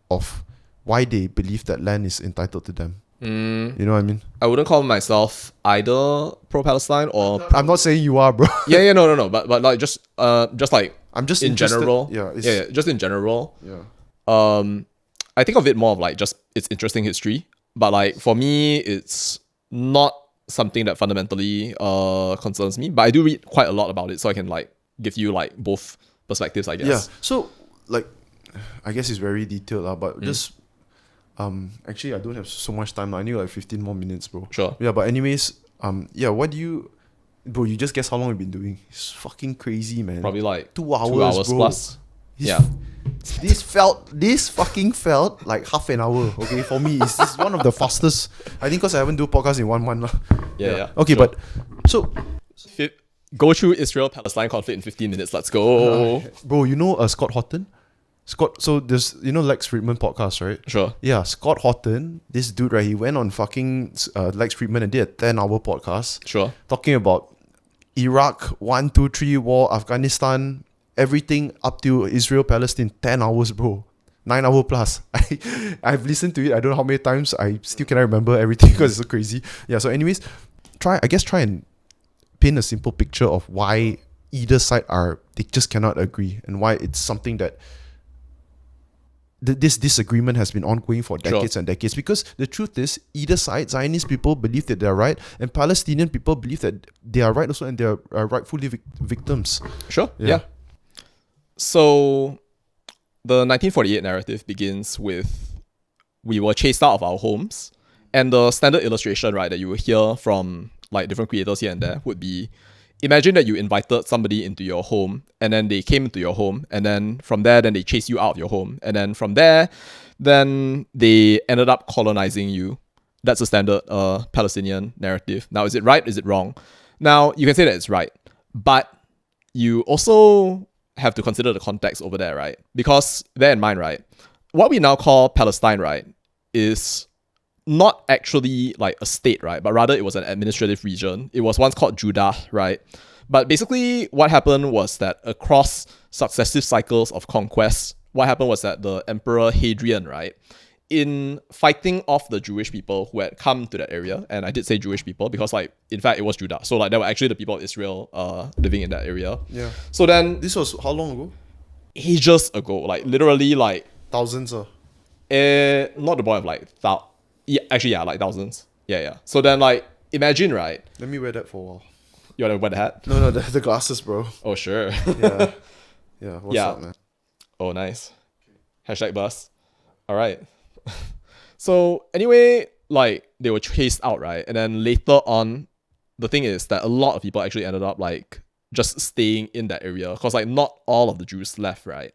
of why they believe that land is entitled to them. You know what I mean? I wouldn't call myself either pro-Palestine or... I'm not saying you are, bro. No. But like just like I'm just in interested. general. Just in general. I think of it more of like just it's interesting history. But like for me, it's not something that fundamentally concerns me. But I do read quite a lot about it, so I can like give you like both perspectives, I guess. Yeah. So like, I guess it's very detailed, but just actually I don't have so much time. I need like 15 more minutes, bro. Sure. Yeah, but anyways, what do you, bro? You just guess how long we've been doing? It's fucking crazy, man. Probably like 2 hours, bro. plus. This fucking felt like half an hour. Okay, for me, this is one of the fastest. I think because I haven't do podcast in 1 month. Okay, sure. But so go through Israel-Palestine conflict in 15 minutes. Let's go. Bro, you know Scott Horton? So there's, Lex Friedman podcast, right? Sure. Yeah, Scott Horton, this dude, right, he went on fucking Lex Friedman and did a 10-hour podcast. Sure. Talking about Iraq, 1, 2, 3 war, Afghanistan, everything up to Israel, Palestine, 10 hours, bro. 9 hour plus. I've listened to it, I don't know how many times, I still cannot remember everything because it's so crazy. Yeah, so anyways, try and paint a simple picture of why either side they just cannot agree, and why it's something that this disagreement has been ongoing for decades and decades. Because the truth is, either side, Zionist people believe that they're right, and Palestinian people believe that they are right also, and they're rightfully victims. Sure. Yeah. So the 1948 narrative begins with, we were chased out of our homes, and the standard illustration, right, that you will hear from like different creators here and there would be, imagine that you invited somebody into your home, and then they came into your home, and then from there, then they chased you out of your home, and then from there, then they ended up colonizing you. That's a standard Palestinian narrative. Now, is it right? Is it wrong? Now, you can say that it's right, but you also have to consider the context over there, right? Because bear in mind, right, what we now call Palestine, right, is not actually like a state, right? But rather it was an administrative region. It was once called Judah, right? But basically what happened was that across successive cycles of conquest, what happened was that the Emperor Hadrian, right, in fighting off the Jewish people who had come to that area, and I did say Jewish people because like, in fact, it was Judah. So like, there were actually the people of Israel living in that area. Yeah. So then... This was how long ago? ages ago, like literally like Thousands. not the point of like like thousands. Yeah. So then like imagine, right? Let me wear that for a while. You wanna wear the hat? No, the glasses, bro. Oh sure. Yeah. Yeah. What's Yeah. up, man? Oh nice. Hashtag bus. Alright. So anyway, like they were chased out, right? And then later on, the thing is that a lot of people actually ended up like just staying in that area because like not all of the Jews left, right?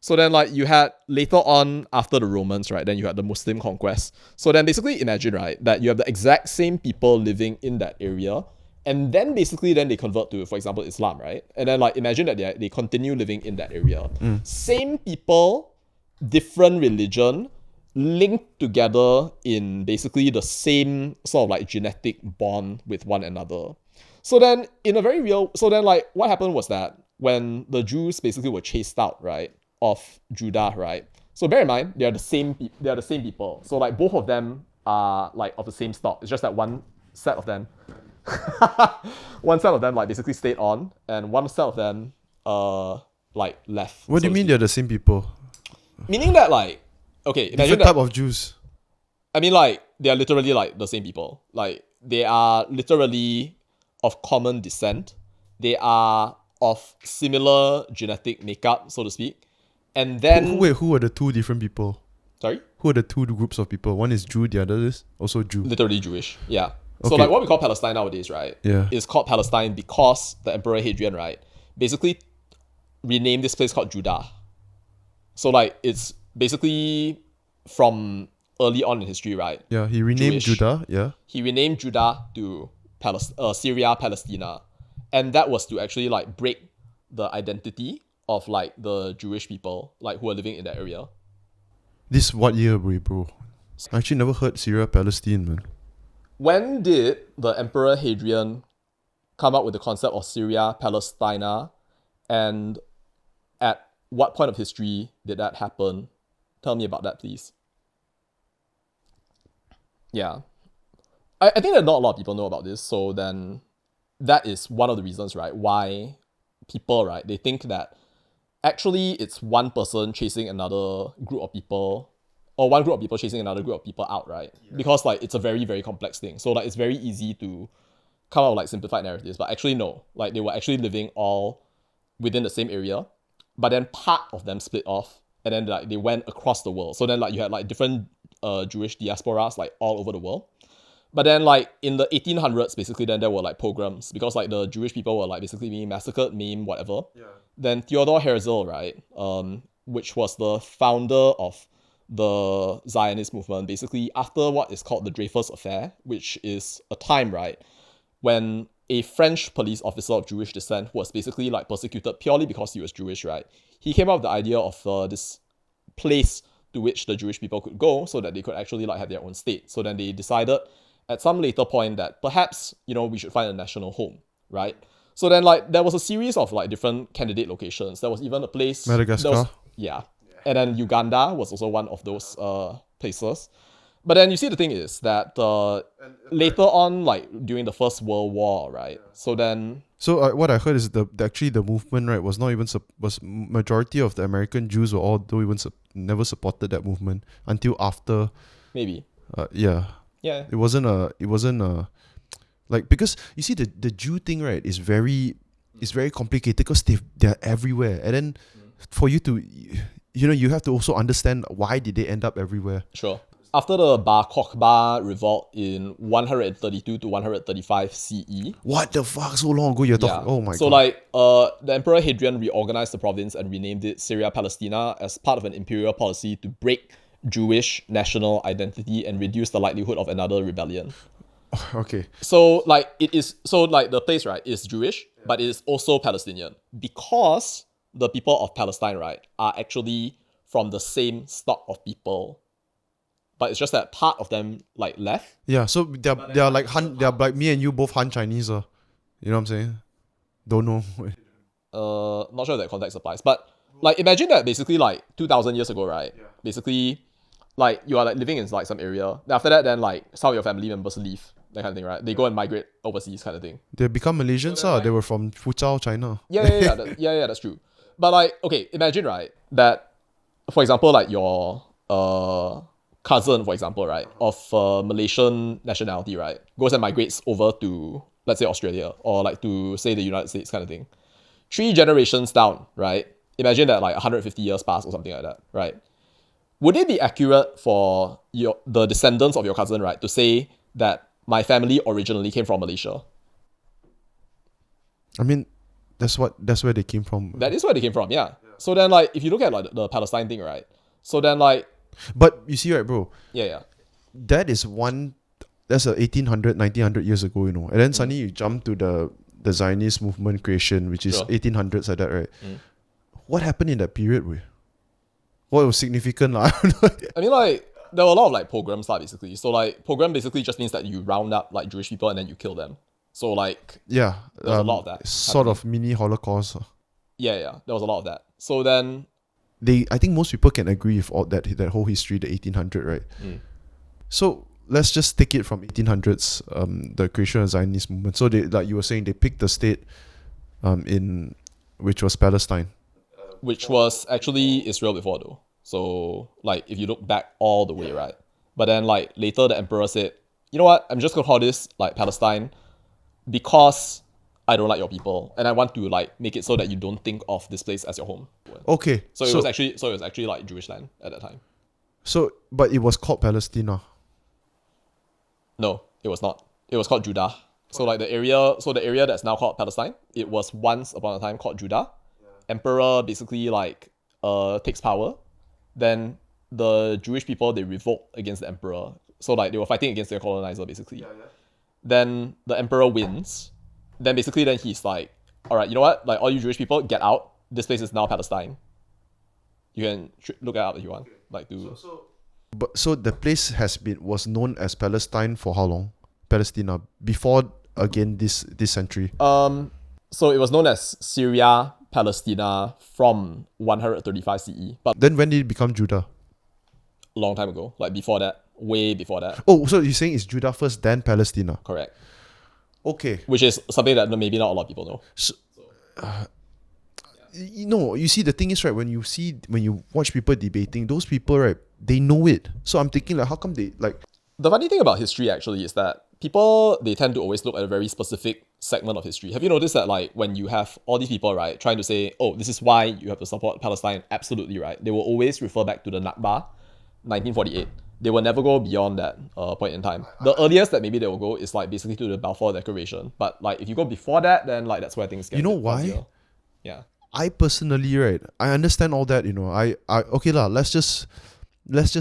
So then like you had later on after the Romans, right? Then you had the Muslim conquest. So then basically imagine, right, that you have the exact same people living in that area, and then basically then they convert to, for example, Islam, right? And then like imagine that they continue living in that area. Same people, different religion, linked together in basically the same sort of like genetic bond with one another. So then like what happened was that when the Jews basically were chased out, right, of Judah, right? So bear in mind, they are the same people. So like both of them are like of the same stock. It's just that one set of them like basically stayed on, and one set of them like left. What do you mean they're the same people? Meaning that like, okay, imagine Different type of Jews. I mean like they are literally like the same people. Like they are literally of common descent. They are of similar genetic makeup, so to speak. And then Who are the two different people? Sorry? Who are the two groups of people? One is Jew, the other is also Jew. Literally Jewish. Yeah. So Okay. like what we call Palestine nowadays, right? Yeah. Is called Palestine because the Emperor Hadrian, right, basically renamed this place called Judah. So like it's basically from early on in history, right? Yeah, he renamed Jewish. Judah, yeah. He renamed Judah to Syria, Palestina. And that was to actually like break the identity of like the Jewish people like who are living in that area. This what year, bro? I actually never heard Syria, Palestine, man. When did the Emperor Hadrian come up with the concept of Syria, Palestina, and at what point of history did that happen? Tell me about that, please. Yeah. I think that not a lot of people know about this, so then that is one of the reasons, right, why people, right, they think that actually it's one person chasing another group of people, or one group of people chasing another group of people out, right? Yeah. Because like it's a very, very complex thing. So like it's very easy to come up with like simplified narratives, but actually no. Like they were actually living all within the same area, but then part of them split off, and then like they went across the world. So then like you had like different Jewish diasporas like all over the world. But then like in the 1800s, basically then there were like pogroms because like the Jewish people were like basically being massacred, maimed, whatever. Yeah. Then Theodor Herzl, right, which was the founder of the Zionist movement, basically after what is called the Dreyfus Affair, which is a time, right, when a French police officer of Jewish descent was basically like persecuted purely because he was Jewish, right? He came up with the idea of this place to which the Jewish people could go so that they could actually like have their own state. So then they decided at some later point that perhaps, you know, we should find a national home, right? So then like there was a series of like different candidate locations. There was even a place... Madagascar? Yeah. And then Uganda was also one of those places. But then you see the thing is that later on, like during the First World War, right? So then... So what I heard is actually the movement, right, was not even... was majority of the American Jews were all don't even never supported that movement until after... Maybe. Yeah. Yeah. It wasn't a like, because you see the Jew thing, right, is very complicated because they're everywhere. And then for you to, you know, you have to also understand why did they end up everywhere. Sure. After the Bar Kokhba revolt in 132 to 135 CE. What the fuck? So long ago you're talking. Oh my god. So like the Emperor Hadrian reorganized the province and renamed it Syria Palestina as part of an imperial policy to break Jewish national identity and reduce the likelihood of another rebellion. Okay. So like the place, right, is Jewish, but it is also Palestinian because the people of Palestine, right, are actually from the same stock of people. But it's just that part of them like left. Yeah, so they're like me and you both Han Chinese, you know what I'm saying? Don't know. Not sure if that context applies, but like imagine that basically like 2,000 years ago, right? Yeah. Basically, like you are like living in like some area. Then after that, then like some of your family members leave, that kind of thing, right? They go and migrate overseas, kind of thing. They become Malaysians, so they were from Fuzhou, China. Yeah, that's true. But like, okay, imagine, right, that, for example, like your cousin, for example, right, of Malaysian nationality, right, goes and migrates over to, let's say, Australia, or like to, say, the United States kind of thing. 3 generations down, right, imagine that like 150 years pass or something like that, right? Would it be accurate for the descendants of your cousin, right, to say that my family originally came from Malaysia? I mean, that's where they came from. That is where they came from, yeah. So then, like, if you look at like the Palestine thing, right? So then, like, But you see, right, bro, yeah. that's a 1800, 1900 years ago, you know. And then suddenly you jump to the Zionist movement creation, which is Sure. 1800s like that, right? What happened in that period, bro? What was significant? I don't know. I mean, like, there were a lot of like pogroms, basically. So like, pogrom basically just means that you round up like Jewish people and then you kill them. So like, Yeah. There was a lot of that Sort of mini Holocaust. yeah, there was a lot of that. So then, I think most people can agree with all that whole history, the 1800, right? So let's just take it from 1800s, the creation of the Zionist movement. So they, like you were saying, they picked the state, which was Palestine. which was actually Israel before though. So like, if you look back all the way, right? But then like later the emperor said, you know what? I'm just gonna call this like Palestine because I don't like your people and I want to like make it so that you don't think of this place as your home. Okay. So it was actually like Jewish land at that time. So, but it was called Palestine. No, it was not. It was called Judah. So like the area that's now called Palestine, it was once upon a time called Judah. Emperor basically like takes power. Then the Jewish people, they revolt against the emperor. So like they were fighting against their colonizer basically. Then the emperor wins. Then basically then he's like, all right, you know what? Like all you Jewish people, get out. This place is now Palestine. You can look it up if you want. Like to. So the place was known as Palestine for how long? Palestina before again this century. So it was known as Syria Palestina from 135 CE, but Then when did it become Judah? a long time ago, like before that, way before that. Oh, so you're saying it's Judah first, then Palestina? Correct. Okay. Which is something that maybe not a lot of people know. So, you see, the thing is, right, when you watch people debating, those people, right, they know it. So I'm thinking, like, how come they, like... The funny thing about history actually is that people, they tend to always look at a very specific segment of history. Have you noticed that like when you have all these people, right, trying to say, oh, this is why you have to support Palestine, absolutely right, they will always refer back to the Nakba, 1948. They will never go beyond that point in time. The earliest that maybe they will go is like basically to the Balfour Declaration. But like if you go before that, then like that's where things get You know a bit why? fuzzier. Yeah. I personally, right, I understand all that, you know. I okay lah, let's just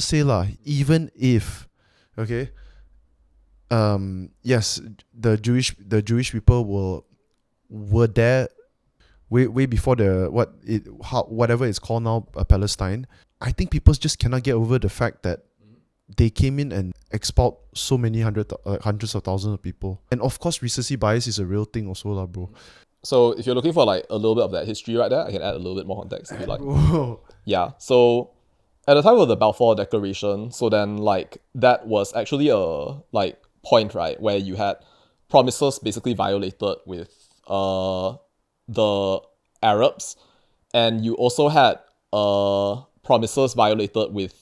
say lah, even if, okay, yes, the Jewish people were there way before whatever it's called now, Palestine. I think people just cannot get over the fact that they came in and expelled so many hundreds of thousands of people. And of course, recency bias is a real thing also lah, bro. So if you're looking for like a little bit of that history right there, I can add a little bit more context if you like. Whoa. Yeah. So at the time of the Balfour Declaration, so then like that was actually a like point, right, where you had promises basically violated with the Arabs, and you also had promises violated with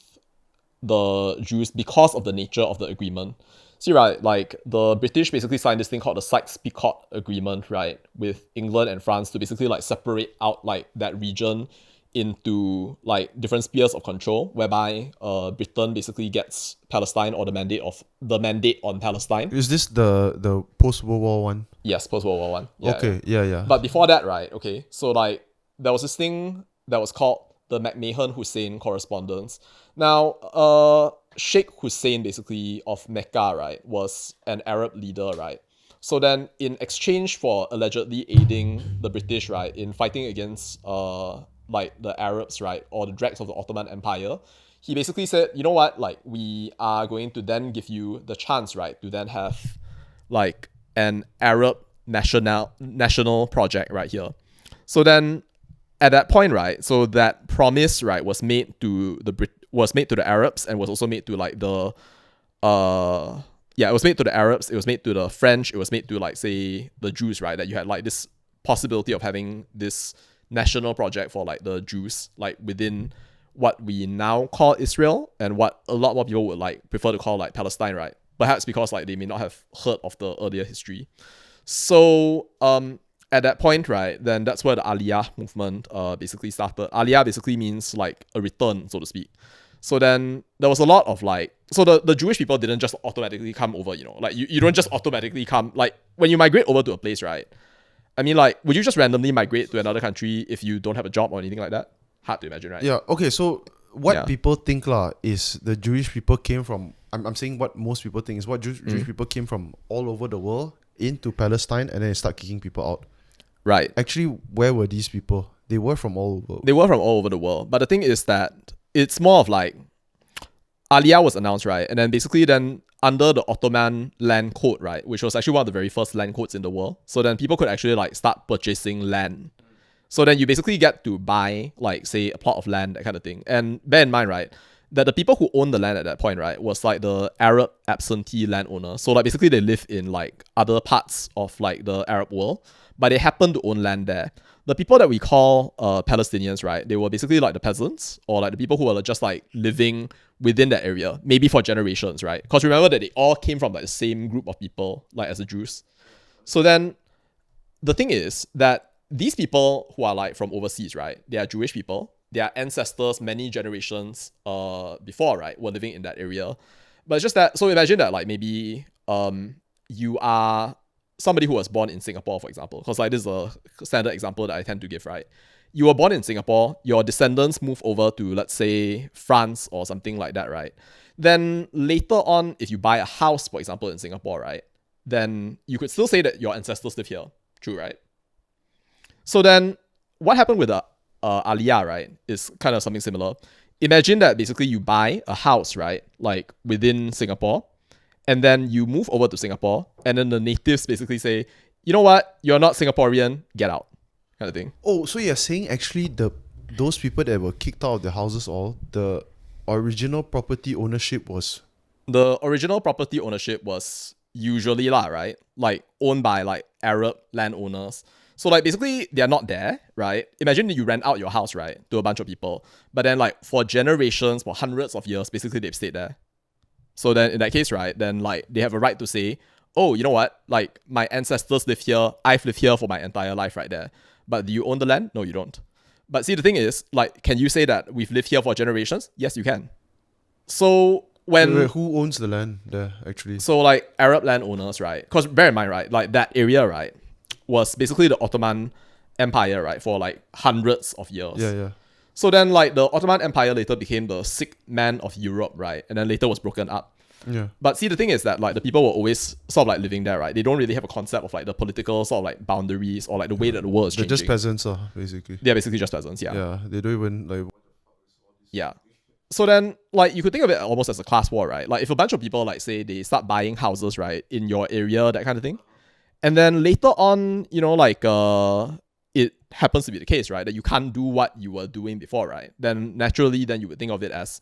the Jews because of the nature of the agreement. See, right, like the British basically signed this thing called the Sykes-Picot Agreement, right, with England and France to basically like separate out like that region into like different spheres of control, whereby Britain basically gets Palestine or the mandate on Palestine. Is this the post-World War one? Yes, post-World War One. Yeah, Okay, yeah. yeah. But before that, right, okay, so like there was this thing that was called the McMahon-Hussein Correspondence. Now, Sheikh Hussein basically of Mecca, right, was an Arab leader, right? So then in exchange for allegedly aiding the British, right, in fighting against like the Arabs, right, or the dregs of the Ottoman Empire, he basically said, you know what, like we are going to then give you the chance, right, to then have like an Arab national project right here. So then at that point, right, so that promise, right, was made to the Arabs and was also made to like the it was made to the Arabs, it was made to the French, it was made to like say the Jews, right, that you had like this possibility of having this national project for like the Jews, like within what we now call Israel and what a lot more people would like prefer to call like Palestine, right? Perhaps because like they may not have heard of the earlier history. So at that point, right, then that's where the Aliyah movement basically started. Aliyah basically means like a return, so to speak. So then there was a lot of like, so the Jewish people didn't just automatically come over, you know, like you don't just automatically come, like when you migrate over to a place, right? I mean, like, would you just randomly migrate to another country if you don't have a job or anything like that? Hard to imagine, right? Yeah, okay, so what people think is the Jewish people came from, I'm saying what most people think is what Jewish people came from all over the world into Palestine and then they start kicking people out. Right. Actually, where were these people? They were from all over. They were from all over the world. But the thing is that it's more of like, Aliyah was announced, right? And then basically then under the Ottoman land code, right? Which was actually one of the very first land codes in the world. So then people could actually like start purchasing land. So then you basically get to buy like, say, a plot of land, that kind of thing. And bear in mind, right, that the people who owned the land at that point, right, was like the Arab absentee landowners. So like basically they live in like other parts of like the Arab world, but they happen to own land there. The people that we call Palestinians, right, they were basically like the peasants or like the people who were just like living within that area, maybe for generations, right? Because remember that they all came from like the same group of people, like as the Jews. So then the thing is that these people who are like from overseas, right, they are Jewish people. Their ancestors, many generations before, right, were living in that area. But it's just that, so imagine that like maybe you are somebody who was born in Singapore, for example, because like this is a standard example that I tend to give, right? You were born in Singapore, your descendants move over to, let's say, France or something like that, right? Then later on, if you buy a house, for example, in Singapore, right, then you could still say that your ancestors live here. True, right? So then what happened with the Aliyah, right, is kind of something similar. Imagine that basically you buy a house, right, like within Singapore, and then you move over to Singapore, and then the natives basically say, you know what, you're not Singaporean, get out, kind of thing. Oh, so you're saying actually those people that were kicked out of their houses, all the original property ownership was... The original property ownership was usually right, like owned by like Arab landowners. So like basically they're not there, right? Imagine you rent out your house, right, to a bunch of people, but then like for generations, for hundreds of years, basically they've stayed there. So then in that case, right, then like they have a right to say, oh, you know what, like my ancestors live here, I've lived here for my entire life right there. But do you own the land? No, you don't. But see, the thing is, like, can you say that we've lived here for generations? Yes, you can. So when... Wait, who owns the land there, actually? So like Arab landowners, right? Because bear in mind, right, like that area, right, was basically the Ottoman Empire, right, for like hundreds of years. Yeah. So then like the Ottoman Empire later became the sick man of Europe, right? And then later was broken up. Yeah. But see, the thing is that like the people were always sort of like living there, right? They don't really have a concept of like the political sort of like boundaries or like the way that the world is They're changing. just peasants, basically. They're basically just peasants, yeah. Yeah, they don't even like... Yeah. So then, like, you could think of it almost as a class war, right? Like, if a bunch of people, like, say, they start buying houses, right, in your area, that kind of thing. And then later on, you know, like, it happens to be the case, right, that you can't do what you were doing before, right? Then naturally, then you would think of it as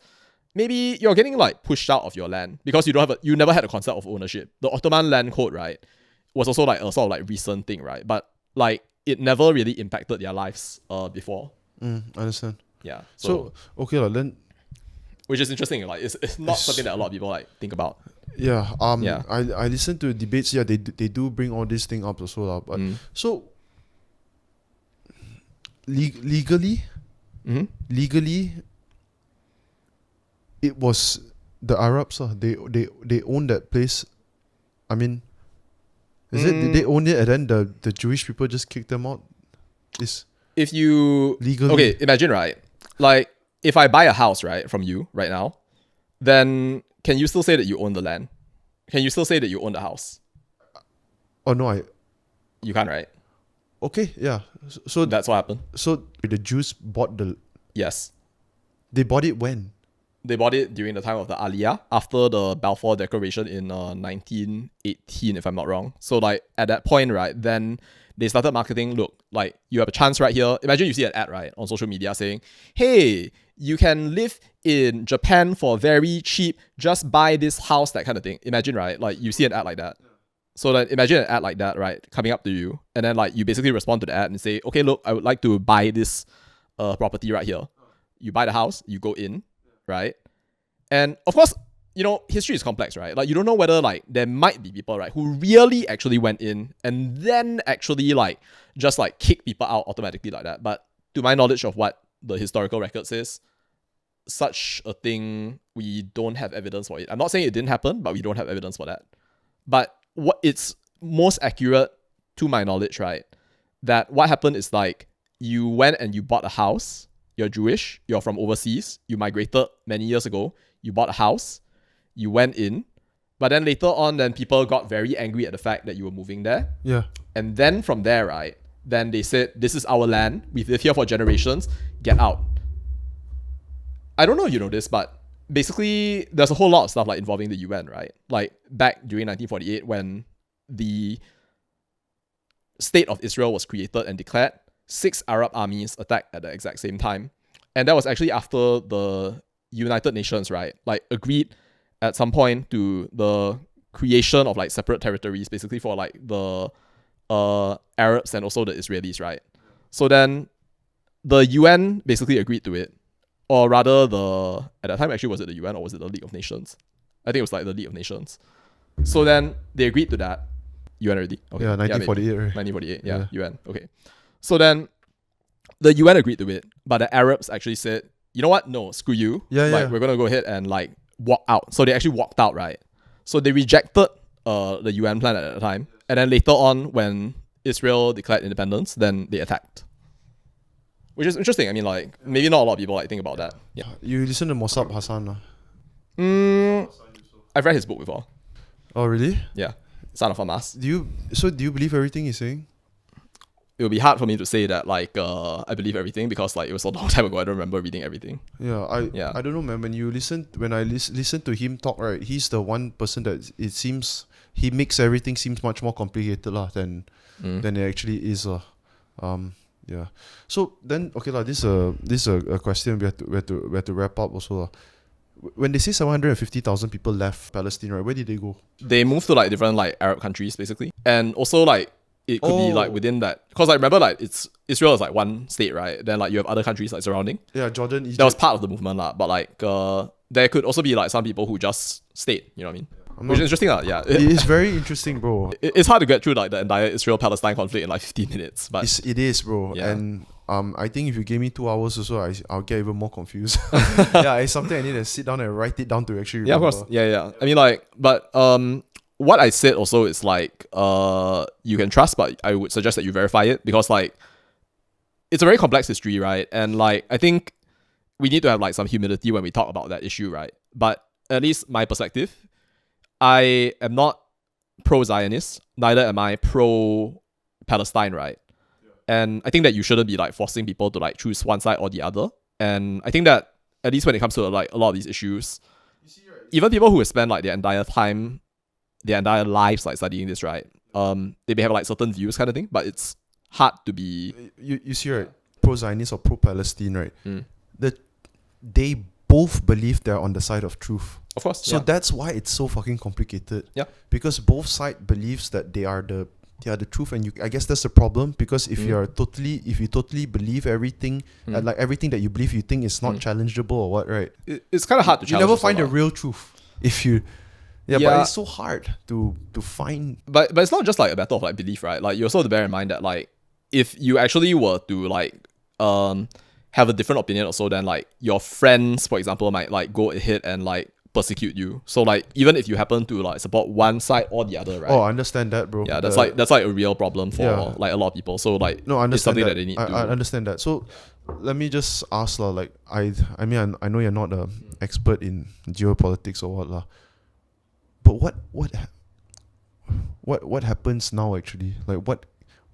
maybe you're getting, like, pushed out of your land because you never had a concept of ownership. The Ottoman land code, right, was also, like, a sort of, like, recent thing, right? But, like, it never really impacted their lives before. I understand. Yeah. So okay, then... Which is interesting, like it's not something that a lot of people like think about. Yeah. Yeah. I listen to debates. Yeah, they do bring all this thing up also, but so legally, it was the Arabs. They own that place. I mean, is it? Did they own it and then the Jewish people just kicked them out? If you legally? Okay, imagine, right, like. If I buy a house, right, from you right now, then can you still say that you own the land? Can you still say that you own the house? Oh no, You can't, right? Okay, yeah. So that's what happened. So the Jews bought the... Yes. They bought it when? They bought it during the time of the Aliyah, after the Balfour Declaration in 1918, if I'm not wrong. So like at that point, right, then they started marketing, look, like you have a chance right here. Imagine you see an ad, right, on social media saying, hey, you can live in Japan for very cheap, just buy this house, that kind of thing. Imagine, right, like you see an ad like that. So then imagine an ad like that, right, coming up to you, and then like you basically respond to the ad and say, okay, look, I would like to buy this property right here. You buy the house, you go in, right? And of course, you know, history is complex, right? Like you don't know whether like there might be people, right, who really actually went in and then actually like just like kick people out automatically like that. But to my knowledge of what the historical record says, such a thing, we don't have evidence for it. I'm not saying it didn't happen, but we don't have evidence for that. But what it's most accurate to my knowledge, right, that what happened is like you went and you bought a house, you're Jewish, you're from overseas, you migrated many years ago, you bought a house, you went in, but then later on, then people got very angry at the fact that you were moving there. Yeah. And then from there, right, then they said, this is our land, we've lived here for generations, get out. I don't know if you know this, but basically there's a whole lot of stuff like involving the UN, right? Like back during 1948 when the State of Israel was created and declared, 6 Arab armies attacked at the exact same time. And that was actually after the United Nations, right, like agreed at some point to the creation of like separate territories, basically for like the Arabs and also the Israelis, right? So then the UN basically agreed to it. Or rather, at that time, actually, was it the UN or was it the League of Nations? I think it was like the League of Nations. So then they agreed to that. UN already? Okay. Yeah, 1948. Right? 1948, yeah, UN. Okay. So then the UN agreed to it, but the Arabs actually said, you know what? No, screw you. Yeah, like, yeah. we're going to go ahead and like walk out. So they actually walked out, right? So they rejected the UN plan at that time. And then later on, when Israel declared independence, then they attacked. Which is interesting. I mean, like, maybe not a lot of people like think about that. Yeah. You listen to Mossab Hassan? I've read his book before. Oh, really? Yeah. Son of Hamas. Do you believe everything he's saying? It would be hard for me to say that, like, I believe everything because, like, it was a long time ago. I don't remember reading everything. Yeah, I don't know, man. When I listen to him talk, right, he's the one person that it seems he makes everything seems much more complicated than it actually is. Yeah. So then, okay lah. This is a question we have to wrap up also lah. When they say 750,000 people left Palestine, right? Where did they go? They moved to like different like Arab countries basically, and also like it could be like within that because I remember like it's Israel is like one state, right? Then like you have other countries like surrounding. Yeah, Jordan, Egypt. That was part of the movement lah, but like there could also be like some people who just stayed. You know what I mean? Which is interesting lah. Yeah, it is very interesting, bro. It's hard to get through like the entire Israel-Palestine conflict in like 15 minutes, but it is, bro. Yeah. And I think if you gave me 2 hours or so, I'll get even more confused. Yeah, it's something I need to sit down and write it down to actually remember. Yeah, of course. Yeah. I mean, like, but what I said also is like, you can trust, but I would suggest that you verify it because like, it's a very complex history, right? And like, I think we need to have like some humility when we talk about that issue, right? But at least my perspective, I am not pro-Zionist, neither am I pro-Palestine, right? And I think that you shouldn't be like forcing people to like choose one side or the other. And I think that at least when it comes to like a lot of these issues, even people who have spent like their entire lives like studying this, right? They may have like certain views kind of thing, but it's hard to be. You see, right? Pro-Zionist or pro-Palestine, right? They both believe they're on the side of truth. Of course. So that's why it's so fucking complicated. Yeah. Because both sides believes that they are the truth, and I guess that's the problem. Because if you totally believe everything, and like everything that you believe, you think is not challengeable or what, right? It's kind of hard to challenge. You never find the real truth if you. Yeah, but it's so hard to find. But it's not just like a matter of like belief, right? Like you also have to bear in mind that like if you actually were to like have a different opinion or so, then like your friends, for example, might like go ahead and like persecute you. So like even if you happen to like support one side or the other, right? Oh, I understand that, bro. Yeah, that's like a real problem for like a lot of people. So like no, I understand it's something that. they need to. I understand that. So let me just ask lah. Like I mean I know you're not an expert in geopolitics or what lah. But what happens now actually? Like what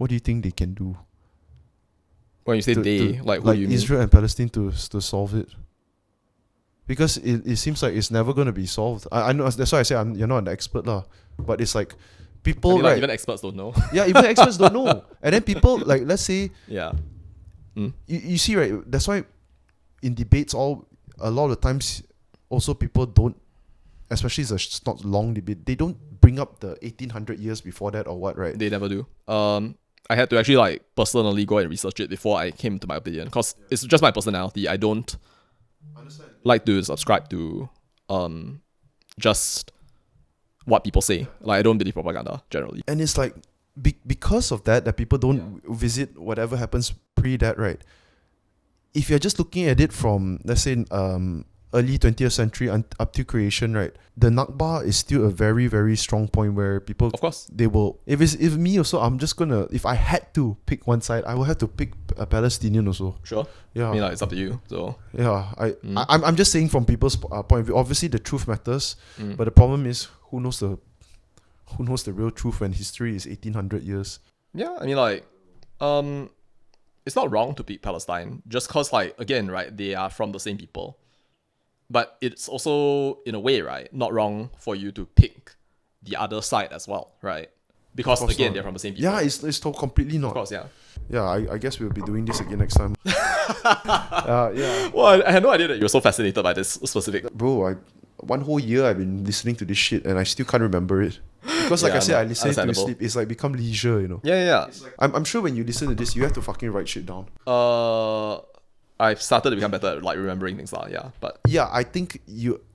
do you think they can do? When you say who do you mean? Israel and Palestine to solve it? Because it seems like it's never going to be solved. I know, that's why I say you're not an expert lah. But it's like people, like, even experts don't know. Yeah, even experts don't know. And then people, like, let's say, you see, right? That's why in debates, a lot of times, also people don't especially it's not long debate, they don't bring up the 1800 years before that or what, right? They never do. I had to actually like personally go and research it before I came to my opinion, because it's just my personality. I don't like to subscribe to just what people say. Like, I don't believe propaganda generally. And it's like because of that people don't visit whatever happens pre that, right? If you're just looking at it from, let's say, early 20th century up to creation, right? The Nakba is still a very, very strong point where people, Of course. they will. If me also, I'm just gonna. If I had to pick one side, I will have to pick a Palestinian also. Sure. Yeah. I mean, like, it's up to you. So Yeah, I'm just saying from people's point of view. Obviously, the truth matters, but the problem is who knows the real truth when history is 1800 years. yeah, I mean, like, it's not wrong to pick Palestine just cause, like, again, right, they are from the same people. But it's also, in a way, right, not wrong for you to pick the other side as well, right? Because, again, not. they're from the same people. Yeah, it's completely not. Of course, yeah. Yeah, I guess we'll be doing this again next time. Yeah. Well, I had no idea that you were so fascinated by this specific. Bro, one whole year I've been listening to this shit and I still can't remember it. Because like Yeah, I said, no, I listen to understandable. sleep. It's like become leisure, you know. Yeah. I'm sure when you listen to this, you have to fucking write shit down. I've started to become better at, like, remembering things, yeah. But Yeah, I think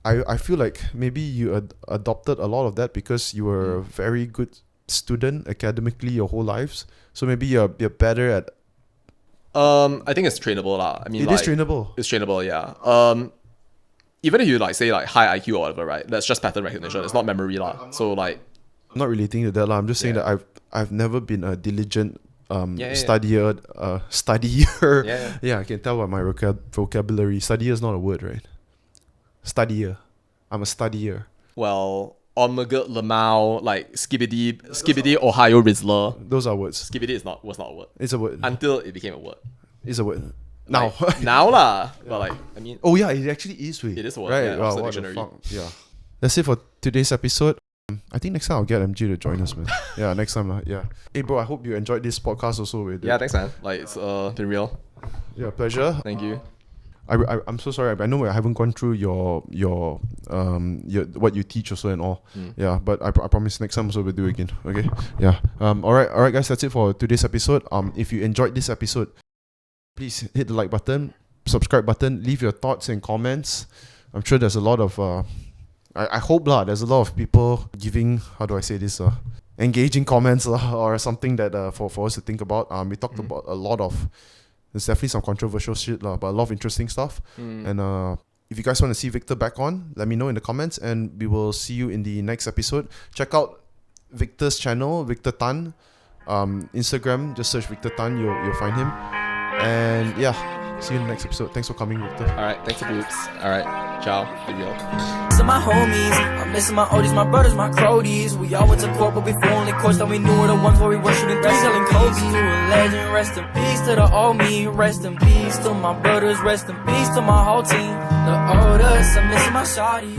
I feel like maybe you adopted a lot of that because you were a very good student academically your whole lives. So maybe you're better at. I think it's trainable, lah. I mean, It like, is trainable. It's trainable, yeah. Even if you, like, say, like, high IQ or whatever, right? That's just pattern recognition. It's not memory, lah. So, like, I'm not relating to that, lah. I'm just saying Yeah. that I've never been a diligent Yeah. studier. Yeah. Yeah, I can tell by my vocabulary. Studier is not a word, right? Studier. I'm a studier. well, Omega Lamau, like, Skibidi, Ohio Rizzler. Those are words. Skibidi was not a word It's a word. until it became a word. It's a word. Now. Like, now lah. But, like, I mean, Oh yeah, it actually is. Wait. It is a word, Right. yeah, Wow, Oxford what the Dictionary. fuck? Yeah. That's it for today's episode. I think next time I'll get MG to join us, man. Yeah, next time. Yeah. Hey, bro, I hope you enjoyed this podcast also. yeah, thanks, man. Like, it's been real. Yeah, pleasure. Thank you. I'm so sorry. I know I haven't gone through your what you teach also and all. Yeah, but I promise next time also we'll do it again. Okay. Yeah. All right, guys. That's it for today's episode. If you enjoyed this episode, please hit the like button, subscribe button, leave your thoughts and comments. I'm sure there's a lot of I hope there's a lot of people giving, how do I say this, engaging comments or something that for us to think about. We talked about a lot of, there's definitely some controversial shit but a lot of interesting stuff. And if you guys want to see Victor back on, let me know in the comments and we will see you in the next episode. Check out Victor's channel, Victor Tan. Instagram, just search Victor Tan, you'll find him. And yeah, see you in the next episode. Thanks for coming, Victor. Alright, thanks for boots. Alright, ciao. Be real. To my homies, I'm missing my oldies, my brothers, my cronies. We all went to court, but before only courts that we knew were the ones where we were shooting dice, selling Kobe. To a legend, rest in peace to the old me, rest in peace to my brothers, rest in peace to my whole team. The oldest, I'm missing my shawty.